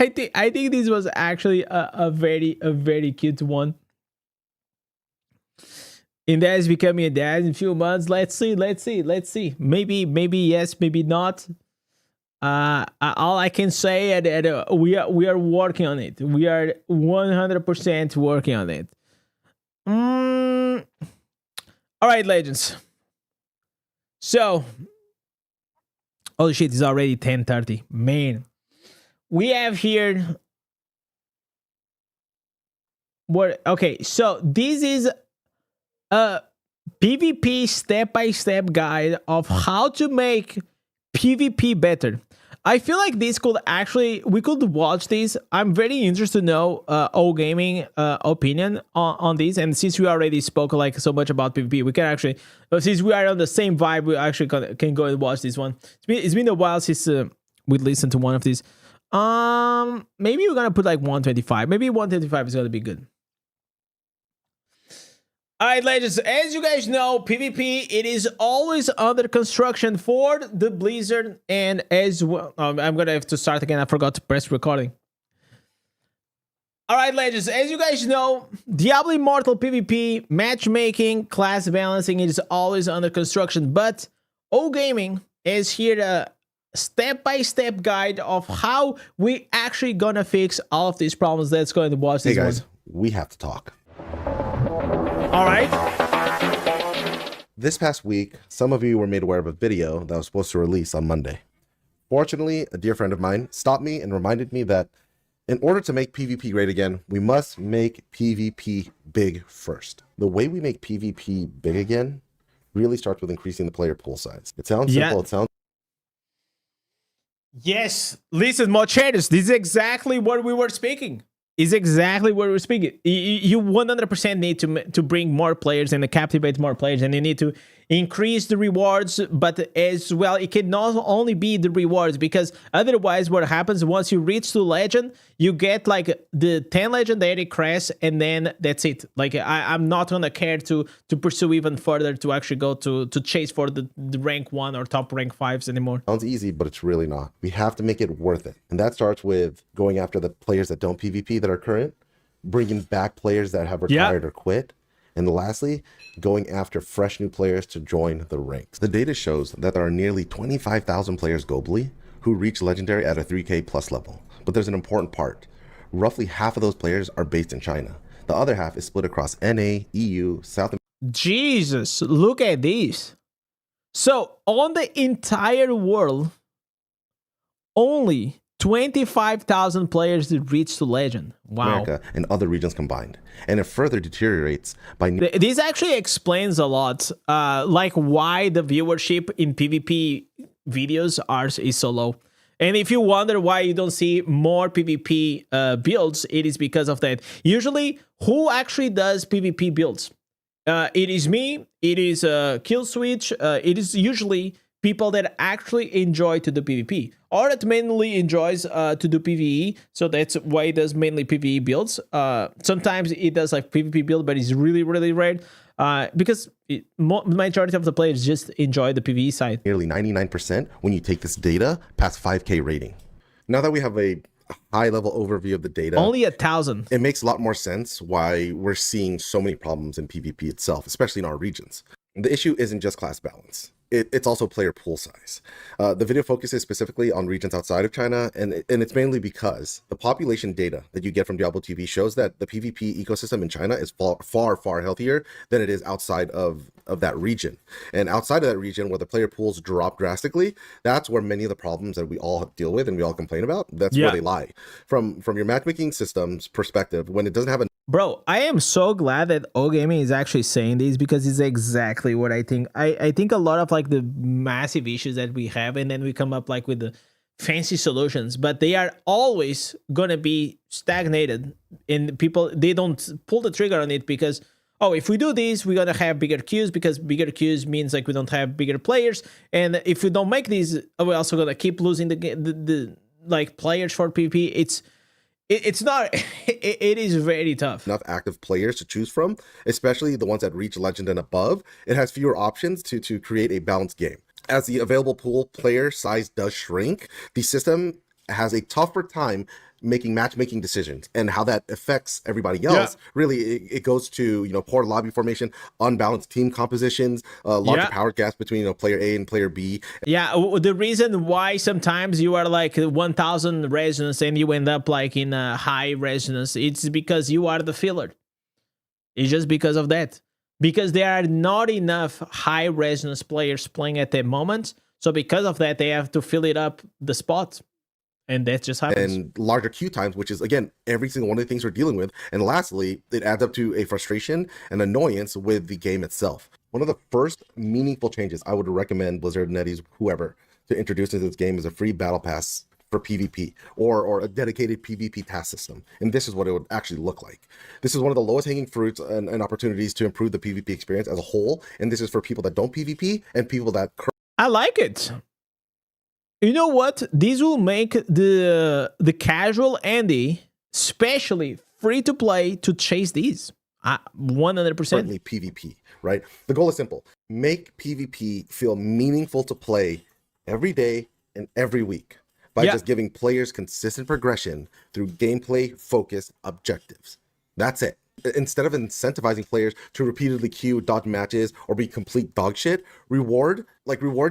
think this was actually a very cute one. Indez becoming a dad in a few months. Let's see. Maybe yes, maybe not. All I can say that we are working on it. We are 100% working on it. All right, legends. So, holy shit, it's already 10:30. Man, we have here. What? Okay, so this is a PvP step-by-step guide of how to make PvP better. I feel like this could actually, we could watch this. I'm very interested to know O Gaming opinion on this. And since we already spoke like so much about PvP, we can actually, since we are on the same vibe, we actually can go and watch this one. It's been a while since we listened to one of these. Maybe we're gonna put like 125. Maybe 125 is gonna be good. All right, legends, as you guys know, PvP, it is always under construction for the Blizzard, and as well, I'm gonna have to start again. I forgot to press recording. All right, legends, as you guys know, Diablo Immortal PvP, matchmaking, class balancing, it is always under construction, but O Gaming is here a step-by-step guide of how we actually gonna fix all of these problems. Let's go and watch this. Hey guys, one. we have to talk. All right. This past week, some of you were made aware of a video that was supposed to release on Monday. Fortunately, a dear friend of mine stopped me and reminded me that in order to make PvP great again, we must make PvP big first. The way we make PvP big again really starts with increasing the player pool size. It sounds simple. It sounds... Yes. Listen, Mocheros, this is exactly what we were speaking. Is exactly what we're speaking. You 100% need to bring more players and to captivate more players, and you need to increase the rewards, but as well, it can not only be the rewards, because otherwise what happens once you reach to legend, you get like the 10 legendary crests, and then that's it. Like I'm not gonna care to pursue even further to actually go to chase for the rank 1 or top rank 5s anymore. Sounds easy, but it's really not. We have to make it worth it. And that starts with going after the players that don't PvP that are current, bringing back players that have retired or quit, and lastly, going after fresh new players to join the ranks. The data shows that there are nearly 25,000 players globally who reach legendary at a 3K plus level. But there's an important part. Roughly half of those players are based in China. The other half is split across NA, EU, South America. Jesus, look at these. So on the entire world, only 25,000 players that reach to legend. Wow. And other regions combined. And it further deteriorates by... This actually explains a lot, like why the viewership in PvP videos is so low. And if you wonder why you don't see more PvP builds, it is because of that. Usually, who actually does PvP builds? It is me, it is Kill Switch, it is usually people that actually enjoy to do PvP, or that mainly enjoys to do PvE, so that's why it does mainly PvE builds. Sometimes it does like PvP build, but it's really, really rare, because majority of the players just enjoy the PvE side. Nearly 99% when you take this data past 5K rating. Now that we have a high-level overview of the data, only 1,000. It makes a lot more sense why we're seeing so many problems in PvP itself, especially in our regions. The issue isn't just class balance. It's also player pool size. The video focuses specifically on regions outside of China, and it's mainly because the population data that you get from Diablo TV shows that the PvP ecosystem in China is far healthier than it is outside of that region. And outside of that region, where the player pools drop drastically, that's where many of the problems that we all deal with and we all complain about, that's where they lie. From your matchmaking system's perspective, when it doesn't have a... Bro, I am so glad that O Gaming is actually saying this, because it's exactly what I think. I think a lot of like the massive issues that we have, and then we come up like with the fancy solutions, but they are always gonna be stagnated, and people, they don't pull the trigger on it because, oh, if we do this, we're gonna have bigger queues, because bigger queues means like we don't have bigger players, and if we don't make these, we're also gonna keep losing the like players for PvP. It's not, it is very tough. Enough active players to choose from, especially the ones that reach legend and above. It has fewer options to create a balanced game. As the available pool player size does shrink, the system has a tougher time making matchmaking decisions, and how that affects everybody else. Really, it goes to, you know, poor lobby formation, unbalanced team compositions, larger power gaps between, you know, player A and player B. Yeah, the reason why sometimes you are like 1,000 resonance and you end up like in a high resonance, it's because you are the filler. It's just because of that, because there are not enough high resonance players playing at that moment, so because of that they have to fill it up the spot. And that just happens. And larger queue times, which is, again, every single one of the things we're dealing with. And lastly, it adds up to a frustration and annoyance with the game itself. One of the first meaningful changes I would recommend Blizzard, NetEase, whoever, to introduce into this game is a free battle pass for PvP, or a dedicated PvP task system. And this is what it would actually look like. This is one of the lowest hanging fruits and opportunities to improve the PvP experience as a whole. And this is for people that don't PvP and people that... I like it. You know what? These will make the casual Andy, especially free to play, to chase these. 100%. Certainly PvP, right? The goal is simple. Make PvP feel meaningful to play every day and every week by just giving players consistent progression through gameplay-focused objectives. That's it. Instead of incentivizing players to repeatedly queue, dodge matches, or be complete dog shit, rewards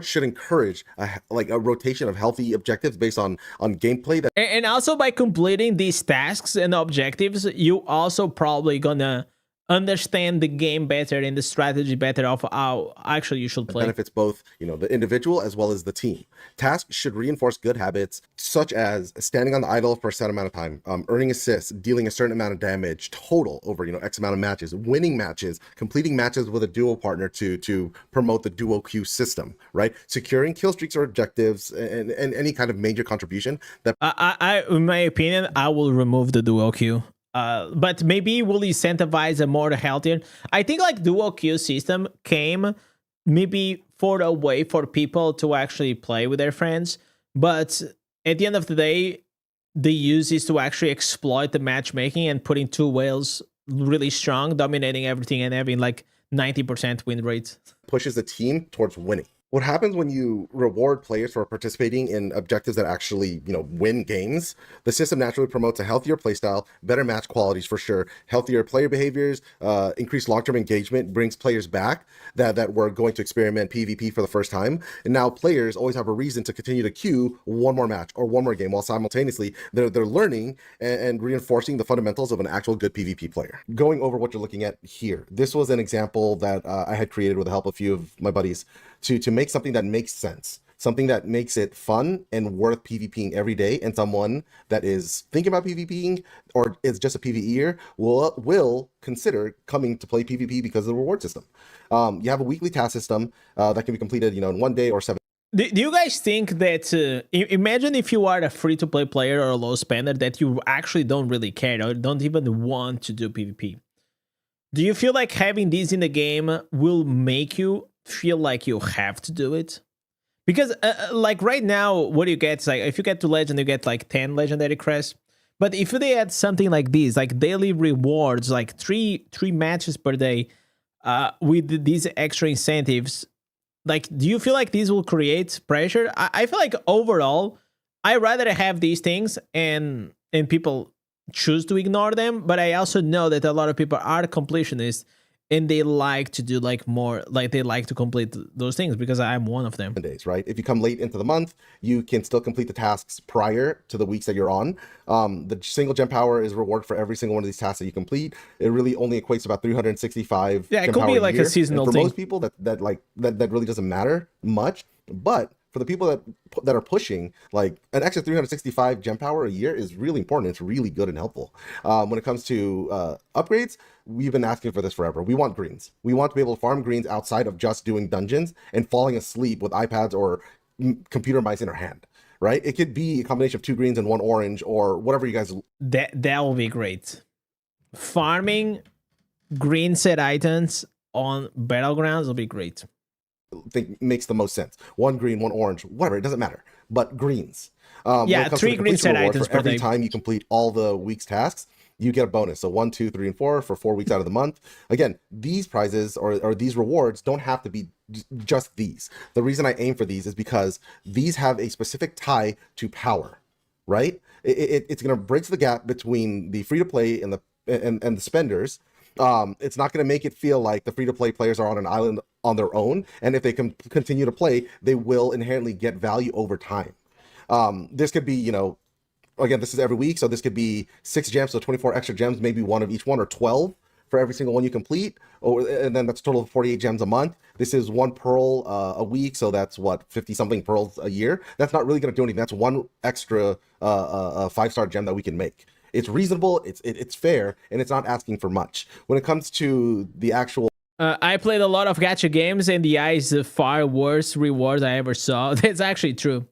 should encourage a rotation of healthy objectives based on gameplay. And also by completing these tasks and objectives, you also probably gonna understand the game better and the strategy better of how actually you should play. It benefits both, you know, the individual as well as the team. Tasks should reinforce good habits, such as standing on the idle for a set amount of time, earning assists, dealing a certain amount of damage total over, you know, X amount of matches, winning matches, completing matches with a duo partner to promote the duo queue system, right? Securing kill streaks or objectives, and any kind of major contribution that... I in my opinion, I will remove the duo queue. But maybe will incentivize a more healthier. I think like dual queue system came maybe for a way for people to actually play with their friends, but at the end of the day, the use is to actually exploit the matchmaking and putting two whales really strong, dominating everything and having like 90% win rate. Pushes the team towards winning. What happens when you reward players for participating in objectives that actually, win games? The system naturally promotes a healthier playstyle, better match qualities for sure, healthier player behaviors, increased long-term engagement, brings players back that were going to experiment PvP for the first time. And now players always have a reason to continue to queue one more match or one more game, while simultaneously they're learning and reinforcing the fundamentals of an actual good PvP player. Going over what you're looking at here, this was an example that I had created with the help of a few of my buddies to make something that makes sense, something that makes it fun and worth PvPing every day, and someone that is thinking about PvPing or is just a PvEer will consider coming to play PvP because of the reward system. You have a weekly task system that can be completed, in 1 day or 7. Do you guys think that, imagine if you are a free-to-play player or a low spender that you actually don't really care or don't even want to do PvP? Do you feel like having these in the game will make you feel like you have to do it? Because like right now, what you get is like, if you get to legend, you get like 10 legendary crests. But if they had something like this, like daily rewards, like three matches per day, with these extra incentives, like, do you feel like these will create pressure? I feel like overall, I rather have these things and people choose to ignore them. But I also know that a lot of people are completionists and they like to do like more, like they like to complete those things, because I'm one of them. Days, right? If you come late into the month, you can still complete the tasks prior to the weeks that you're on. The single gem power is reward for every single one of these tasks that you complete. It really only equates to about 365. Yeah, it could be like a seasonal thing. For thing. most people, that really doesn't matter much. But for the people that are pushing, like, an extra 365 gem power a year is really important. It's really good and helpful. When it comes to upgrades, we've been asking for this forever. We want greens. We want to be able to farm greens outside of just doing dungeons and falling asleep with iPads or computer mice in our hand, right? It could be a combination of 2 greens and 1 orange, or whatever you guys. That will be great. Farming green set items on battlegrounds will be great. Think makes the most sense. 1 green, 1 orange, whatever, it doesn't matter. But greens. Yeah, 3 green set items per every day. time you complete all the week's tasks, you get a bonus. So 1, 2, 3, and 4 for 4 weeks out of the month. Again, these prizes or these rewards don't have to be just these. The reason I aim for these is because these have a specific tie to power, right? It's going to bridge the gap between the free-to-play and the spenders. It's not going to make it feel like the free-to-play players are on an island on their own, and if they can continue to play, they will inherently get value over time. This could be, again, this is every week, so this could be 6 gems, so 24 extra gems, maybe 1 of each one, or 12 for every single one you complete, and then that's a total of 48 gems a month. This is 1 pearl a week, so that's what, 50-something pearls a year. That's not really going to do anything. That's 1 extra 5-star gem that we can make. It's reasonable, it's fair, and it's not asking for much. When it comes to the actual... I played a lot of gacha games, and the is the far worst rewards I ever saw. That's actually true.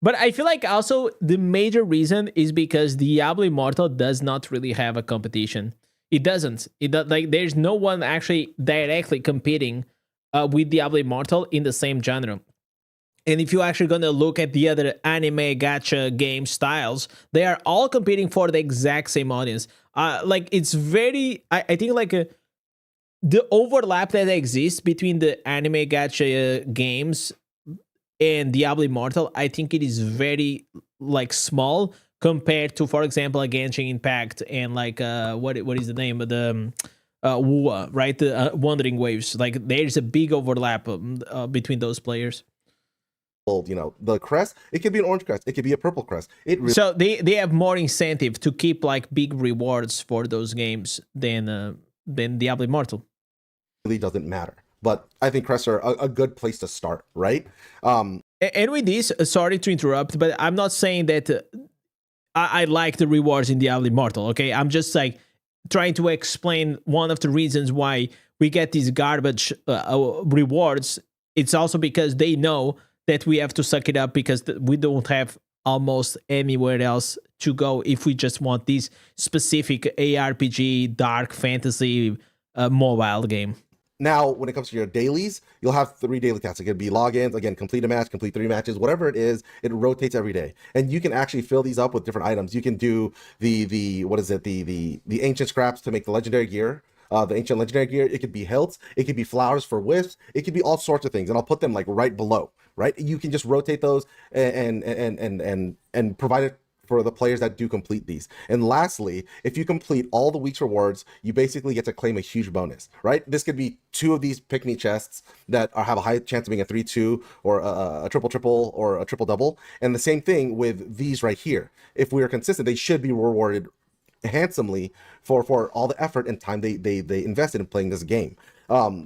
But I feel like also the major reason is because Diablo Immortal does not really have a competition. It doesn't. Like, there's no one actually directly competing with Diablo Immortal in the same genre. And if you're actually going to look at the other anime gacha game styles, they are all competing for the exact same audience. Like, it's very... I think like the overlap that exists between the anime gacha games and Diablo Immortal, I think it is very like small compared to, for example, a Genshin Impact and like what is the name of the WUA, right? The Wandering Waves. Like, there's a big overlap between those players. The crest, it could be an orange crest, it could be a purple crest. So they have more incentive to keep like big rewards for those games than Diablo Immortal. Really doesn't matter, but I think crests are a good place to start, right? And with this, sorry to interrupt, but I'm not saying that I like the rewards in Diablo Immortal, okay? I'm just like trying to explain one of the reasons why we get these garbage rewards. It's also because they know that we have to suck it up because we don't have almost anywhere else to go if we just want this specific ARPG, dark fantasy mobile game. Now, when it comes to your dailies, you'll have 3 daily tasks. It could be logins, again, complete a match, complete 3 matches, whatever it is, it rotates every day. And you can actually fill these up with different items. You can do the ancient scraps to make the legendary gear. The ancient legendary gear, it could be hilts, it could be flowers for wisps, it could be all sorts of things, and I'll put them like right below, right? You can just rotate those and provide it for the players that do complete these. And lastly, if you complete all the week's rewards, you basically get to claim a huge bonus, right? This could be 2 of these pick-me chests that have a high chance of being a 3-2 or a triple-triple or a triple-double. And the same thing with these right here. If we are consistent, they should be rewarded handsomely for all the effort and time they invested in playing this game.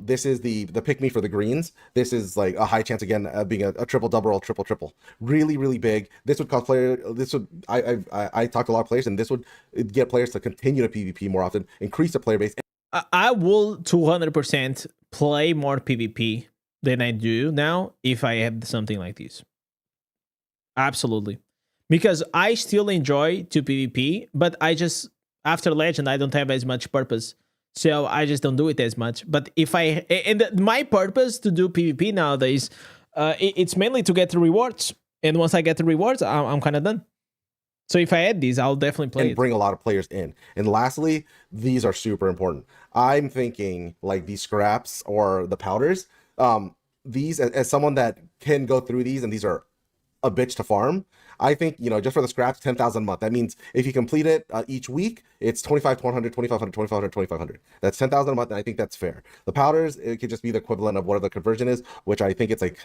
This is the pick me for the greens. This is like a high chance again of being a triple double or triple. Really big. This would cause I talked to a lot of players, and this would get players to continue to PvP more often, increase the player base. I will 200% play more PvP than I do now if I have something like this. Absolutely. Because I still enjoy to PvP, but I just, after Legend, I don't have as much purpose. So I just don't do it as much. But if my purpose to do PvP nowadays, it's mainly to get the rewards. And once I get the rewards, I'm kind of done. So if I add these, I'll definitely play and bring a lot of players in. And lastly, these are super important. I'm thinking like these scraps or the powders, these as someone that can go through these, and these are a bitch to farm. I think, just for the scraps, 10,000 a month. That means if you complete it each week, it's 2,500, 2,500, 2,500, 2,500. That's 10,000 a month, and I think that's fair. The powders, it could just be the equivalent of whatever the conversion is, which I think it's like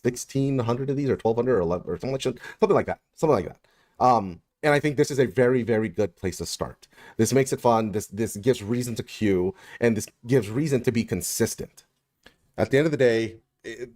1,600 of these, or 1,200, or 11, or something like that. And I think this is a very good place to start. This makes it fun. This gives reason to queue, and this gives reason to be consistent. At the end of the day,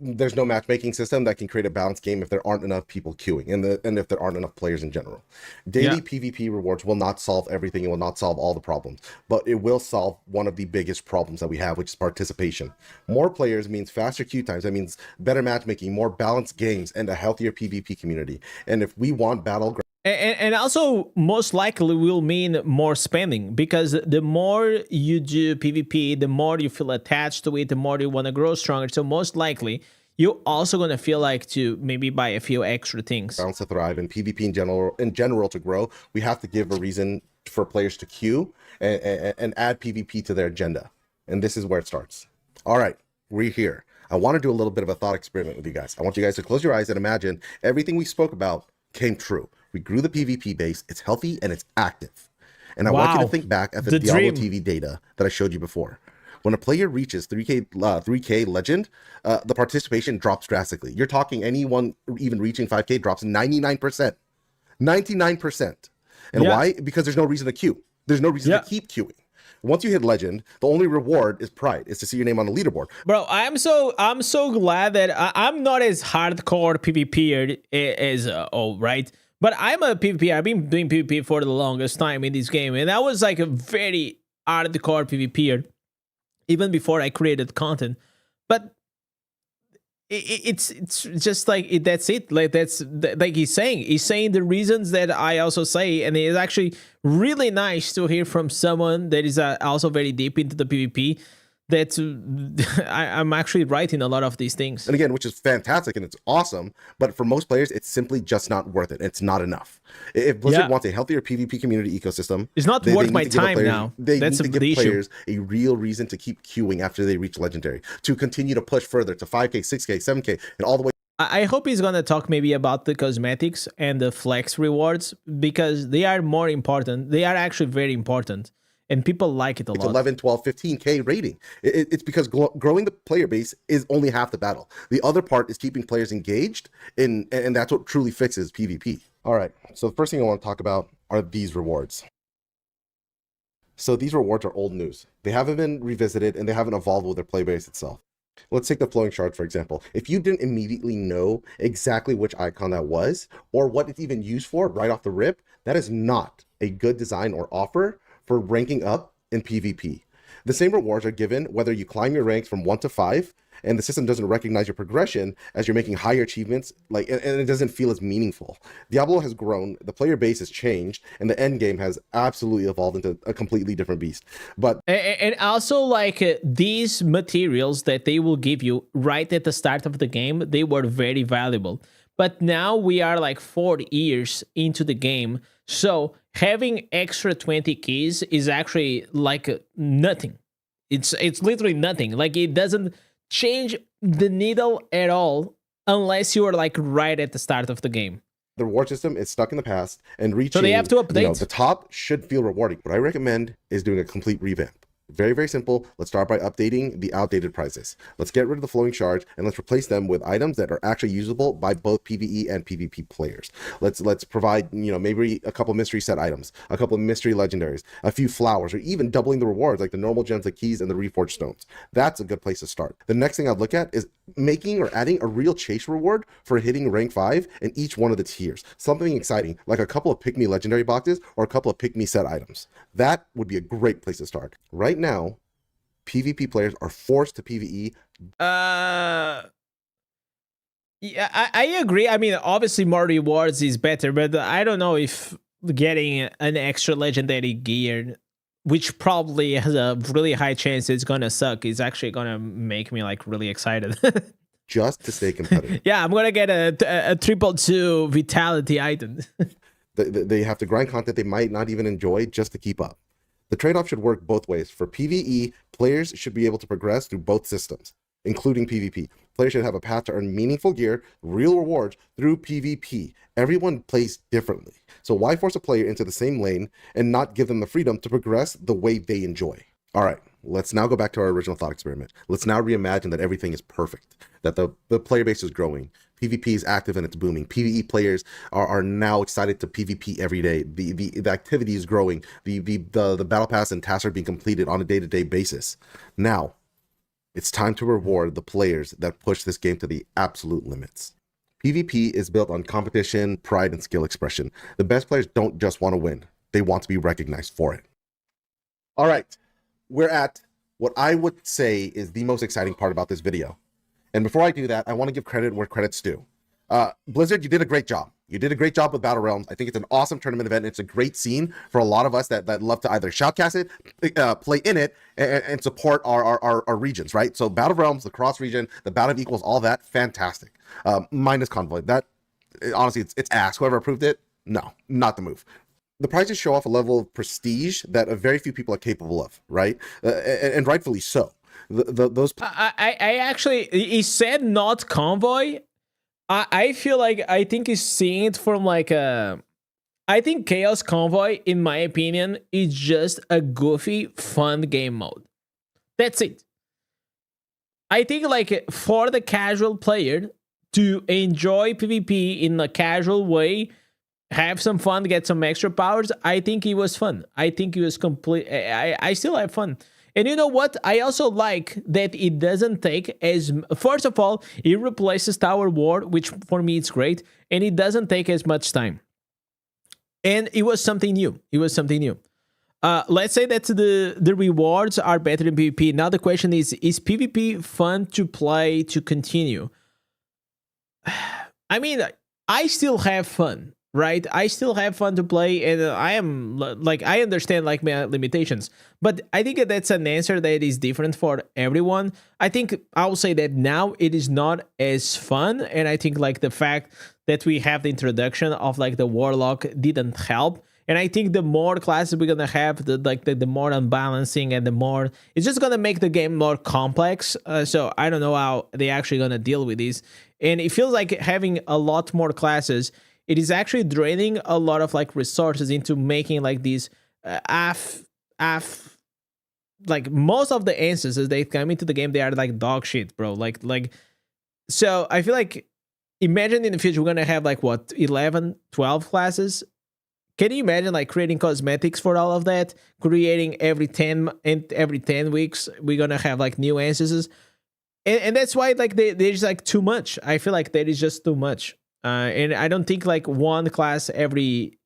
there's no matchmaking system that can create a balanced game if there aren't enough people queuing, and if there aren't enough players in general. Daily PvP rewards will not solve everything. It will not solve all the problems, but it will solve one of the biggest problems that we have, which is participation. More players means faster queue times. That means better matchmaking, more balanced games, and a healthier PvP community. And if we want battleground, and also most likely will mean more spending, because the more you do PvP, the more you feel attached to it, the more you want to grow stronger. So most likely you're also going to feel like to maybe buy a few extra things. To thrive, and PvP in general to grow, we have to give a reason for players to queue and add PvP to their agenda. And this is where it starts. All right, we're here. I want to do a little bit of a thought experiment with you guys. I want you guys to close your eyes and imagine everything we spoke about came true. We grew the PvP base, it's healthy, and it's active. And I want you to think back at the Diablo TV data that I showed you before. When a player reaches 3K legend, the participation drops drastically. You're talking anyone even reaching 5K drops 99%. 99%. And why? Because there's no reason to queue. There's no reason to keep queuing. Once you hit legend, the only reward is pride, is to see your name on the leaderboard. Bro, I'm so glad that I'm not as hardcore PvPer as right? But I'm a PvP. I've been doing PvP for the longest time in this game, and I was like a very hardcore PvPer even before I created content. But it's just like that's it. Like that's like he's saying the reasons that I also say, and it's actually really nice to hear from someone that is also very deep into the PvP. That I'm actually right in a lot of these things. And again, which is fantastic and it's awesome, but for most players, it's simply just not worth it. It's not enough. If Blizzard wants a healthier PvP community ecosystem, it's not worth my time now. They need to give players a real reason to keep queuing after they reach Legendary, to continue to push further to 5K, 6K, 7K, and all the way. I hope he's going to talk maybe about the cosmetics and the flex rewards, because they are more important. They are actually very important. And people like it a lot. 11, 12, 15K rating. It's because growing the player base is only half the battle. The other part is keeping players engaged, and that's what truly fixes PvP. All right, so the first thing I want to talk about are these rewards. So these rewards are old news. They haven't been revisited, and they haven't evolved with their player base itself. Let's take the flowing shard, for example. If you didn't immediately know exactly which icon that was, or what it's even used for right off the rip, that is not a good design or offer for ranking up in PvP. The same rewards are given whether you climb your ranks from 1 to 5, and the system doesn't recognize your progression as you're making higher achievements, and it doesn't feel as meaningful. Diablo has grown, the player base has changed, and the end game has absolutely evolved into a completely different beast. But And also, like, these materials that they will give you right at the start of the game, they were very valuable. But now we are like 4 years into the game, so having extra 20 keys is actually like nothing. It's literally nothing. Like, it doesn't change the needle at all unless you are like right at the start of the game. the reward system is stuck in the past, and reaching, So they have to update. the top should feel rewarding. What I recommend is doing a complete revamp. Very, very simple. Let's start by updating the outdated prizes. Let's get rid of the flowing shards and let's replace them with items that are actually usable by both PvE and PvP players. Let's provide, maybe a couple mystery set items, a couple of mystery legendaries, a few flowers, or even doubling the rewards like the normal gems, the keys, and the reforged stones. That's a good place to start. The next thing I'd look at is making or adding a real chase reward for hitting rank 5 in each one of the tiers. Something exciting, like a couple of pick me legendary boxes or a couple of pick me set items. That would be a great place to start. Right now, PvP players are forced to PvE. Yeah, I agree. I mean, obviously more rewards is better, but I don't know if getting an extra legendary gear, which probably has a really high chance it's gonna suck, is actually gonna make me like really excited. Just to stay competitive. Yeah, I'm gonna get a 222 vitality item. They have to grind content they might not even enjoy just to keep up. The trade-off should work both ways. For PvE, players should be able to progress through both systems, including PvP. Players should have a path to earn meaningful gear, real rewards through PvP. Everyone plays differently. So why force a player into the same lane and not give them the freedom to progress the way they enjoy? All right, let's now go back to our original thought experiment. Let's now reimagine that everything is perfect, that the player base is growing. PvP is active and it's booming. PvE players are now excited to PvP every day. The activity is growing. The battle pass and tasks are being completed on a day-to-day basis. Now, it's time to reward the players that push this game to the absolute limits. PvP is built on competition, pride, and skill expression. The best players don't just want to win. They want to be recognized for it. All right, we're at what I would say is the most exciting part about this video. And before I do that, I want to give credit where credit's due. Blizzard, you did a great job. You did a great job with Battle Realms. I think it's an awesome tournament event. It's a great scene for a lot of us that love to either shoutcast it, play in it, and support our regions, right? So Battle Realms, the cross region, the Battle of Equals, all that, fantastic. Minus Convoy. That, honestly, it's ass. Whoever approved it, no, not the move. The prizes show off a level of prestige that very few people are capable of, right? And rightfully so. Those I actually, he said not Convoy. I feel like I think he's seeing it from like a, I think Chaos Convoy, in my opinion, is just a goofy, fun game mode. That's it. I think like for the casual player to enjoy PvP in a casual way, have some fun, get some extra powers, I think it was fun. I think it was complete. I still have fun. And you know what? I also like that it doesn't take as... First of all, it replaces Tower War, which for me it's great, and it doesn't take as much time. And it was something new. It was something new. Let's say that the rewards are better than PvP. Now the question is PvP fun to play, to continue? I mean, I still have fun. Right, I still have fun to play, and I am like, I understand like my limitations, but I think that's an answer that is different for everyone. I think I'll say that now it is not as fun, and I think like the fact that we have the introduction of like the Warlock didn't help. And I think the more classes we're gonna have, the more unbalancing, and the more it's just gonna make the game more complex. So I don't know how they actually gonna deal with this, and it feels like having a lot more classes, it is actually draining a lot of like resources into making like these like most of the answers as they come into the game, they are like dog shit, bro. Like so I feel like, imagine in the future we're gonna have like what, 11, 12 classes. Can you imagine like creating cosmetics for all of that, creating every 10 weeks we're gonna have like new answers, and that's why like there's like too much. I feel like there is just too much. And I don't think like one class every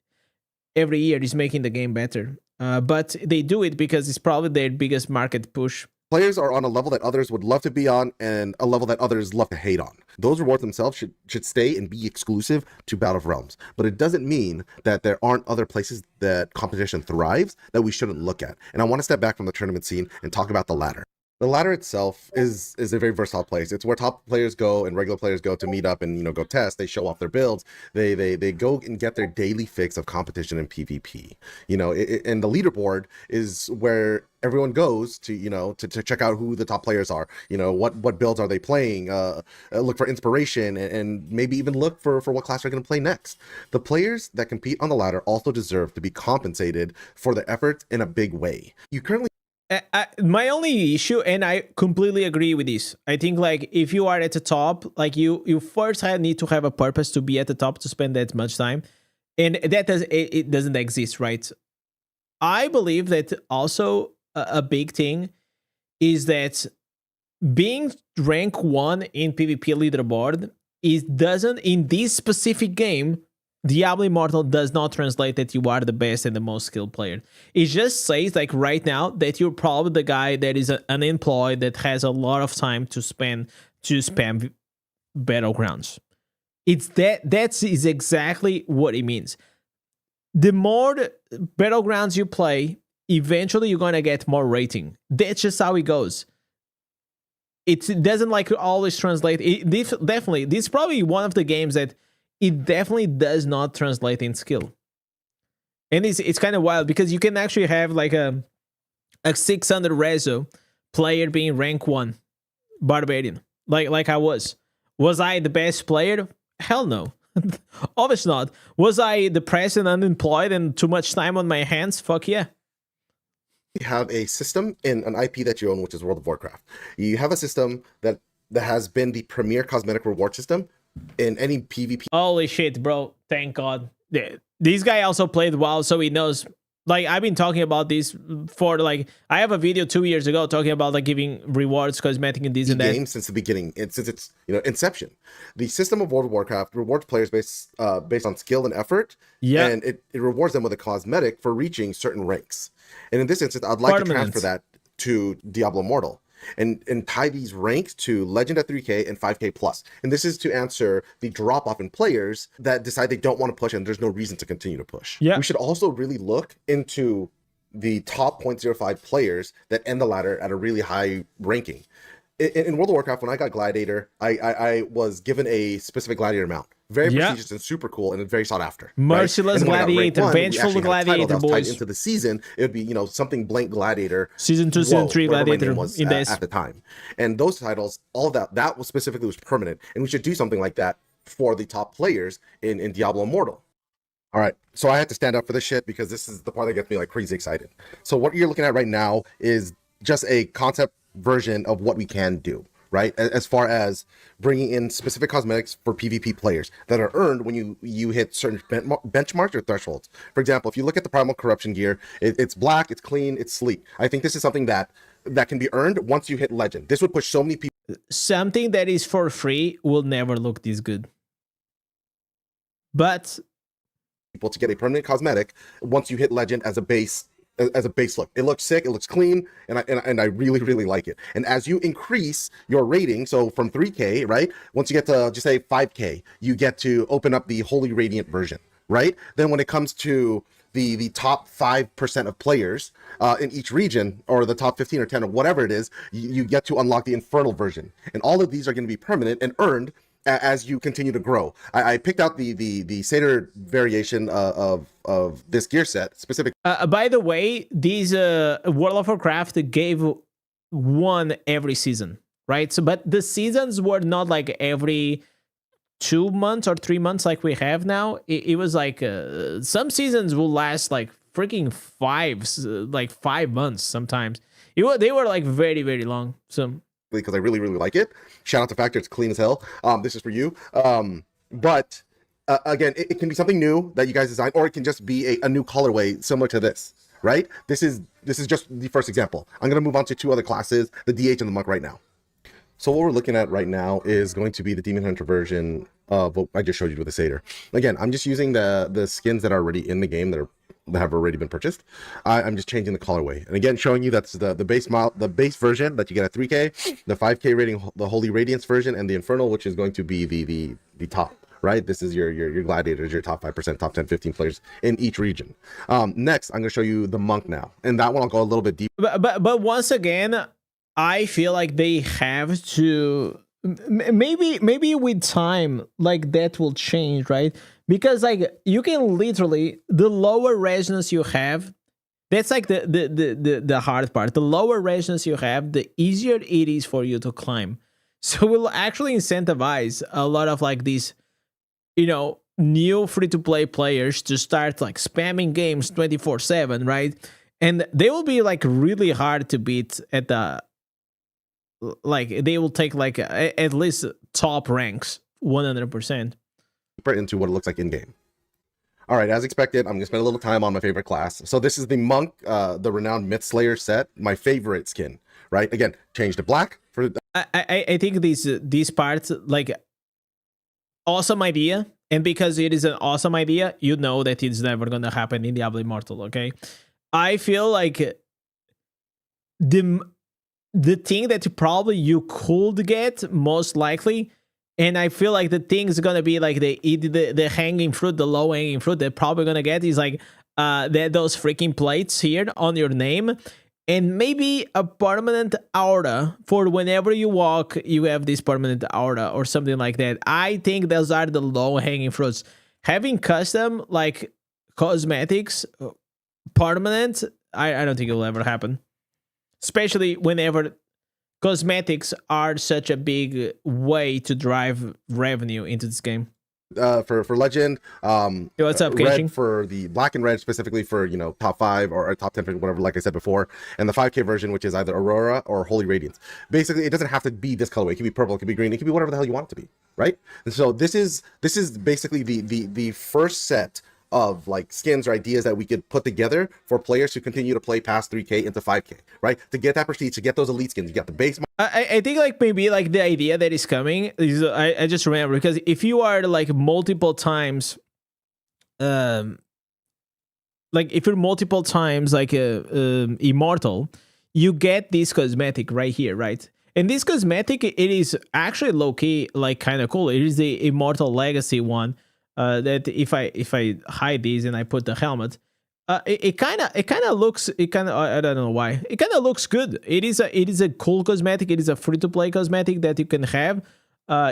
year is making the game better. but they do it because it's probably their biggest market push. Players are on a level that others would love to be on and a level that others love to hate on. Those rewards themselves should stay and be exclusive to Battle of Realms. But it doesn't mean that there aren't other places that competition thrives that we shouldn't look at. And I want to step back from the tournament scene and talk about the ladder. The ladder itself is a very versatile place. It's where top players go and regular players go to meet up and, you know, go test. They show off their builds. They go and get their daily fix of competition in PvP. You know, and the leaderboard is where everyone goes to, you know, to check out who the top players are. You know, what builds are they playing? Look for inspiration and maybe even look for what class they're going to play next. The players that compete on the ladder also deserve to be compensated for their efforts in a big way. You currently My only issue, and I completely agree with this, I think like if you are at the top, like you first need to have a purpose to be at the top to spend that much time, and that it doesn't exist, right? I believe that also a big thing is that being rank 1 in PvP leaderboard doesn't, in this specific game, Diablo Immortal does not translate that you are the best and the most skilled player. It just says, like right now, that you're probably the guy that is unemployed, that has a lot of time to spend to spam Battlegrounds. It's that is exactly what it means. The more Battlegrounds you play, eventually you're gonna get more rating. That's just how it goes. It doesn't like always translate. Definitely, this is probably one of the games that it definitely does not translate in skill. And it's kind of wild because you can actually have like a 600 reso player being rank 1 barbarian. Like I was. Was I the best player? Hell no. Obviously not. Was I depressed and unemployed and too much time on my hands? Fuck yeah. You have a system in an IP that you own, which is World of Warcraft. You have a system that has been the premier cosmetic reward system in any PvP. Holy shit, bro. Thank God. This guy also played WoW, so he knows. Like, I've been talking about this for, like, I have a video 2 years ago talking about, like, giving rewards, cosmetic, and this and that. Game since the beginning, since its, you know, inception. The system of World of Warcraft rewards players based on skill and effort. Yeah. And it rewards them with a cosmetic for reaching certain ranks. And in this instance, I'd like to transfer that to Diablo Immortal and tie these ranks to Legend at 3K and 5K plus. And this is to answer the drop off in players that decide they don't want to push and there's no reason to continue to push. Yeah. We should also really look into the top 0.05 players that end the ladder at a really high ranking. In World of Warcraft, when I got Gladiator, I was given a specific Gladiator mount. Very prestigious and super cool and very sought after. Merciless right? Gladiator, Vengeful Gladiator, boys. Into the season, it would be, you know, something blank Gladiator. Season 2, Season 3 Gladiator was Indez. At the time. And those titles, all that was specifically was permanent. And we should do something like that for the top players in Diablo Immortal. All right, so I had to stand up for this shit because this is the part that gets me like crazy excited. So what you're looking at right now is just a concept version of what we can do, right? As far as bringing in specific cosmetics for PvP players that are earned when you hit certain benchmarks or thresholds. For example, if you look at the Primal Corruption gear, it's black, it's clean, it's sleek. I think this is something that can be earned once you hit Legend. This would push so many people. Something that is for free will never look this good. But people to get a permanent cosmetic once you hit Legend as a base look. It looks sick, it looks clean, and I really, really like it. And as you increase your rating, so from 3K, right? Once you get to just say 5K, you get to open up the Holy Radiant version, right? Then when it comes to the top 5% of players in each region, or the top 15 or 10 or whatever it is, you get to unlock the Infernal version. And all of these are going to be permanent and earned as you continue to grow. I picked out the Satyr variation of this gear set specific. By the way, these World of Warcraft gave one every season, right? So, but the seasons were not like every 2 months or 3 months like we have now. It was like some seasons will last like freaking 5 months sometimes. They were like very, very long. So because I really, really like it. Shout out to Factor, it's clean as hell. This is for you. But again, it can be something new that you guys design, or it can just be a new colorway similar to this, right? This is just the first example. I'm gonna move on to 2 other classes, the DH and the Monk right now. So what we're looking at right now is going to be the Demon Hunter version of what I just showed you with the Satyr. Again, I'm just using the skins that are already in the game that are that have already been purchased. I'm just changing the colorway, and again showing you that's the base version that you get at 3K, the 5K rating, the Holy Radiance version, and the Infernal, which is going to be the top. Right, this is your gladiators, your top 5%, top 10, 15 players in each region. Next, I'm going to show you the monk now, and that one I'll go a little bit deeper. But once again, I feel like they have to maybe with time, like that will change, right? Because like you can literally, the lower resonance you have, that's like the hard part. The lower resonance you have, the easier it is for you to climb. So we'll actually incentivize a lot of like these, you know, new free-to-play players to start like spamming games 24/7, right? And they will be like really hard to beat at the, like they will take like at least top ranks 100%. Into what it looks like in game. All right, as expected, I'm gonna spend a little time on my favorite class. So this is the monk, the renowned Myth Slayer set, my favorite skin. Right, again, change to black for. I think these parts, like, awesome idea, and because it is an awesome idea, you know that it's never gonna happen in Diablo Immortal. Okay, I feel like the thing that probably you could get most likely, and I feel like the thing is gonna be like the hanging fruit, the low hanging fruit they're probably gonna get is like those freaking plates here on your name, and maybe a permanent aura for whenever you walk, you have this permanent aura or something like that. I think those are the low hanging fruits. Having custom like cosmetics permanent, I don't think it will ever happen. Especially whenever cosmetics are such a big way to drive revenue into this game. For legend, what's up, red Kashing? for the black and red specifically for, you know, top 5 or top 10, whatever, like I said before, and the 5K version, which is either Aurora or Holy Radiance. Basically, it doesn't have to be this colorway. It can be purple, it can be green, it can be whatever the hell you want it to be, right? And so this is basically the first set of like skins or ideas that we could put together for players to continue to play past 3K into 5K, right? To get that prestige, to get those elite skins, you got the base. I think like maybe like the idea that is coming is, I just remember, because if you are like multiple times, like if you're multiple times like immortal, you get this cosmetic right here, right? And this cosmetic, it is actually low-key like kind of cool. It is the Immortal Legacy one. That if I hide these and I put the helmet, it kind of looks, I don't know why, it kind of looks good. It is a cool cosmetic. It is a free to play cosmetic that you can have.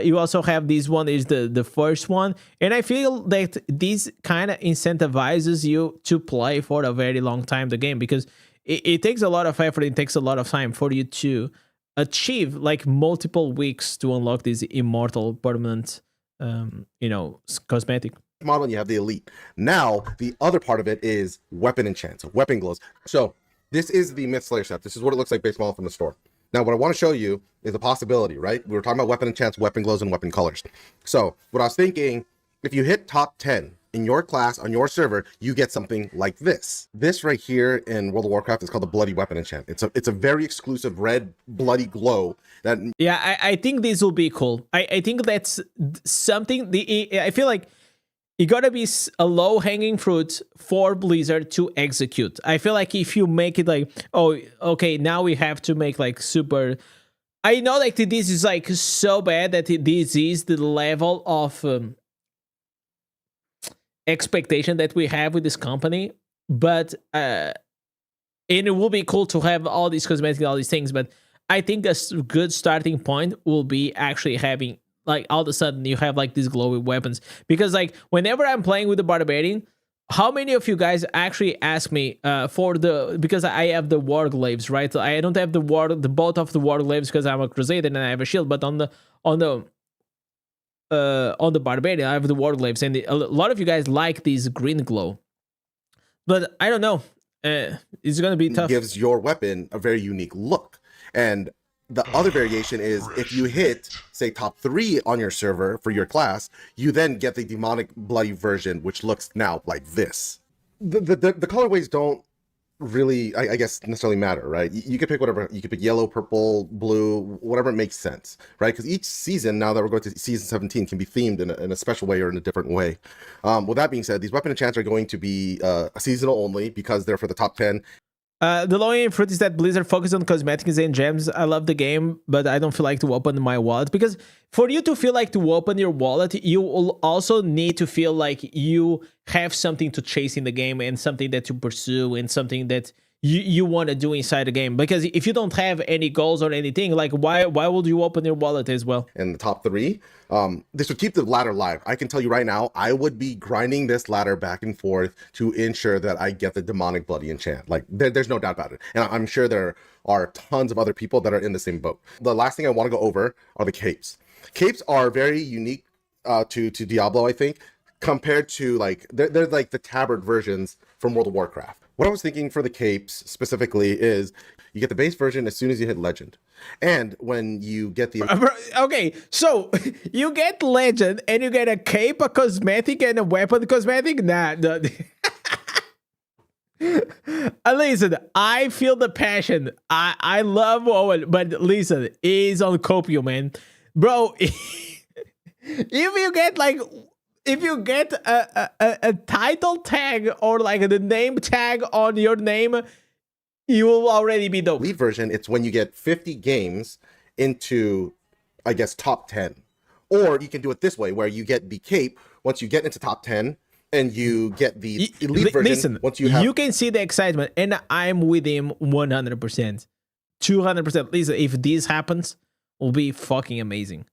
You also have this one, is the first one, and I feel that this kind of incentivizes you to play for a very long time the game, because it takes a lot of effort. It takes a lot of time for you to achieve like multiple weeks to unlock this immortal permanent you know, cosmetic model, and you have the elite. Now the other part of it is weapon enchants, weapon glows. So this is the Myth Slayer set. This is what it looks like based on from the store. Now what I want to show you is a possibility, right? We were talking about weapon enchants, weapon glows, and weapon colors. So what I was thinking, if you hit top 10 in your class on your server, you get something like this. This right here in World of Warcraft is called the Bloody Weapon Enchant. It's a very exclusive red bloody glow that. Yeah, I think this will be cool. I think that's something. I feel like it gotta be a low hanging fruit for Blizzard to execute. I feel like if you make it like, oh, okay, now we have to make like super. I know like this is like so bad that this is the level of expectation that we have with this company, but and it will be cool to have all these cosmetics, all these things, but I think a good starting point will be actually having like all of a sudden you have like these glowy weapons, because like whenever I'm playing with the barbarian, how many of you guys actually ask me for the, because I have the war glaives, right? I don't have the both of the war glaives because I'm a crusader and I have a shield, but on the barbarian I have the war glaives, and a lot of you guys like these green glow, but I don't know, it's gonna be tough. Gives your weapon a very unique look. And the other variation is if you hit say top 3 on your server for your class, you then get the demonic bloody version, which looks now like this. The colorways don't really, I guess, necessarily matter, right? You could pick whatever. You could pick yellow, purple, blue, whatever makes sense, right? Because each season, now that we're going to season 17, can be themed in a special way or in a different way. With that being said, these weapon enchants are going to be seasonal only because they're for the top 10. The low-hanging fruit is that Blizzard focused on cosmetics and gems. I love the game, but I don't feel like to open my wallet, because for you to feel like to open your wallet, you will also need to feel like you have something to chase in the game and something that you pursue and something that you want to do inside the game. Because if you don't have any goals or anything, like why would you open your wallet as well? In the top 3, this would keep the ladder live. I can tell you right now, I would be grinding this ladder back and forth to ensure that I get the demonic bloody enchant. Like there's no doubt about it, and I'm sure there are tons of other people that are in the same boat. The last thing I want to go over are the capes. Capes are very unique to Diablo, I think, compared to like they're like the tabard versions from World of Warcraft. What I was thinking for the capes specifically is you get the base version as soon as you hit legend. And when you get the... Okay, so you get legend and you get a cape, a cosmetic, and a weapon cosmetic? Nah. Listen, I feel the passion. I love Owen, but listen, he's on Copio, man. Bro, if you get like... If you get a title tag or like the name tag on your name, you will already be dope. Elite version, it's when you get 50 games into, I guess, top 10. Or you can do it this way, where you get the cape once you get into top 10, and you get the elite version. Listen, once you have... you can see the excitement, and I'm with him 100%. 200%. Listen, if this happens, it will be fucking amazing.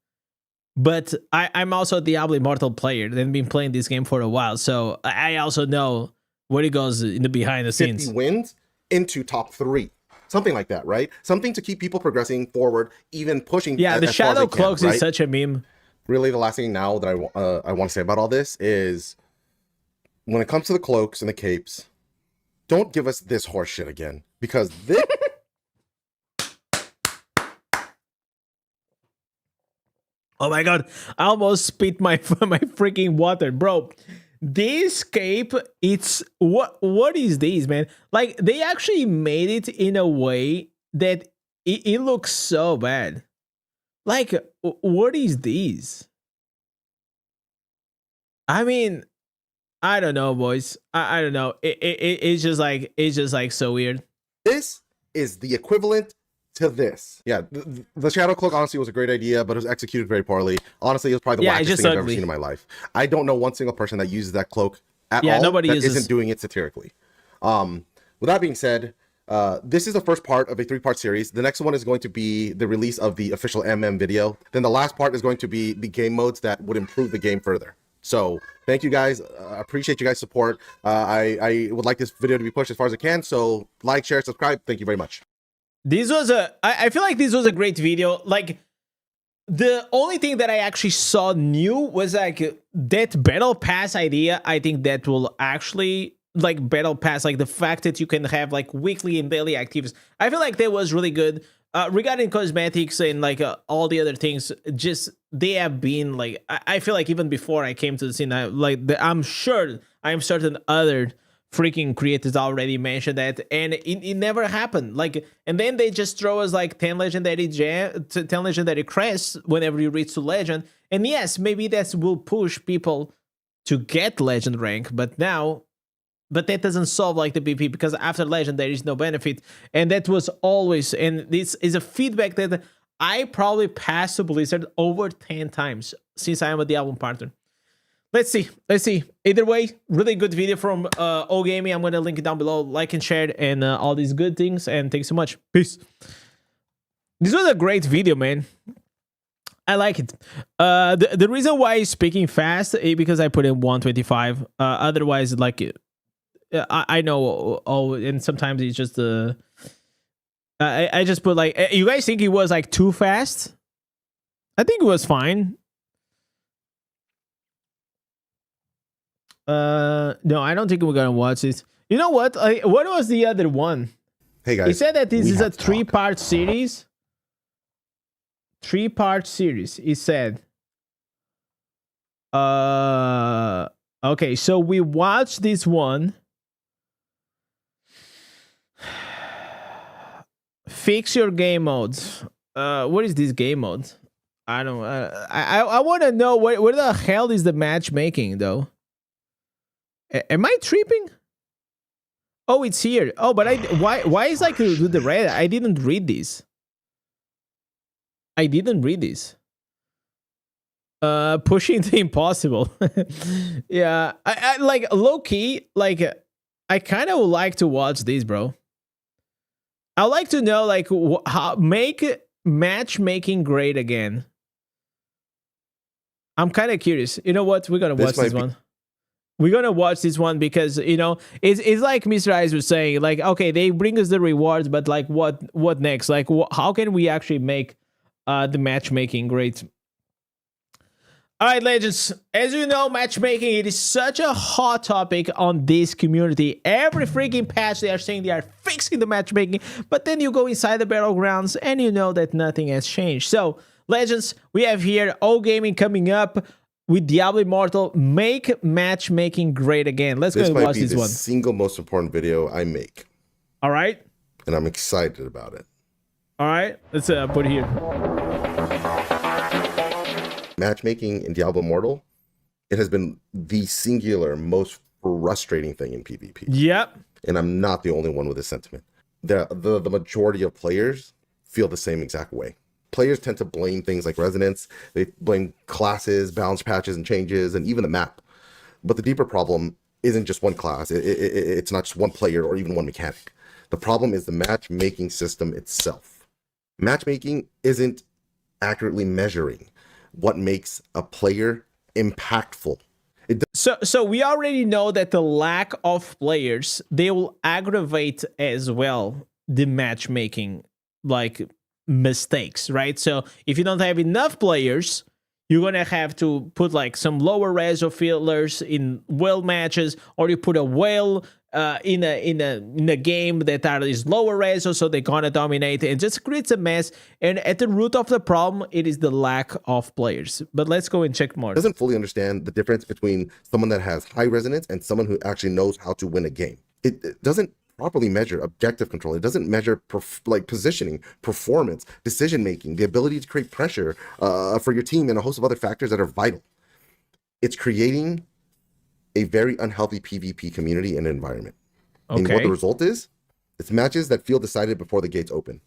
But I'm also a Diablo Immortal player and been playing this game for a while, so I also know where it goes in the behind the scenes. 50 wins into top 3. Something like that, right? Something to keep people progressing forward, even pushing. Yeah, the Shadow Cloaks is such a meme. Really, the last thing now that I want to say about all this is, when it comes to the cloaks and the capes, don't give us this horse shit again, because this... Oh my god, I almost spit my freaking water, bro. This cape, it's what is this, man? Like, they actually made it in a way that it looks so bad. Like, what is this? I mean, I don't know, boys. I don't know. It's just like so weird. This is the equivalent to this. Yeah, the Shadow Cloak honestly was a great idea, but it was executed very poorly. Honestly, it was probably the wackest thing I've ever seen in my life. I don't know one single person that uses that cloak at all nobody that uses... isn't doing it satirically. With that being said, this is the first part of a 3-part series. The next one is going to be the release of the official MM video. Then the last part is going to be the game modes that would improve the game further. So thank you guys. I appreciate you guys' support. I would like this video to be pushed as far as it can. So like, share, subscribe. Thank you very much. This was I feel like this was a great video. Like, the only thing that I actually saw new was like that battle pass idea. I think that will actually, like, battle pass, like the fact that you can have like weekly and daily activities. I feel like that was really good. Regarding cosmetics and like all the other things, just they have been like, I feel like even before I came to the scene, I'm certain other freaking creators already mentioned that, and it never happened. Like, and then they just throw us like 10 legendary crests whenever you reach to legend. And yes, maybe that will push people to get legend rank, but that doesn't solve like the PvP, because after legend there is no benefit. And that was always, and this is a feedback that I probably passed to Blizzard over 10 times since I am a Diablo partner. Let's see. Either way, really good video from O Gaming. I'm gonna link it down below. Like and share it, and all these good things. And thanks so much. Peace. This was a great video, man. I like it. The reason why he's speaking fast is because I put in 125. Otherwise, like, I know. Oh, and sometimes it's just I just put like. You guys think it was like too fast? I think it was fine. No, I don't think we're gonna watch this. You know what? What was the other one? Hey guys, he said that this is a 3-part series. 3-part series. He said. Okay, so we watched this one. Fix your game modes. What is this game mode? I don't. I want to know where the hell is the matchmaking though. Am I tripping? Oh, it's here. Oh, but why is like with the red? I didn't read this. I didn't read this. Pushing the impossible. Yeah, I like low key. Like, I kind of would like to watch this, bro. I'd like to know like how make matchmaking great again. I'm kind of curious. You know what? We're gonna watch this one. We're gonna watch this one because you know it's like Mr. Eyes was saying. Like, okay, they bring us the rewards, but like, what next? Like, how can we actually make the matchmaking great? All right, legends. As you know, matchmaking, it is such a hot topic on this community. Every freaking patch, they are saying they are fixing the matchmaking, but then you go inside the battlegrounds and you know that nothing has changed. So, legends, we have here O Gaming coming up with Diablo Immortal. Make matchmaking great again. Let's go and watch this one. This might be the single most important video I make. All right. And I'm excited about it. All right. Let's put it here. Matchmaking in Diablo Immortal, it has been the singular most frustrating thing in PvP. Yep. And I'm not the only one with this sentiment. The majority of players feel the same exact way. Players tend to blame things like resonance. They blame classes, balance patches and changes, and even the map. But the deeper problem isn't just one class. It's not just one player or even one mechanic. The problem is the matchmaking system itself. Matchmaking isn't accurately measuring what makes a player impactful. So we already know that the lack of players, they will aggravate as well the matchmaking like mistakes, right? So if you don't have enough players, you're gonna have to put like some lower reso fillers in whale matches, or you put a whale in a game that is lower reso, so they're gonna dominate, and just creates a mess. And at the root of the problem, it is the lack of players. But let's go and check more. Doesn't fully understand the difference between someone that has high resonance and someone who actually knows how to win a game. It doesn't properly measure objective control. It doesn't measure like positioning, performance, decision making, the ability to create pressure for your team, and a host of other factors that are vital. It's creating a very unhealthy PvP community and environment. Okay. And what the result is, it's matches that feel decided before the gates open.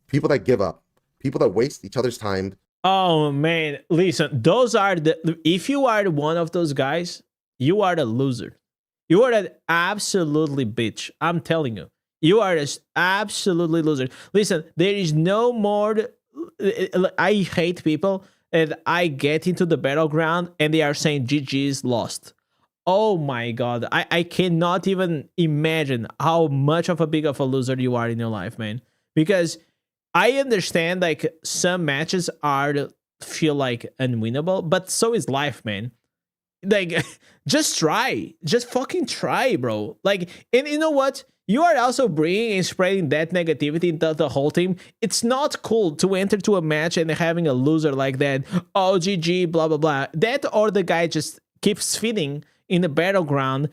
People that give up, people that waste each other's time. Oh man, listen, those are if you are one of those guys, you are the loser. You are an absolutely bitch. I'm telling you. You are an absolutely loser. Listen, there is no more. I hate people and I get into the battleground and they are saying GG's lost. Oh my god, I cannot even imagine how much of a big of a loser you are in your life, man. Because I understand like some matches feel like unwinnable, but so is life, man. Like, just try. Just fucking try, bro. Like, and you know what? You are also bringing and spreading that negativity into the whole team. It's not cool to enter to a match and having a loser like that. Oh, GG, blah, blah, blah. That or the guy just keeps feeding in the battleground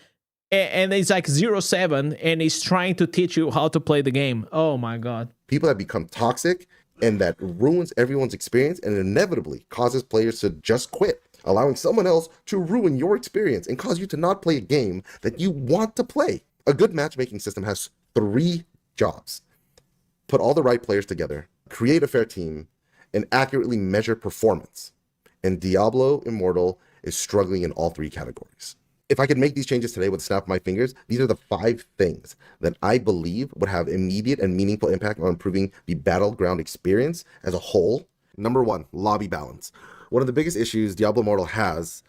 and it's like 0-7 and he's trying to teach you how to play the game. Oh my god. People that become toxic and that ruins everyone's experience and inevitably causes players to just quit, allowing someone else to ruin your experience and cause you to not play a game that you want to play. A good matchmaking system has 3 jobs: put all the right players together, create a fair team, and accurately measure performance. And Diablo Immortal is struggling in all 3 categories. If I could make these changes today with a snap of my fingers, these are the 5 things that I believe would have immediate and meaningful impact on improving the battleground experience as a whole. Number 1, lobby balance. One of the biggest issues Diablo Immortal has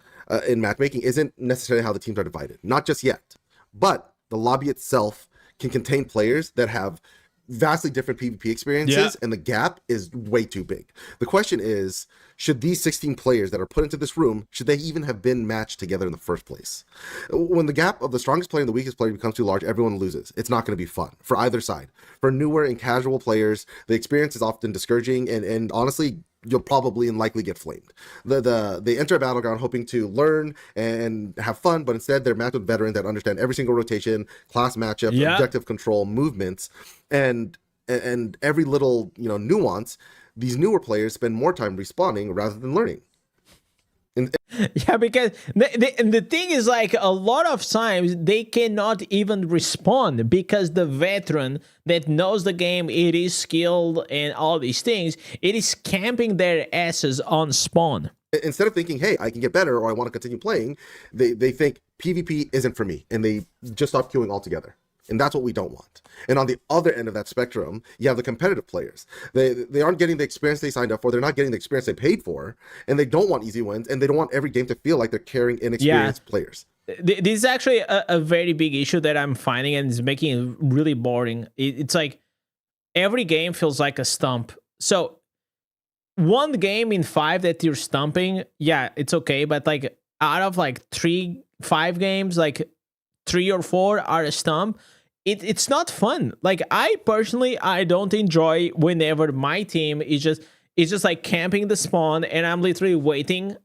in matchmaking isn't necessarily how the teams are divided, not just yet, but the lobby itself can contain players that have vastly different PvP experiences, and the gap is way too big. The question is, should these 16 players that are put into this room, should they even have been matched together in the first place? When the gap of the strongest player and the weakest player becomes too large, everyone loses. It's not going to be fun for either side. For newer and casual players, the experience is often discouraging, and honestly, you'll probably and likely get flamed. They enter a battleground hoping to learn and have fun, but instead they're matched with veterans that understand every single rotation, class matchup, objective control, movements, and and every little nuance, these newer players spend more time responding rather than learning. Yeah, because the thing is, like, a lot of times they cannot even respond because the veteran that knows the game, it is skilled and all these things, it is camping their asses on spawn. Instead of thinking, hey, I can get better or I want to continue playing, they think PvP isn't for me, and they just stop queuing altogether. And that's what we don't want. And on the other end of that spectrum, you have the competitive players. They aren't getting the experience they signed up for. They're not getting the experience they paid for. And they don't want easy wins. And they don't want every game to feel like they're carrying inexperienced players. This is actually a very big issue that I'm finding, and it's making it really boring. It's like every game feels like a stump. So one game in 5 that you're stumping, yeah, it's okay. But like out of like 5 games, like 3 or 4 are a stump. It's not fun. Like, I personally, I don't enjoy whenever my team is just like camping the spawn and I'm literally waiting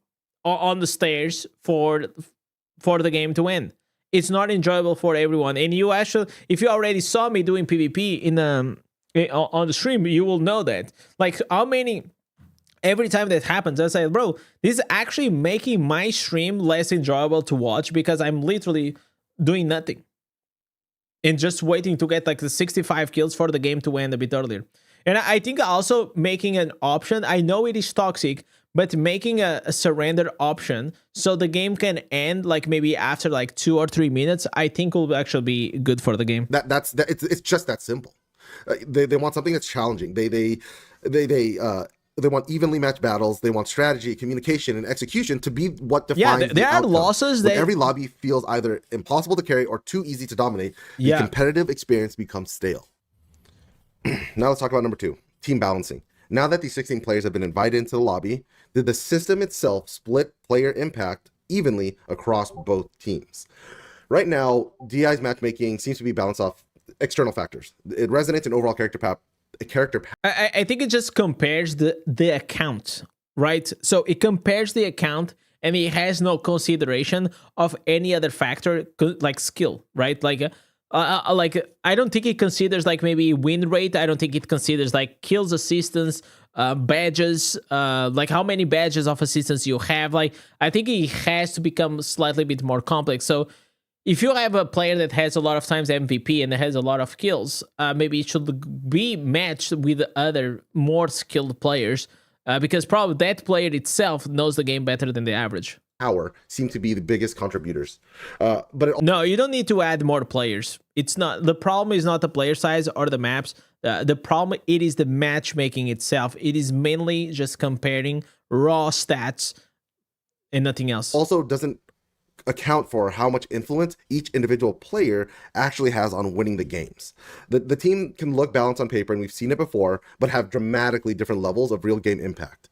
on the stairs for the game to end. It's not enjoyable for everyone. And you actually, if you already saw me doing PvP on the stream, you will know that. Like, every time that happens, I say, bro, this is actually making my stream less enjoyable to watch because I'm literally doing nothing and just waiting to get like the 65 kills for the game to end a bit earlier. And I think also making an option, I know it is toxic, but making a surrender option so the game can end like maybe after like 2 or 3 minutes, I think will actually be good for the game. It's just that simple. They want something that's challenging. They want evenly matched battles. They want strategy, communication, and execution to be what defines the there are outcome. losses When that every lobby feels either impossible to carry or too easy to dominate, the competitive experience becomes stale. Now let's talk about number 2, team balancing. Now that these 16 players have been invited into the lobby, did the system itself split player impact evenly across both teams? Right now, DI's matchmaking seems to be balanced off external factors. It resonates in overall character path. I think it just compares the account, right? So it compares the account and it has no consideration of any other factor like skill, right? Like I don't think it considers like maybe win rate. I don't think it considers like kills, assistance, badges, like how many badges of assistance you have. Like, I think it has to become slightly bit more complex. So if you have a player that has a lot of times MVP and has a lot of kills, maybe it should be matched with other more skilled players, because probably that player itself knows the game better than the average. Power seem to be the biggest contributors, no, you don't need to add more players. It's not, the problem is not the player size or the maps. The problem, it is the matchmaking itself. It is mainly just comparing raw stats and nothing else. Also doesn't account for how much influence each individual player actually has on winning the games. The team can look balanced on paper, and we've seen it before, but have dramatically different levels of real game impact.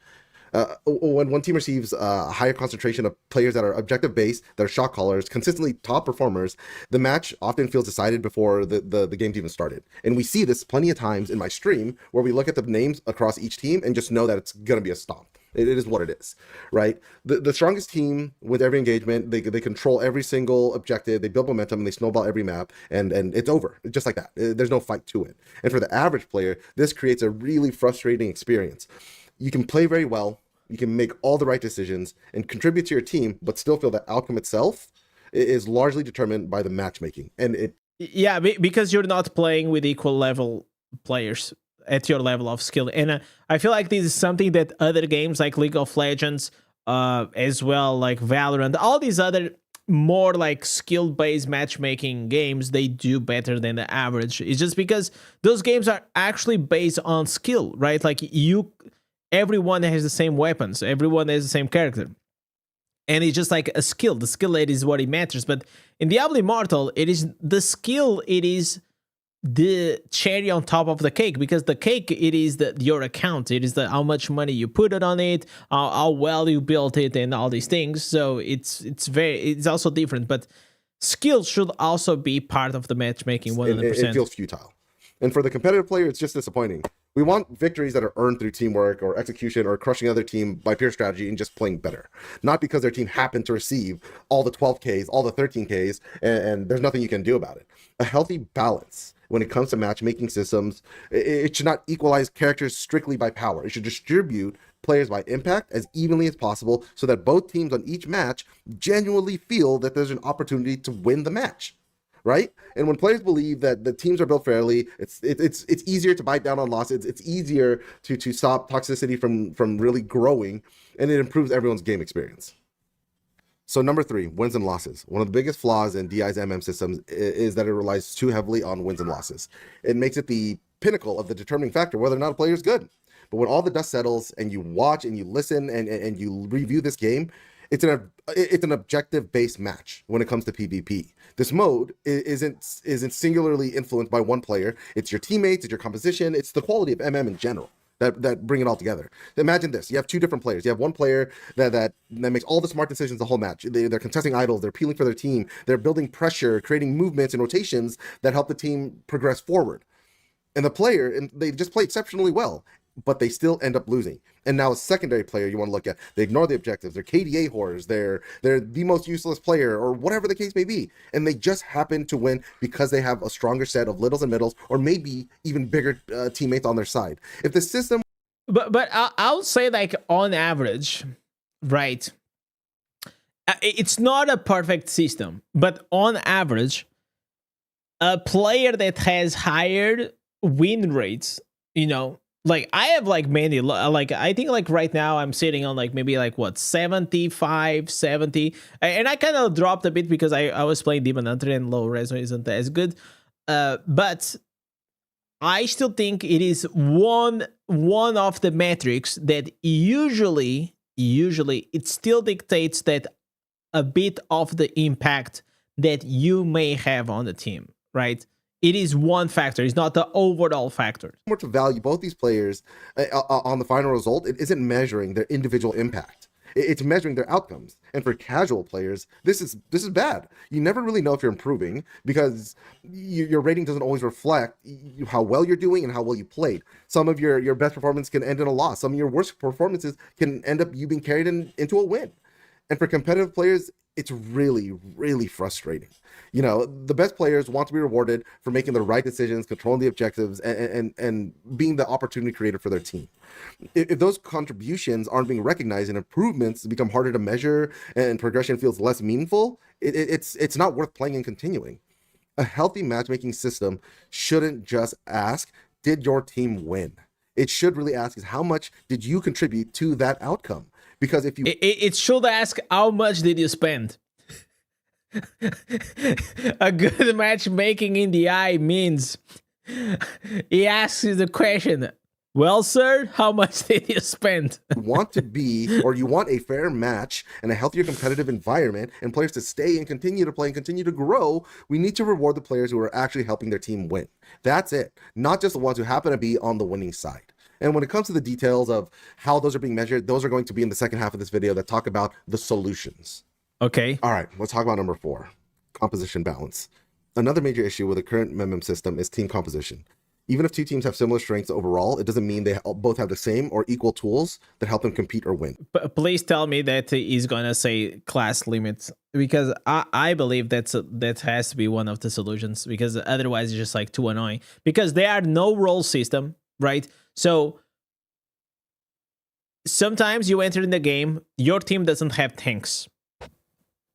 When one team receives a higher concentration of players that are objective based, that are shot callers, consistently top performers, the match often feels decided before the game's even started. And we see this plenty of times in my stream, where we look at the names across each team and just know that it's going to be a stomp. It is what it is, right? The strongest team with every engagement, they control every single objective, they build momentum, and they snowball every map, and it's over. Just like that. There's no fight to it. And for the average player, this creates a really frustrating experience. You can play very well, you can make all the right decisions and contribute to your team, but still feel the outcome itself is largely determined by the matchmaking. And because you're not playing with equal level players at your level of skill. And I feel like this is something that other games like League of Legends, as well, like Valorant, all these other more like skill-based matchmaking games, they do better than the average. It's just because those games are actually based on skill, right? Like, everyone has the same weapons, everyone has the same character, and it's just like a skill. The skill, it is what it matters. But in Diablo Immortal, it is the skill, it is the cherry on top of the cake, because the cake, it is your account, it is how much money you put it on it, how well you built it, and all these things. So it's also different, but skill should also be part of the matchmaking 100%. It feels futile. And for the competitive player, it's just disappointing. We want victories that are earned through teamwork or execution or crushing other team by pure strategy and just playing better. Not because their team happened to receive all the 12Ks, all the 13Ks, and there's nothing you can do about it. A healthy balance when it comes to matchmaking systems, it should not equalize characters strictly by power. It should distribute players by impact as evenly as possible so that both teams on each match genuinely feel that there's an opportunity to win the match, right? And when players believe that the teams are built fairly, it's easier to bite down on losses. It's easier to stop toxicity from really growing, and it improves everyone's game experience. So number 3, wins and losses. One of the biggest flaws in DI's systems is that it relies too heavily on wins and losses. It makes it the pinnacle of the determining factor whether or not a player is good. But when all the dust settles and you watch and you listen and you review this game, it's an objective-based match when it comes to PvP. This mode isn't singularly influenced by one player. It's your teammates, it's your composition, it's the quality of MM in general that bring it all together. Imagine this: you have 2 different players. You have one player that makes all the smart decisions the whole match. They're contesting idols, they're peeling for their team, they're building pressure, creating movements and rotations that help the team progress forward. And the player, and they just play exceptionally well, but they still end up losing. And now a secondary player you want to look at, they ignore the objectives, they're KDA whores, they're the most useless player, or whatever the case may be, and they just happen to win because they have a stronger set of littles and middles, or maybe even bigger teammates on their side. If the system... But I'll say, like, on average, right, it's not a perfect system, but on average, a player that has higher win rates, you know, like I have like many, like I think like right now I'm sitting on like maybe like what 75, 70, and I kind of dropped a bit because I was playing Demon Hunter and low res isn't as good, but I still think it is one of the metrics that usually it still dictates that a bit of the impact that you may have on the team, right? It is one factor. It's not the overall factor. More to value both these players on the final result, it isn't measuring their individual impact. It's measuring their outcomes. And for casual players, this is bad. You never really know if you're improving because your rating doesn't always reflect how well you're doing and how well you played. Some of your best performance can end in a loss. Some of your worst performances can end up you being carried into a win. And for competitive players, it's really, really frustrating. You know, the best players want to be rewarded for making the right decisions, controlling the objectives, and being the opportunity creator for their team. If those contributions aren't being recognized and improvements become harder to measure and progression feels less meaningful, it's not worth playing and continuing. A healthy matchmaking system shouldn't just ask, did your team win? It should really ask is how much did you contribute to that outcome? Because if you... It should ask, how much did you spend? A good matchmaking in the eye means he asks you the question, well, sir, how much did you spend? You want to be, or you want a fair match and a healthier competitive environment and players to stay and continue to play and continue to grow, we need to reward the players who are actually helping their team win. That's it. Not just the ones who happen to be on the winning side. And when it comes to the details of how those are being measured, those are going to be in the second half of this video that talk about the solutions. Okay. All right, let's talk about number 4, composition balance. Another major issue with the current MM system is team composition. Even if 2 teams have similar strengths overall, it doesn't mean they both have the same or equal tools that help them compete or win. But please tell me that he's gonna say class limits, because I believe that has to be one of the solutions, because otherwise it's just like too annoying. Because there are no role system, right? So sometimes you enter in the game, your team doesn't have tanks.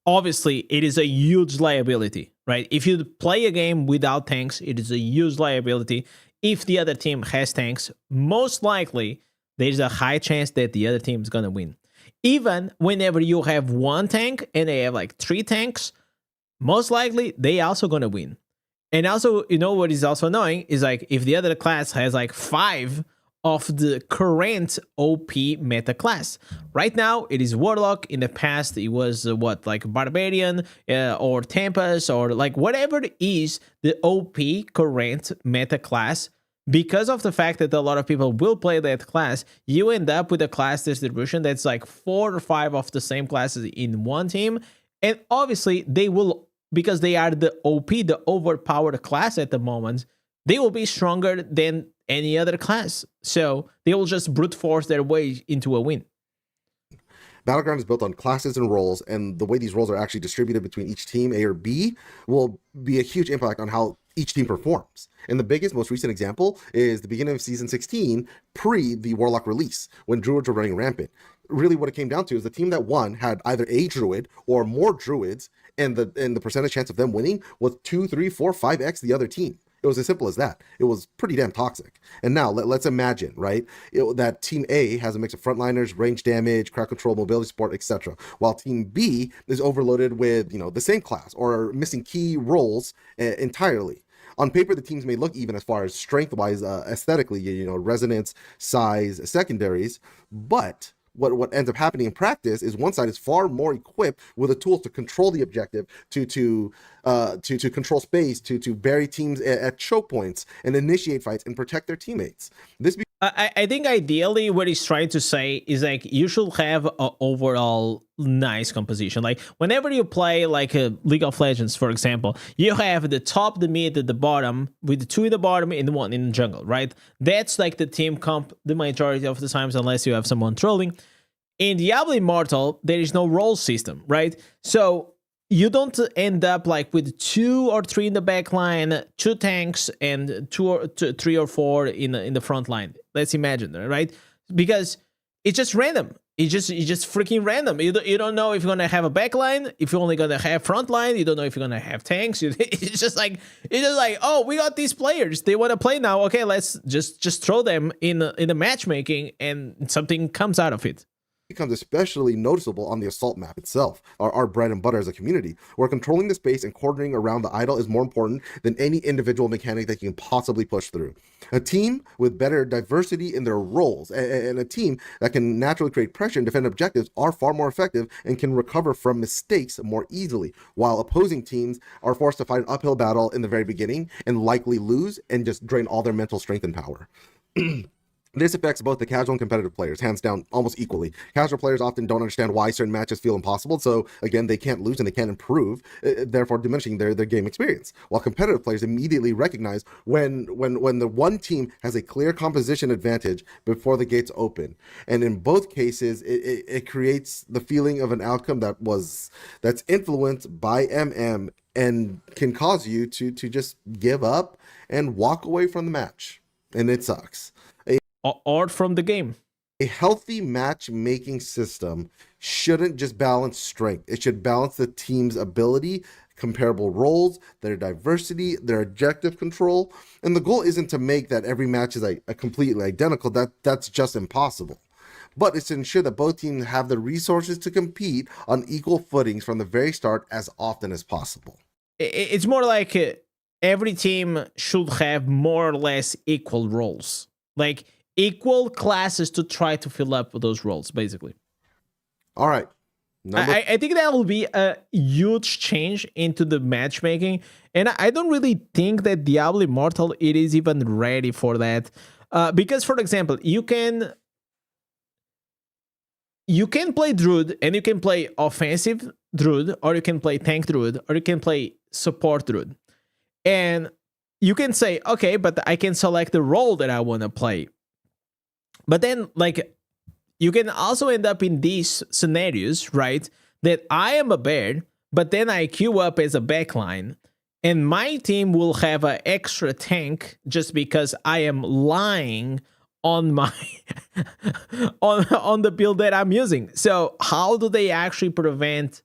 Obviously, it is a huge liability, right? If you play a game without tanks, it is a huge liability. If the other team has tanks, most likely there's a high chance that the other team is gonna win. Even whenever you have 1 tank and they have like 3 tanks, most likely they also gonna win. And also, you know what is also annoying is like if the other class has like 5 of the current OP meta class. Right now, it is Warlock. In the past, it was what, like Barbarian or Tempest or like whatever it is, the OP current meta class. Because of the fact that a lot of people will play that class, you end up with a class distribution that's like 4 or 5 of the same classes in one team. And obviously, they will, because they are the OP, the overpowered class at the moment, they will be stronger than any other class. So they will just brute force their way into a win. Battleground is built on classes and roles, and the way these roles are actually distributed between each team, A or B, will be a huge impact on how each team performs. And the biggest, most recent example is the beginning of season 16, pre the Warlock release, when Druids were running rampant. Really what it came down to is the team that won had either a Druid or more Druids, and the percentage chance of them winning was 2, 3, 4, 5x the other team. It was as simple as that. It was pretty damn toxic. And now let's imagine, right, that Team A has a mix of frontliners, range damage, crowd control, mobility support, etc., while Team B is overloaded with, the same class or missing key roles entirely. On paper, the teams may look even as far as strength-wise, aesthetically, resonance, size, secondaries, but what ends up happening in practice is one side is far more equipped with the tools to control the objective, to control space, to bury teams at choke points and initiate fights and protect their teammates. I think ideally what he's trying to say is like you should have an overall nice composition. Like whenever you play like a League of Legends, for example, you have the top, the mid, the bottom, with the 2 in the bottom and 1 in the jungle, right? That's like the team comp the majority of the times, unless you have someone trolling. In Diablo Immortal, there is no role system, right? So you don't end up like with 2 or 3 in the back line, 2 tanks, and 3 or 4 in the front line. Let's imagine, right? Because it's just random. It's just freaking random. You don't know if you're gonna have a back line, if you're only gonna have front line. You don't know if you're gonna have tanks. It's just like oh, we got these players. They want to play now. Okay, let's just throw them in the matchmaking, and something comes out of it. Becomes especially noticeable on the assault map itself, our bread and butter as a community, where controlling the space and coordinating around the idol is more important than any individual mechanic that you can possibly push through. A team with better diversity in their roles and a team that can naturally create pressure and defend objectives are far more effective and can recover from mistakes more easily, while opposing teams are forced to fight an uphill battle in the very beginning and likely lose and just drain all their mental strength and power. This affects both the casual and competitive players, hands down, almost equally. Casual players often don't understand why certain matches feel impossible, so again, they can't lose and they can't improve, therefore diminishing their game experience. While competitive players immediately recognize when the one team has a clear composition advantage before the gates open. And in both cases, it creates the feeling of an outcome that's influenced by MM and can cause you to just give up and walk away from the match. And it sucks. Or from the game. A healthy matchmaking system shouldn't just balance strength. It should balance the team's ability, comparable roles, their diversity, their objective control. And the goal isn't to make that every match is a completely identical. That's just impossible. But it's to ensure that both teams have the resources to compete on equal footings from the very start as often as possible. It's more like every team should have more or less equal roles. Like equal classes to try to fill up those roles, basically. All right. I think that will be a huge change into the matchmaking. And I don't really think that Diablo Immortal, it is even ready for that. Because, for example, you can play Druid and you can play offensive Druid, or you can play tank Druid, or you can play support Druid. And you can say, okay, but I can select the role that I want to play. But then, like, you can also end up in these scenarios, right? That I am a bear, but then I queue up as a backline, and my team will have an extra tank just because I am lying on my on the build that I'm using. So how do they actually prevent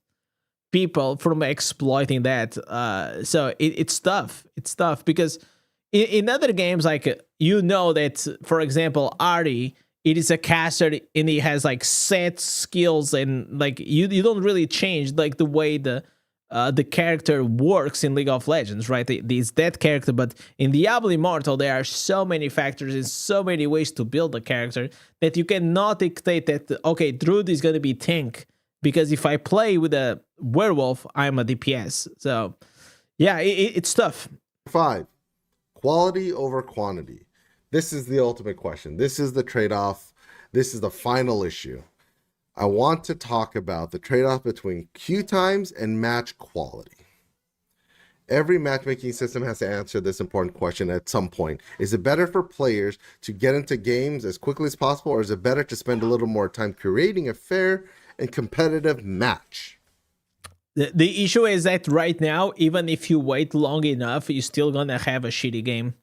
people from exploiting that? So it's tough. It's tough because in other games, like, that, for example, Artie, it is a caster and he has like set skills, and like you don't really change like the way the character works in League of Legends, right? It's that character, but in Diablo Immortal, there are so many factors and so many ways to build a character that you cannot dictate that, okay, Druid is going to be tank, because if I play with a werewolf, I'm a DPS. So yeah, it's tough. 5. Quality over quantity. This is the ultimate question. This is the trade-off. This is the final issue. I want to talk about the trade-off between queue times and match quality. Every matchmaking system has to answer this important question at some point. Is it better for players to get into games as quickly as possible, or is it better to spend a little more time creating a fair and competitive match? The issue is that right now, even if you wait long enough, you're still gonna have a shitty game.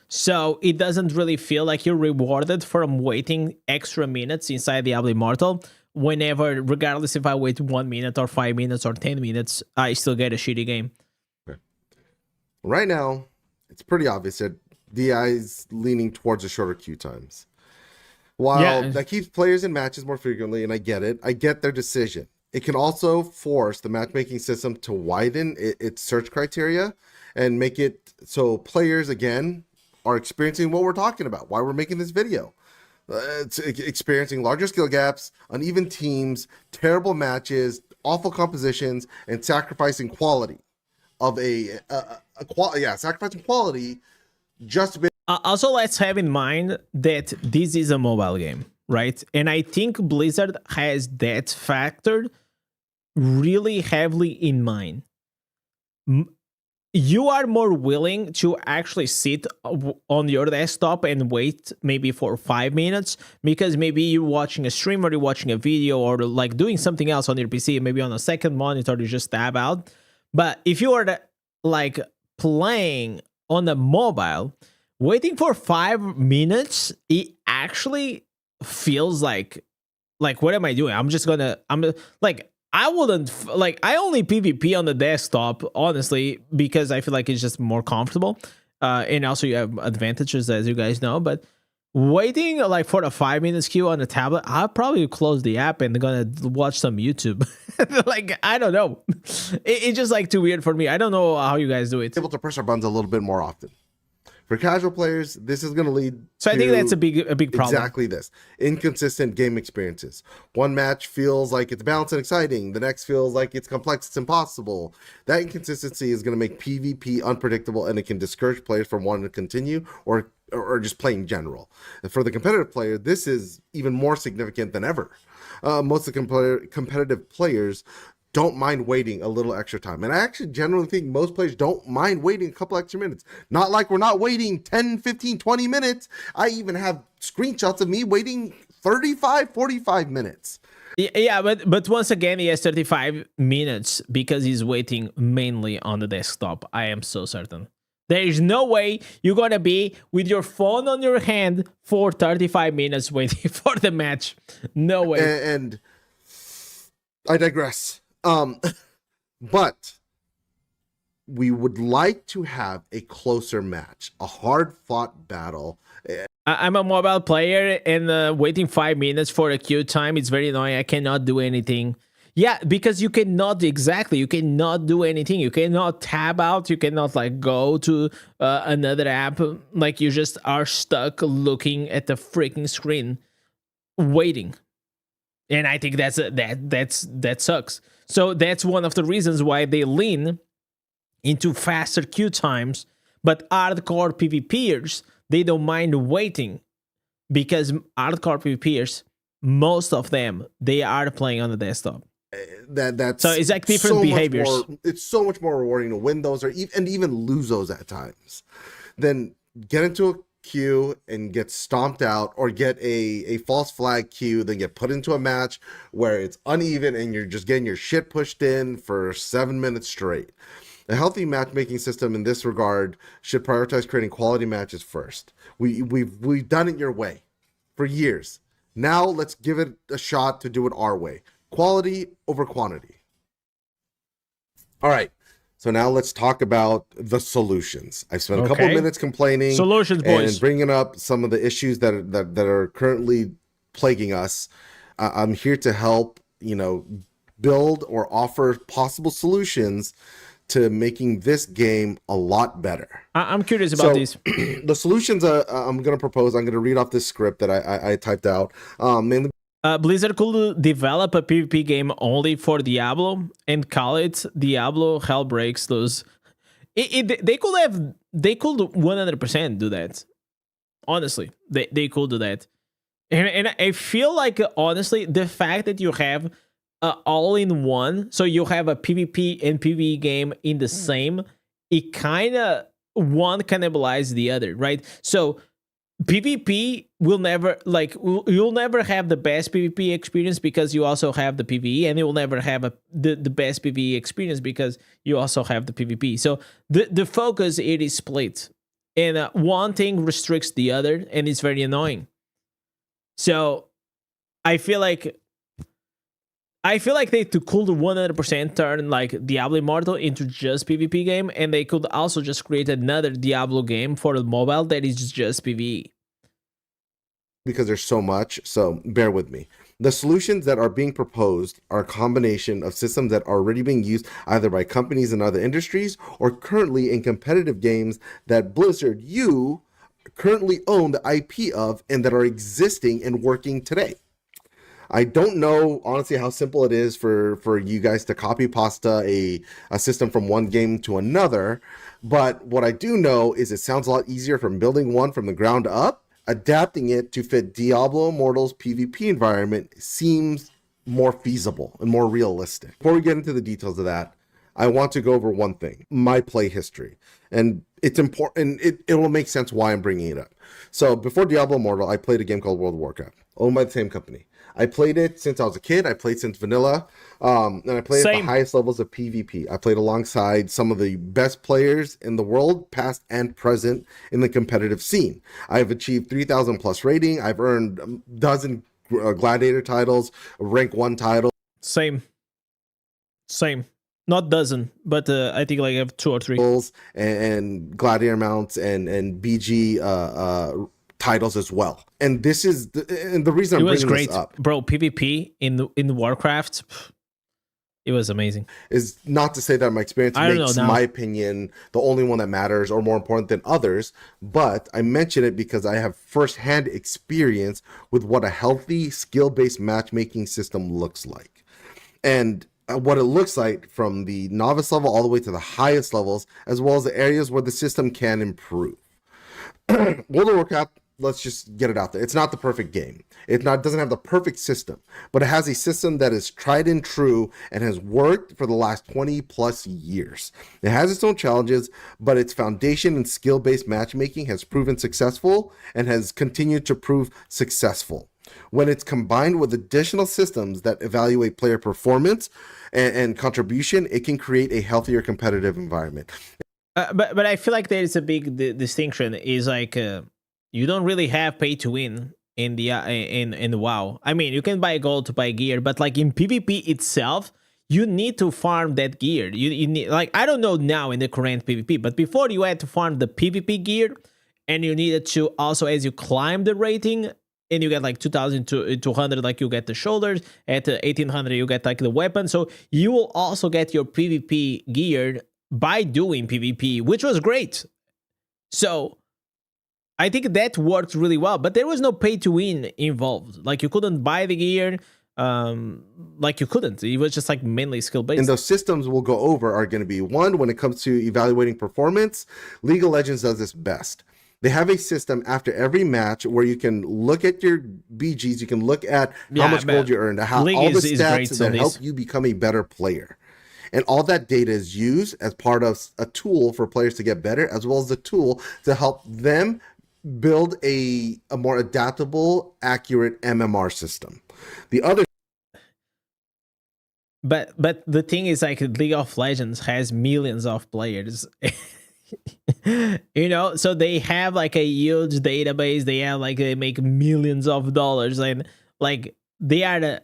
So it doesn't really feel like you're rewarded from waiting extra minutes inside Diablo Immortal. Whenever, regardless if I wait 1 minute or 5 minutes or 10 minutes, I still get a shitty game. Okay. Right now, it's pretty obvious that DI is leaning towards the shorter queue times. While that keeps players in matches more frequently, and I get it, I get their decision. It can also force the matchmaking system to widen its search criteria and make it so players, again, are experiencing what we're talking about, why we're making this video. It's experiencing larger skill gaps, uneven teams, terrible matches, awful compositions, and sacrificing quality of sacrificing quality just to be. Also, let's have in mind that this is a mobile game, right? And I think Blizzard has that factor really heavily in mind. You are more willing to actually sit on your desktop and wait maybe for 5 minutes because maybe you're watching a stream or you're watching a video or like doing something else on your PC, maybe on a second monitor, you just tab out. But if you are like playing on a mobile, waiting for 5 minutes, it actually feels like what am I doing? I'm like, I wouldn't I only PvP on the desktop, honestly, because I feel like it's just more comfortable. And also you have advantages, as you guys know, but waiting like for a 5 minutes queue on the tablet, I'll probably close the app and gonna watch some YouTube. Like, I don't know. It's just like too weird for me. I don't know how you guys do it. Able to press our buttons a little bit more often. For casual players, this is going to lead so I think that's a big problem. Exactly this. Inconsistent game experiences. One match feels like it's balanced and exciting. The next feels like it's complex, it's impossible. That inconsistency is going to make PvP unpredictable, and it can discourage players from wanting to continue or just play in general. And for the competitive player, this is even more significant than ever. Most of the competitive players don't mind waiting a little extra time. And I actually generally think most players don't mind waiting a couple extra minutes. Not like we're not waiting 10, 15, 20 minutes. I even have screenshots of me waiting 35, 45 minutes. Yeah, but once again, he has 35 minutes because he's waiting mainly on the desktop. I am so certain. There is no way you're going to be with your phone on your hand for 35 minutes waiting for the match. No way. And I digress. But we would like to have a closer match, a hard-fought battle. I'm a mobile player, and waiting 5 minutes for a queue time, it's very annoying. I cannot do anything. Yeah, because you cannot do anything. You cannot tab out. You cannot like go to another app. Like, you just are stuck looking at the freaking screen, waiting. And I think that sucks. So that's one of the reasons why they lean into faster queue times. But hardcore PvPers, they don't mind waiting, because hardcore PvPers, most of them, they are playing on the desktop. That's so it's like different behaviors. It's so much more rewarding to win those and even lose those at times than get into a queue and get stomped out, or get a false flag queue, then get put into a match where it's uneven and you're just getting your shit pushed in for 7 minutes straight. A healthy matchmaking system in this regard should prioritize creating quality matches first. We've done it your way for years. Now let's give it a shot to do it our way. Quality over quantity. All right. So now let's talk about the solutions. I've spent a couple minutes complaining, solutions, boys, and bringing up some of the issues that are currently plaguing us. I'm here to help, build or offer possible solutions to making this game a lot better. I'm curious about these. The solutions I'm going to propose. I'm going to read off this script that I typed out. Mainly. Blizzard could develop a PvP game only for Diablo and call it Diablo Hellbreaks Loose. They could 100% do that. Honestly, they could do that. And I feel like, honestly, the fact that you have all-in-one, so you have a PvP and PvE game in the same, it kind of one cannibalizes the other, right? So PvP will never you'll never have the best PvP experience because you also have the PvE, and you'll never have the best PvE experience because you also have the PvP. So the focus, it is split, and one thing restricts the other, and it's very annoying. So I feel like they could 100% turn like Diablo Immortal into just PvP game, and they could also just create another Diablo game for the mobile that is just PvE. Because there's so much, so bear with me. The solutions that are being proposed are a combination of systems that are already being used either by companies in other industries or currently in competitive games that Blizzard, you currently own the IP of and that are existing and working today. I don't know, honestly, how simple it is for you guys to copy pasta a system from one game to another. But what I do know is it sounds a lot easier from building one from the ground up. Adapting it to fit Diablo Immortal's PvP environment seems more feasible and more realistic. Before we get into the details of that, I want to go over one thing, my play history. And it's important, it will make sense why I'm bringing it up. So before Diablo Immortal, I played a game called World of Warcraft, owned by the same company. I played it since I was a kid. I played since vanilla, and I played at the highest levels of PvP. I played alongside some of the best players in the world, past and present, in the competitive scene. I've achieved 3,000 plus rating. I've earned a dozen gladiator titles, rank 1 title. Same. Not dozen, but I think like I have 2 or 3. And gladiator mounts and BG titles as well. And this is the reason I'm bringing this up. Bro, PvP in Warcraft, it was amazing. Is not to say that my experience makes my opinion the only one that matters or more important than others, but I mention it because I have firsthand experience with what a healthy skill-based matchmaking system looks like. And what it looks like from the novice level all the way to the highest levels, as well as the areas where the system can improve. World of Warcraft, let's just get it out there. It's not the perfect game. It doesn't have the perfect system, but it has a system that is tried and true and has worked for the last 20 plus years. It has its own challenges, but its foundation and skill-based matchmaking has proven successful and has continued to prove successful. When it's combined with additional systems that evaluate player performance and contribution, it can create a healthier competitive environment. But I feel like there is a big distinction. Is like you don't really have pay to win in the in WoW. I mean, you can buy gold to buy gear, but like in PvP itself, you need to farm that gear. You need, like, I don't know now in the current PvP, but before you had to farm the PvP gear, and you needed to also, as you climb the rating, and you get like 2,200, like you get the shoulders. At 1,800, you get like the weapon. So you will also get your PvP gear by doing PvP, which was great. So I think that worked really well, but there was no pay to win involved. Like you couldn't buy the gear. Like you couldn't. It was just like mainly skill based. And those systems we'll go over are going to be one, when it comes to evaluating performance, League of Legends does this best. They have a system after every match where you can look at your BGs, you can look at how much gold you earned, how all the stats that help you become a better player. And all that data is used as part of a tool for players to get better, as well as the tool to help them build a more adaptable, accurate MMR system. The other But the thing is, like, League of Legends has millions of players. You know, so they have like a huge database. They have like, they make millions of dollars, and like they are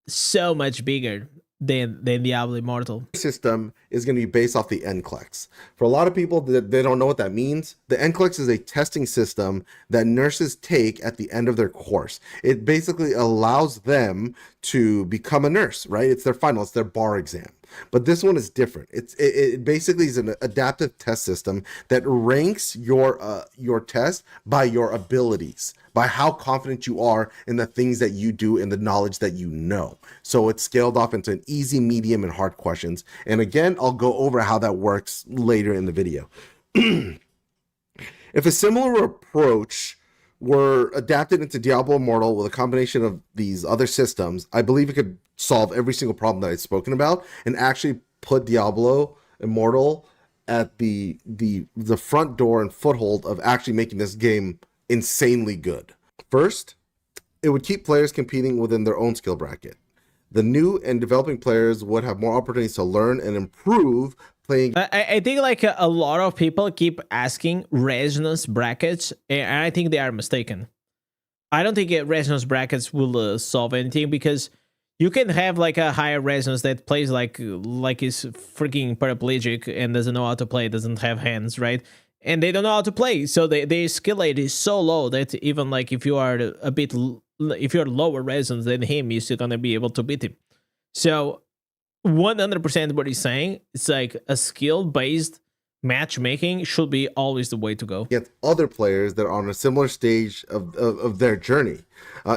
so much bigger than Diablo Immortal. System is going to be based off the NCLEX. For a lot of people that they don't know what that means, the NCLEX is a testing system that nurses take at the end of their course. It basically allows them to become a nurse, right? It's their final, it's their bar exam. But this one is different. It basically is an adaptive test system that ranks your test by your abilities, by how confident you are in the things that you do and the knowledge that you know. So it's scaled off into an easy, medium, and hard questions. And again, I'll go over how that works later in the video. If a similar approach were adapted into Diablo Immortal with a combination of these other systems, I believe it could solve every single problem that I've spoken about and actually put Diablo Immortal at the front door and foothold of actually making this game insanely good. First, it would keep players competing within their own skill bracket. The new and developing players would have more opportunities to learn and improve playing. I think like a lot of people keep asking resonance brackets, and I think they are mistaken. I don't think resonance brackets will solve anything, because you can have like a higher resonance that plays like is freaking paraplegic and doesn't know how to play, doesn't have hands, right? And they don't know how to play, so their skill rate is so low that even like if you are if you're lower resonance than him, you're still gonna be able to beat him. So 100% what he's saying, it's like a skill-based matchmaking should be always the way to go. Against other players that are on a similar stage of their journey,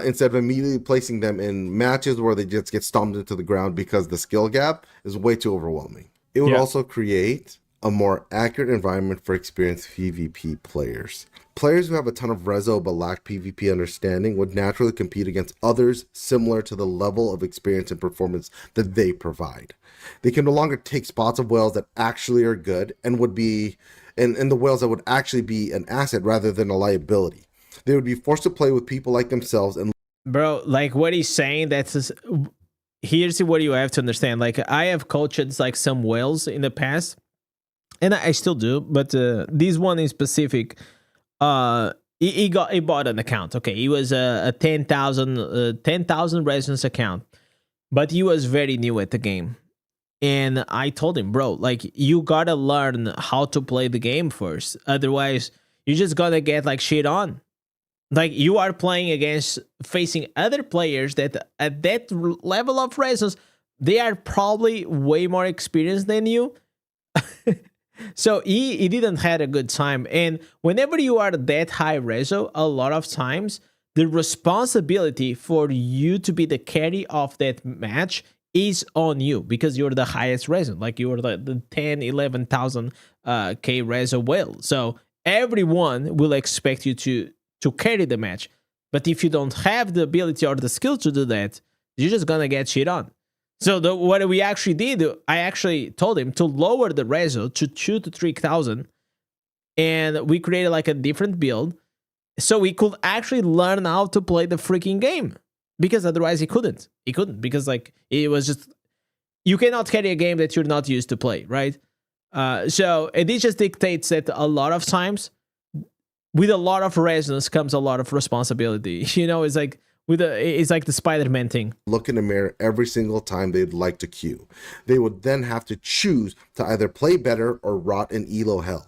instead of immediately placing them in matches where they just get stomped into the ground because the skill gap is way too overwhelming. It would also create a more accurate environment for experienced PvP players. Players who have a ton of reso but lack PvP understanding would naturally compete against others similar to the level of experience and performance that they provide. They can no longer take spots of whales that actually are good and would be, and the whales that would actually be an asset rather than a liability. They would be forced to play with people like themselves and Bro, like what he's saying, here's what you have to understand. Like I have coached like some whales in the past, and I still do, but this one in specific, he bought an account. Okay, he was a 10,000 resonance account, but he was very new at the game, and I told him, bro, like you gotta learn how to play the game first, otherwise you're just gonna get like shit on. Like you are playing against facing other players that at that level of resonance, they are probably way more experienced than you. So he didn't had a good time. And whenever you are that high reso, a lot of times the responsibility for you to be the carry of that match is on you, because you're the highest reso. Like you're the 10, 11,000 K reso whale. So everyone will expect you to carry the match. But if you don't have the ability or the skill to do that, you're just gonna get shit on. So what we actually did, I actually told him to lower the reso to 2,000 to 3,000, and we created like a different build so he could actually learn how to play the freaking game, because otherwise he couldn't. He couldn't, because like it was just, you cannot carry a game that you're not used to play, right? So it just dictates that a lot of times with a lot of resonance comes a lot of responsibility. You know, it's like it's like the Spider-Man thing. Look in the mirror every single time they'd like to queue. They would then have to choose to either play better or rot in elo hell.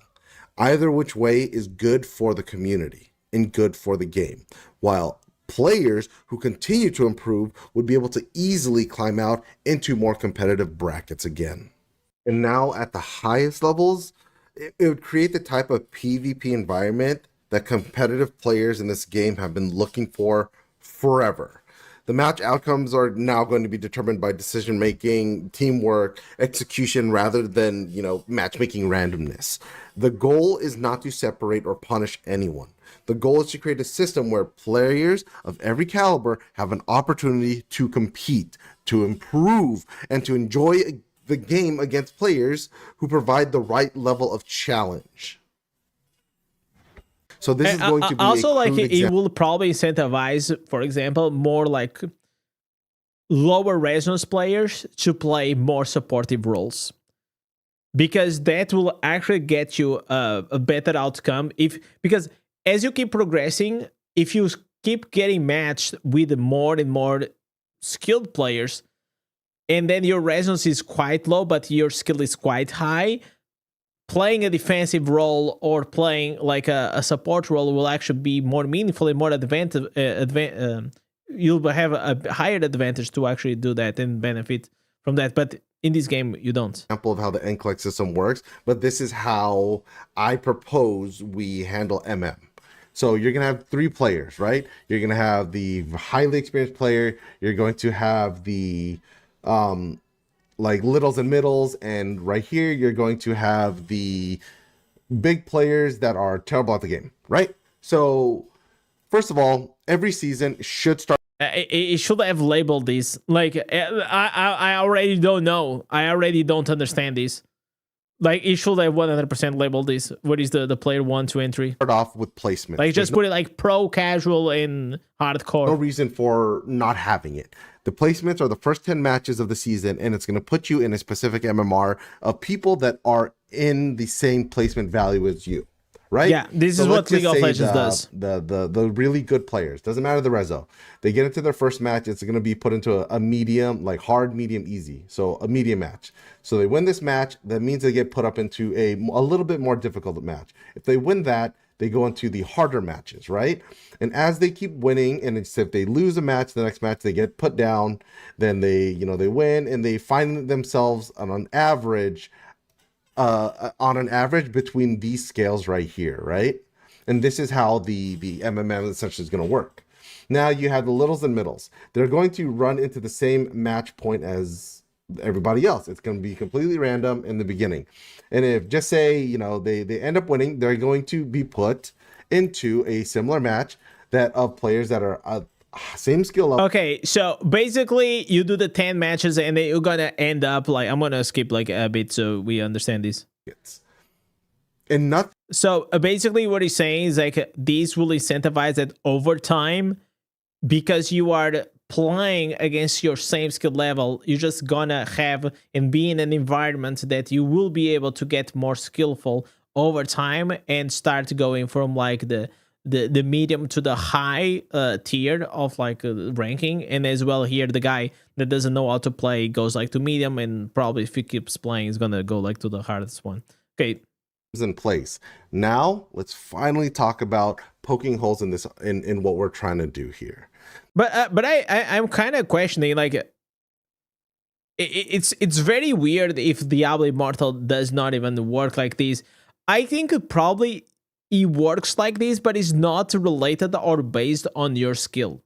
Either which way is good for the community and good for the game, while players who continue to improve would be able to easily climb out into more competitive brackets again. And now at the highest levels, it would create the type of PvP environment that competitive players in this game have been looking for forever. The match outcomes are now going to be determined by decision making, teamwork, execution, rather than, matchmaking randomness. The goal is not to separate or punish anyone. The goal is to create a system where players of every caliber have an opportunity to compete, to improve, and to enjoy the game against players who provide the right level of challenge. So this is going to be also like it example. will probably incentivize, for example, more like lower resonance players to play more supportive roles, because that will actually get you a better outcome. Because as you keep progressing, if you keep getting matched with more and more skilled players, and then your resonance is quite low but your skill is quite high, playing a defensive role or playing like a support role will actually be more meaningful and more advantage. You'll have a higher advantage to actually do that and benefit from that. But in this game, you don't. Example of how the end collect system works, but this is how I propose we handle MM. So you're going to have 3 players, right? You're going to have the highly experienced player. You're going to have the like littles and middles, and right here you're going to have the big players that are terrible at the game, right? So first of all, every season should start. It should have labeled this. Like I already don't know. I already don't understand this. Like, it should have 100% labeled this. What is the player 1, 2, and 3? Start off with placement. Like, just put it like pro, casual, and hardcore. No reason for not having it. The placements are the first 10 matches of the season, and it's going to put you in a specific MMR of people that are in the same placement value as you, right? Yeah, this is what League of Legends does. The really good players, doesn't matter the reso. They get into their first match, it's going to be put into a medium, like hard, medium, easy. So a medium match. So they win this match, that means they get put up into a little bit more difficult match. If they win that, they go into the harder matches, right? And as they keep winning, and if they lose a match, the next match they get put down, then they win, and they find themselves on an average between these scales right here, right? And this is how the MMM essentially is going to work. Now you have the littles and middles. They're going to run into the same match point as everybody else. It's going to be completely random in the beginning. And if, just say, they end up winning, they're going to be put into a similar match that of players that are same skill level. Okay, so basically you do the 10 matches and then you're gonna end up like, I'm gonna skip like a bit so we understand this. And not so basically what he's saying is like these will incentivize that over time, because you are playing against your same skill level, you're just gonna have and be in an environment that you will be able to get more skillful over time and start going from like the medium to the high tier of like ranking. And as well here, the guy that doesn't know how to play goes like to medium, and probably if he keeps playing is gonna go like to the hardest one. Okay, in place. Now let's finally talk about poking holes in this in what we're trying to do here. But I'm kind of questioning, like, it's very weird if Diablo Immortal does not even work like this. I think probably it works like this, but it's not related or based on your skill.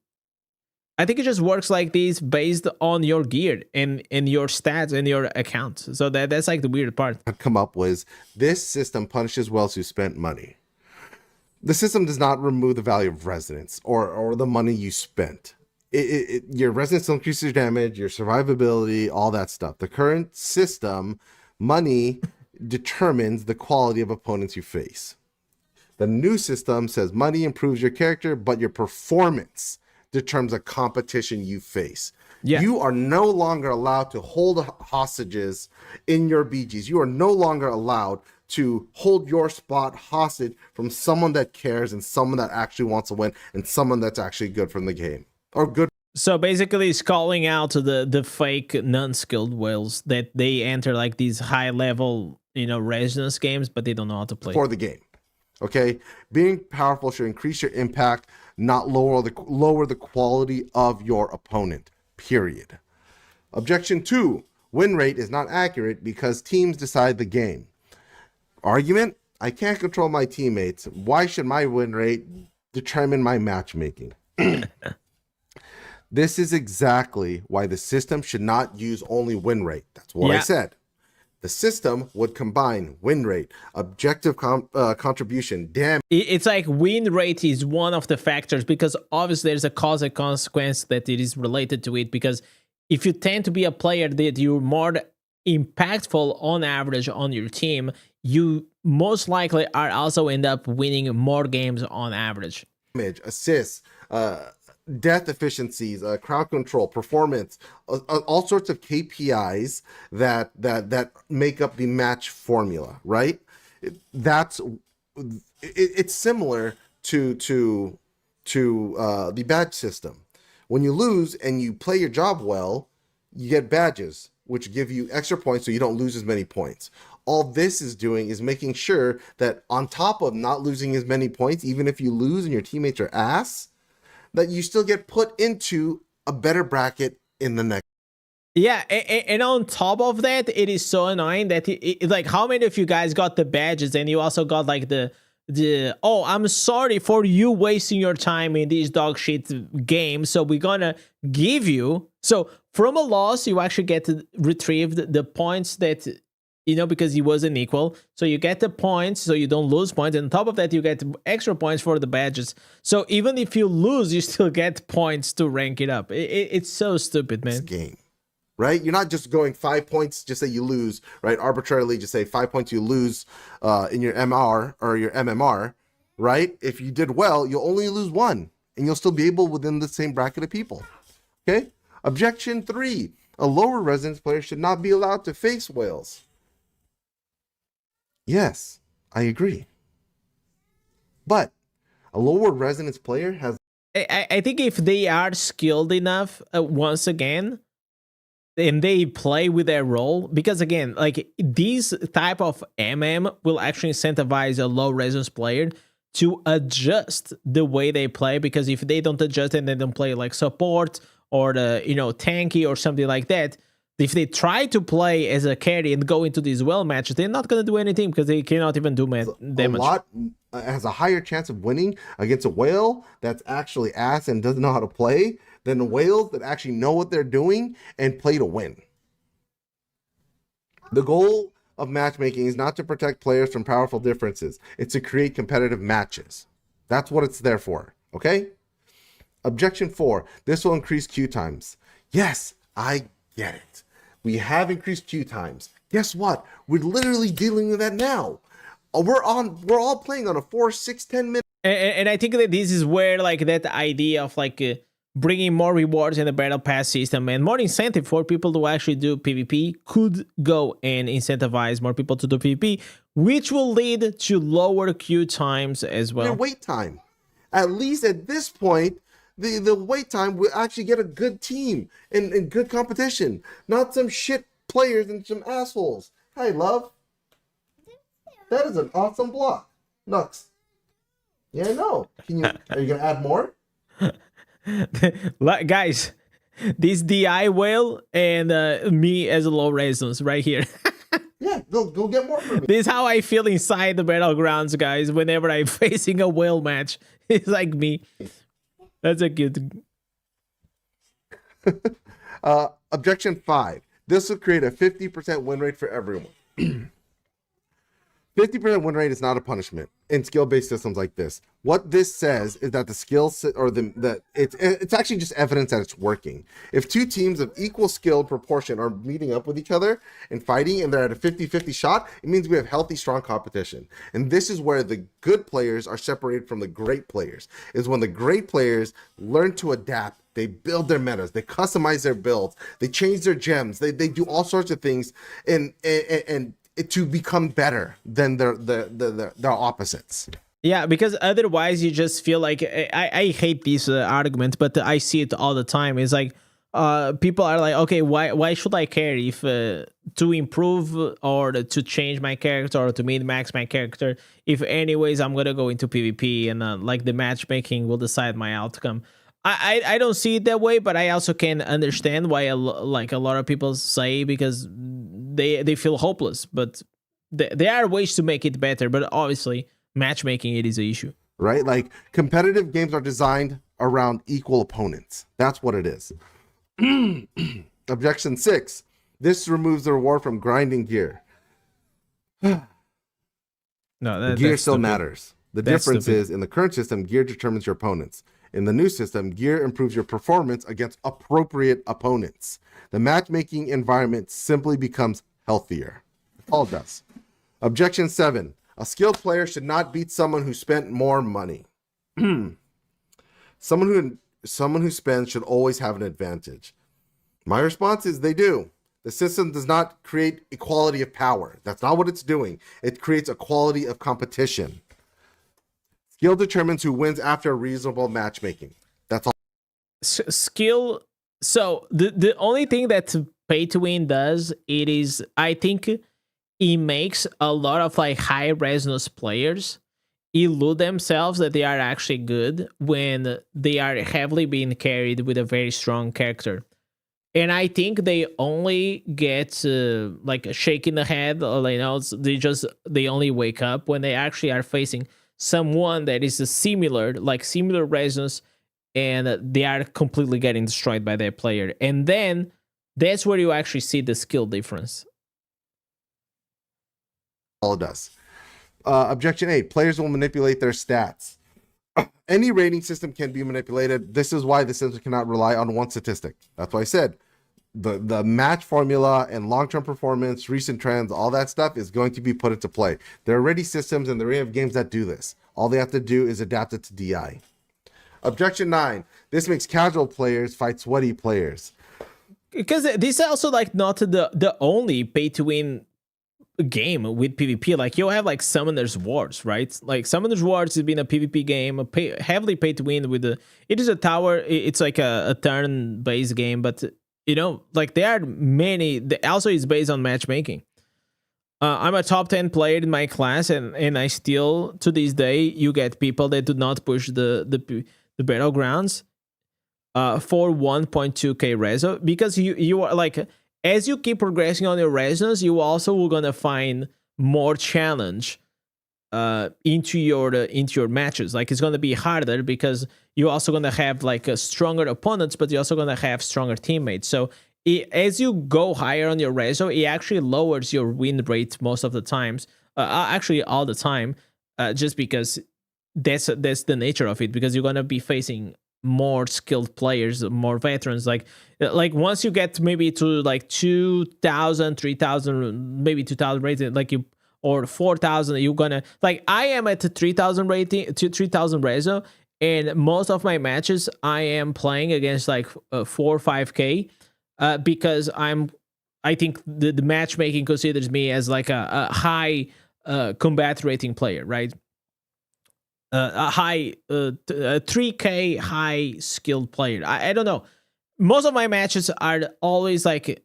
I think it just works like this based on your gear and your stats and your account. So that's like the weird part. I'd come up was this system punishes wells who spent money. The system does not remove the value of resonance or the money you spent. Your resonance increases your damage, your survivability, all that stuff. The current system, money determines the quality of opponents you face. The new system says money improves your character, but your performance determines the competition you face. Yeah. You are no longer allowed to hold hostages in your BGs. You are no longer allowed to hold your spot hostage from someone that cares and someone that actually wants to win and someone that's actually good from the game or good. So basically it's calling out to the fake non-skilled whales that they enter like these high level, resonance games, but they don't know how to play for the game. Okay, being powerful should increase your impact, not lower the quality of your opponent. Period. Objection 2: win rate is not accurate because teams decide the game. Argument: I can't control my teammates. Why should my win rate determine my matchmaking? This is exactly why the system should not use only win rate. That's what I said. The system would combine win rate, objective contribution, damage. It's like win rate is one of the factors because obviously there's a cause and consequence that it is related to it. Because if you tend to be a player that you're more impactful on average on your team, you most likely are also end up winning more games on average. Damage, assists, death efficiencies, crowd control, performance, all sorts of KPIs that make up the match formula, right? It's similar to the badge system. When you lose and you play your job well, you get badges, which give you extra points so you don't lose as many points. All this is doing is making sure that on top of not losing as many points, even if you lose and your teammates are ass, that you still get put into a better bracket in the next. Yeah, and on top of that, it is so annoying that like, how many of you guys got the badges and you also got like the oh, I'm sorry for you wasting your time in this dog shit game, so we're gonna give you, so from a loss you actually get to retrieve the points that, because it wasn't equal. So you get the points so you don't lose points. And on top of that, you get extra points for the badges. So even if you lose, you still get points to rank it up. It's so stupid, man. Game, right? You're not just going 5 points, just say you lose, right? Arbitrarily, just say 5 points you lose in your MR or your MMR, right? If you did well, you'll only lose 1, and you'll still be able within the same bracket of people. Okay? Objection 3. A lower resonance player should not be allowed to face whales. Yes, I agree. But a lower resonance player has... I think if they are skilled enough, once again, and they play with their role, because again, like these type of will actually incentivize a low resonance player to adjust the way they play, because if they don't adjust and they don't play like support or the tanky or something like that, if they try to play as a carry and go into these well matches, they're not going to do anything because they cannot even do damage. A lot has a higher chance of winning against a whale that's actually ass and doesn't know how to play than the whales that actually know what they're doing and play to win. The goal of matchmaking is not to protect players from powerful differences. It's to create competitive matches. That's what it's there for, okay? Objection 4. This will increase queue times. Yes, I get it. We have increased queue times. Guess what? We're literally dealing with that now. We're all playing on a 4, 6, 10 minute. And I think that this is where like that idea of like bringing more rewards in the battle pass system and more incentive for people to actually do PvP could go and incentivize more people to do PvP, which will lead to lower queue times as well. And wait time. At least at this point, the wait time will actually get a good team and good competition, not some shit players and some assholes. Hi, love. That is an awesome block. Nux. Yeah, I know. Are you gonna add more? Guys, this DI whale and me as a low resonance right here. Yeah, go get more from me. This is how I feel inside the battlegrounds, guys, whenever I'm facing a whale match. It's like me. That's a good... Objection 5. This will create a 50% win rate for everyone. 50% win rate is not a punishment in skill-based systems like this. What this says is that the skill or it's actually just evidence that it's working. If two teams of equal skill proportion are meeting up with each other and fighting and they're at a 50-50 shot, it means we have healthy, strong competition. And this is where the good players are separated from the great players, is when the great players learn to adapt. They build their metas, they customize their builds, they change their gems, they do all sorts of things and to become better than their opposites. Yeah, because otherwise you just feel like I hate this argument, but I see it all the time. It's like people are like, okay, why should I care if to improve or to change my character or to min-max my character if anyways I'm gonna go into PvP and like the matchmaking will decide my outcome. I don't see it that way, but I also can understand why a lot of people say, because they feel hopeless. But there are ways to make it better, but obviously matchmaking it is an issue. Right? Like competitive games are designed around equal opponents. That's what it is. Objection 6. This removes the reward from grinding gear. No, that gear still matters. The difference is in the current system, gear determines your opponents. In the new system, gear improves your performance against appropriate opponents. The matchmaking environment simply becomes healthier. All it does. Objection 7. A skilled player should not beat someone who spent more money. Someone who spends should always have an advantage. My response is they do. The system does not create equality of power. That's not what it's doing. It creates equality of competition. Skill determines who wins after reasonable matchmaking. That's all. Skill. So the only thing that pay to win does, it is, I think it makes a lot of like high resonance players elude themselves that they are actually good when they are heavily being carried with a very strong character. And I think they only get like a shake in the head, or they only wake up when they actually are facing someone that is a similar resonance, and they are completely getting destroyed by their player. And then that's where you actually see the skill difference. All it does. Objection 8. Players will manipulate their stats. Any rating system can be manipulated. This is why the system cannot rely on one statistic. That's why I said the match formula and long-term performance, recent trends, all that stuff is going to be put into play. There are already systems and there already have games that do this. All they have to do is adapt it to DI. Objection 9. This makes casual players fight sweaty players. Because this is also like not the only pay to win game with PvP. Like you'll have like Summoner's Wars, right? Like Summoner's Wars has been a PvP game, heavily pay to win with it is a tower. It's like a turn-based game, but you know, like there are many. Also, it's based on matchmaking. I'm a top 10 player in my class, and I still to this day you get people that do not push the battlegrounds for 1.2k reso, because you are like, as you keep progressing on your resonance, you also are gonna find more challenge into your matches. Like it's gonna be harder because you're also gonna have like a stronger opponents, but you're also gonna have stronger teammates. So as you go higher on your reso, it actually lowers your win rate most of the times. Actually, all the time, just because that's the nature of it. Because you're gonna be facing more skilled players, more veterans. Like once you get maybe to like 2,000, 3,000, maybe 2,000 rating, like you, or 4,000, you're gonna, like I am at 3,000 rating to 3,000 reso, and most of my matches I am playing against like 4 or 5k, because I think the matchmaking considers me as like a high combat rating player, right? A high 3k high skilled player. I don't know. Most of my matches are always like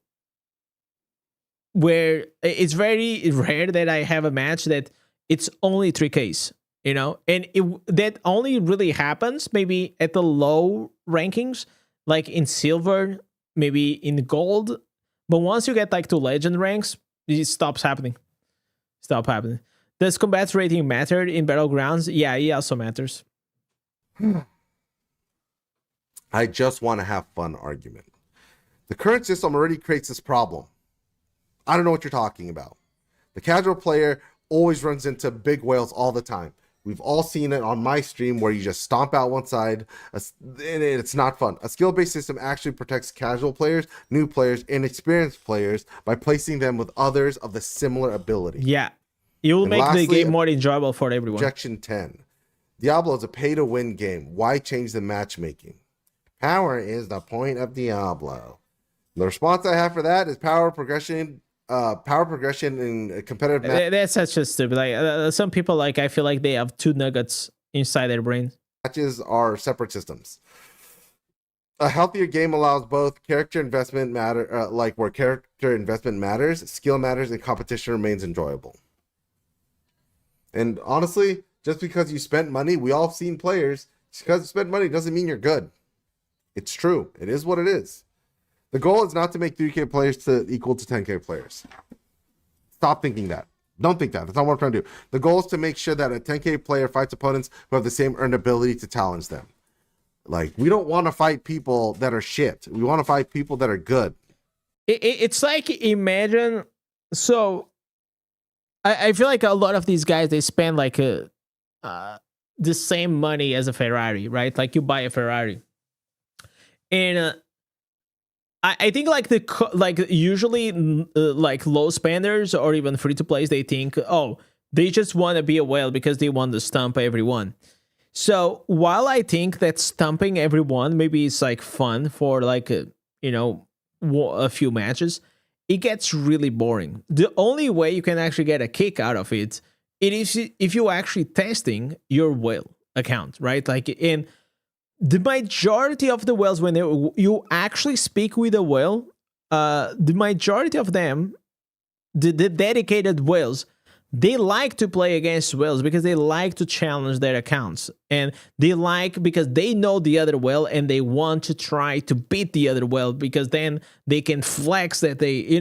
where it's very rare that I have a match that it's only 3Ks, you know, and that only really happens maybe at the low rankings, like in silver, maybe in gold. But once you get like to legend ranks, it stops happening. Stop happening. Does combat rating matter in Battlegrounds? Yeah, it also matters. I just want to have fun argument. The current system already creates this problem. I don't know what you're talking about. The casual player always runs into big whales all the time. We've all seen it on my stream where you just stomp out one side, and it's not fun. A skill-based system actually protects casual players, new players, and experienced players by placing them with others of the similar ability. Yeah. It will make the game more enjoyable for everyone. Objection 10. Diablo is a pay-to-win game. Why change the matchmaking? Power is the point of Diablo. The response I have for that is power progression in competitive That's such a stupid. Like some people, like I feel like they have two nuggets inside their brain. matches are separate systems. A healthier game allows both character investment where character investment matters, skill matters, and competition remains enjoyable. And honestly, just because you spent money, we all have seen players. Just because you spent money doesn't mean you're good. It's true. It is what it is. The goal is not to make 3K players to equal to 10K players. Stop thinking that. Don't think that. That's not what I'm trying to do. The goal is to make sure that a 10K player fights opponents who have the same earned ability to challenge them. Like, we don't want to fight people that are shit. We want to fight people that are good. It's like, imagine, so I feel like a lot of these guys, they spend like the same money as a Ferrari, right? Like you buy a Ferrari. And I think like usually like low spenders or even free to plays, they think, oh, they just want to be a whale because they want to stump everyone. So while I think that stumping everyone maybe is like fun for like a few matches, it gets really boring. The only way you can actually get a kick out of it is if you're actually testing your whale account, right? Like in the majority of the whales, when you actually speak with a whale, the majority of them, the dedicated whales, they like to play against whales because they like to challenge their accounts. And they like, because they know the other whale and they want to try to beat the other whale because then they can flex that they,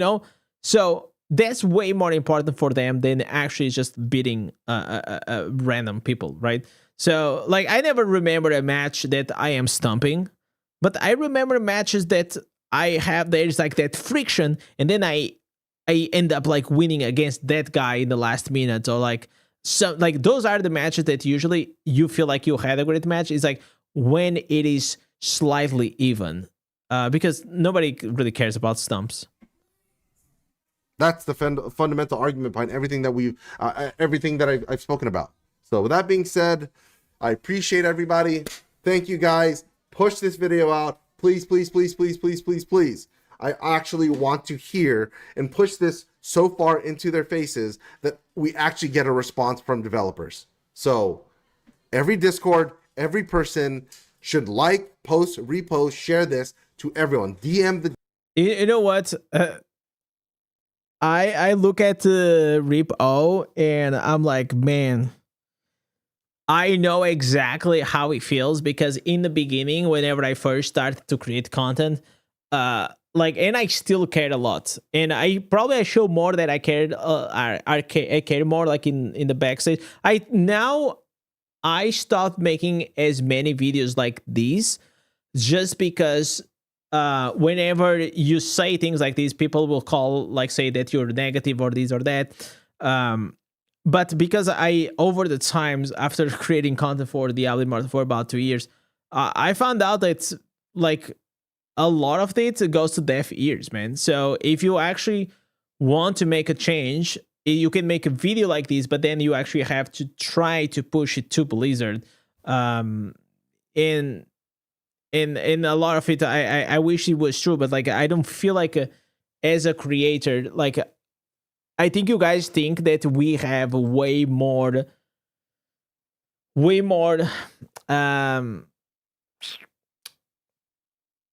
So that's way more important for them than actually just beating random people, right? So, like, I never remember a match that I am stumping, but I remember matches that there's like that friction, and then I end up like winning against that guy in the last minute, or like those are the matches that usually you feel like you had a great match. It's like when it is slightly even, because nobody really cares about stumps. That's the fundamental argument behind everything that I've spoken about. So with that being said, I appreciate everybody. Thank you guys. Push this video out. Please, please, please, please, please, please, please. I actually want to hear and push this so far into their faces that we actually get a response from developers. So every Discord, every person should like, post, repost, share this to everyone. DM the... You know what? I look at the repo and I'm like, man, I know exactly how it feels, because in the beginning, whenever I first started to create content, and I still cared a lot, and I show more that I cared. I cared more like in the backstage. I stopped making as many videos like these, just because whenever you say things like these, people will say that you're negative or this or that. But because over the times, after creating content for Diablo Immortal for about 2 years, I found out that it's like a lot of it goes to deaf ears, man. So if you actually want to make a change, you can make a video like this, but then you actually have to try to push it to Blizzard. In a lot of it, I wish it was true, but like I don't feel like as a creator, like I think you guys think that we have way more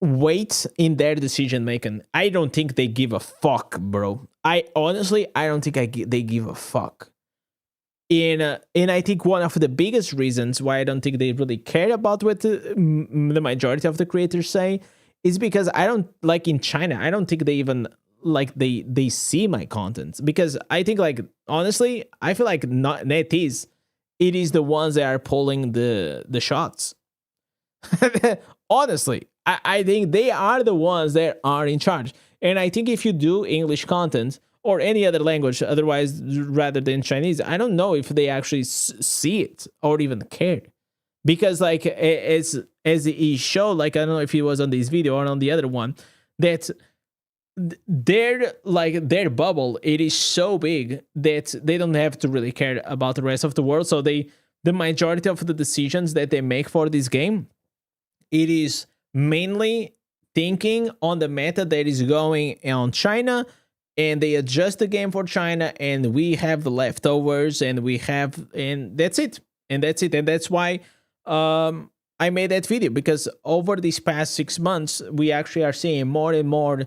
weight in their decision making. I don't think they give a fuck, bro. I don't think they give a fuck. And I think one of the biggest reasons why I don't think they really care about what the majority of the creators say is because I don't, like in China, I don't think they even they see my content, because I think, like, honestly, I feel like it is the ones that are pulling the shots. Honestly, I think they are the ones that are in charge. And I think if you do English content or any other language, otherwise, rather than Chinese, I don't know if they actually see it or even care. Because like as he showed, like, I don't know if he was on this video or on the other one, that their bubble, it is so big that they don't have to really care about the rest of the world. So the majority of the decisions that they make for this game, it is mainly thinking on the meta that is going on China, and they adjust the game for China, and we have the leftovers, and that's it. And that's why I made that video, because over these past 6 months, we actually are seeing more and more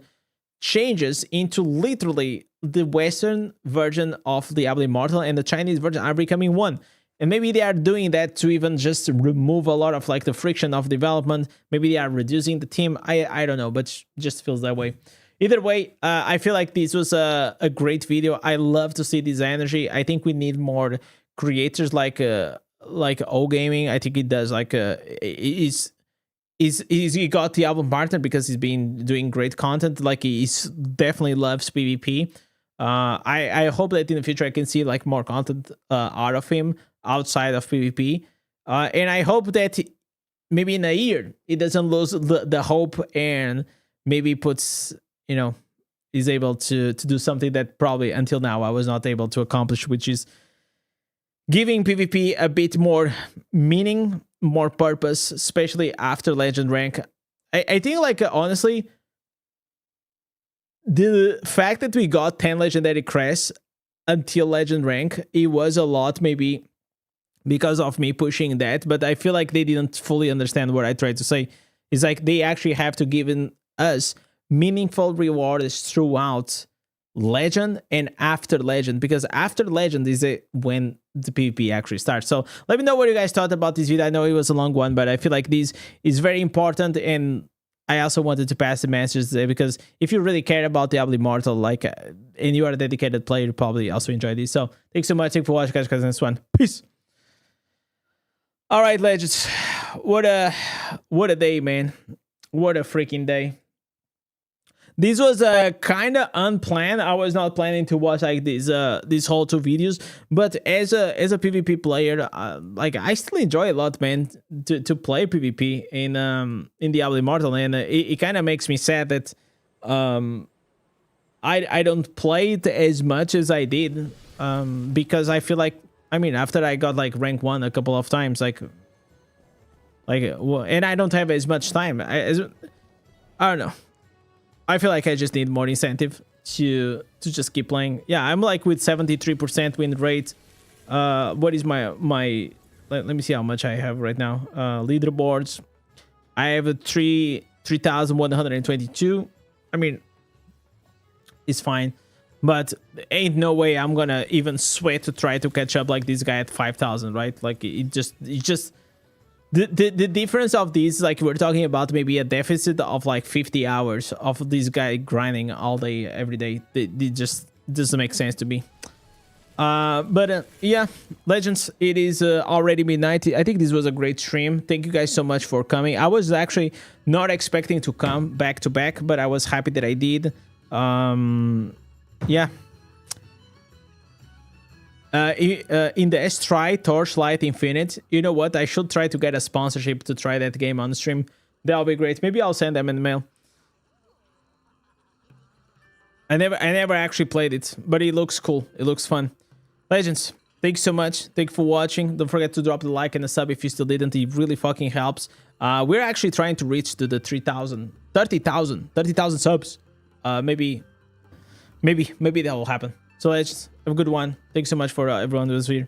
changes into literally the Western version of Diablo Immortal, and the Chinese version are becoming one. And maybe they are doing that to even just remove a lot of like the friction of development. Maybe they are reducing the team. I don't know, but just feels that way. Either way, I feel like this was a great video. I love to see this energy. I think we need more creators like O Gaming. I think it does he got the album partner because he's been doing great content. Like, he's definitely loves PvP. I hope that in the future I can see like more content out of him outside of PvP. And I hope that maybe in a year it doesn't lose the hope, and maybe puts, is able to do something that probably until now I was not able to accomplish, which is giving PvP a bit more meaning, more purpose, especially after Legend rank. I think, like, honestly, the fact that we got 10 legendary crests until Legend rank, it was a lot, maybe because of me pushing that, but I feel like they didn't fully understand what I tried to say. It's like they actually have to give us meaningful rewards throughout Legend and after Legend, because after Legend is when the PvP actually starts. So let me know what you guys thought about this video. I know it was a long one, but I feel like this is very important, and I also wanted to pass the message today, because if you really care about Diablo Immortal, and you are a dedicated player, you probably also enjoy this. So thanks so much. Thanks for watching, guys. In this one, peace. All right, legends. What a day, man. What a freaking day. This was kind of unplanned. I was not planning to watch like these whole 2 videos, but as a PvP player, like I still enjoy a lot, man, to play PvP in Diablo Immortal, and it kind of makes me sad that I don't play it as much as I did, because I feel like, I mean, after I got like rank 1 a couple of times, and I don't have as much time. I don't know. I feel like I just need more incentive to just keep playing. Yeah, I'm like with 73% win rate. What is my let me see how much I have right now. Leaderboards. I have a 3,122. I mean, it's fine, but ain't no way I'm gonna even sweat to try to catch up like this guy at 5,000, right? Like it just the difference of these, like we're talking about maybe a deficit of like 50 hours of this guy grinding all day every day. It just doesn't make sense to me. But yeah, legends, it is already midnight. I think this was a great stream. Thank you guys so much for coming. I was actually not expecting to come back to back, but I was happy that I did. Yeah. Indez, try Torchlight Infinite. You know what? I should try to get a sponsorship to try that game on stream. That'll be great. Maybe I'll send them in the mail. I never actually played it, but it looks cool. It looks fun. Legends, thanks so much. Thank you for watching. Don't forget to drop the like and the sub if you still didn't. It really fucking helps. We're actually trying to reach to the 30,000 subs. Maybe that will happen. So legends, have a good one. Thanks so much for everyone who was here.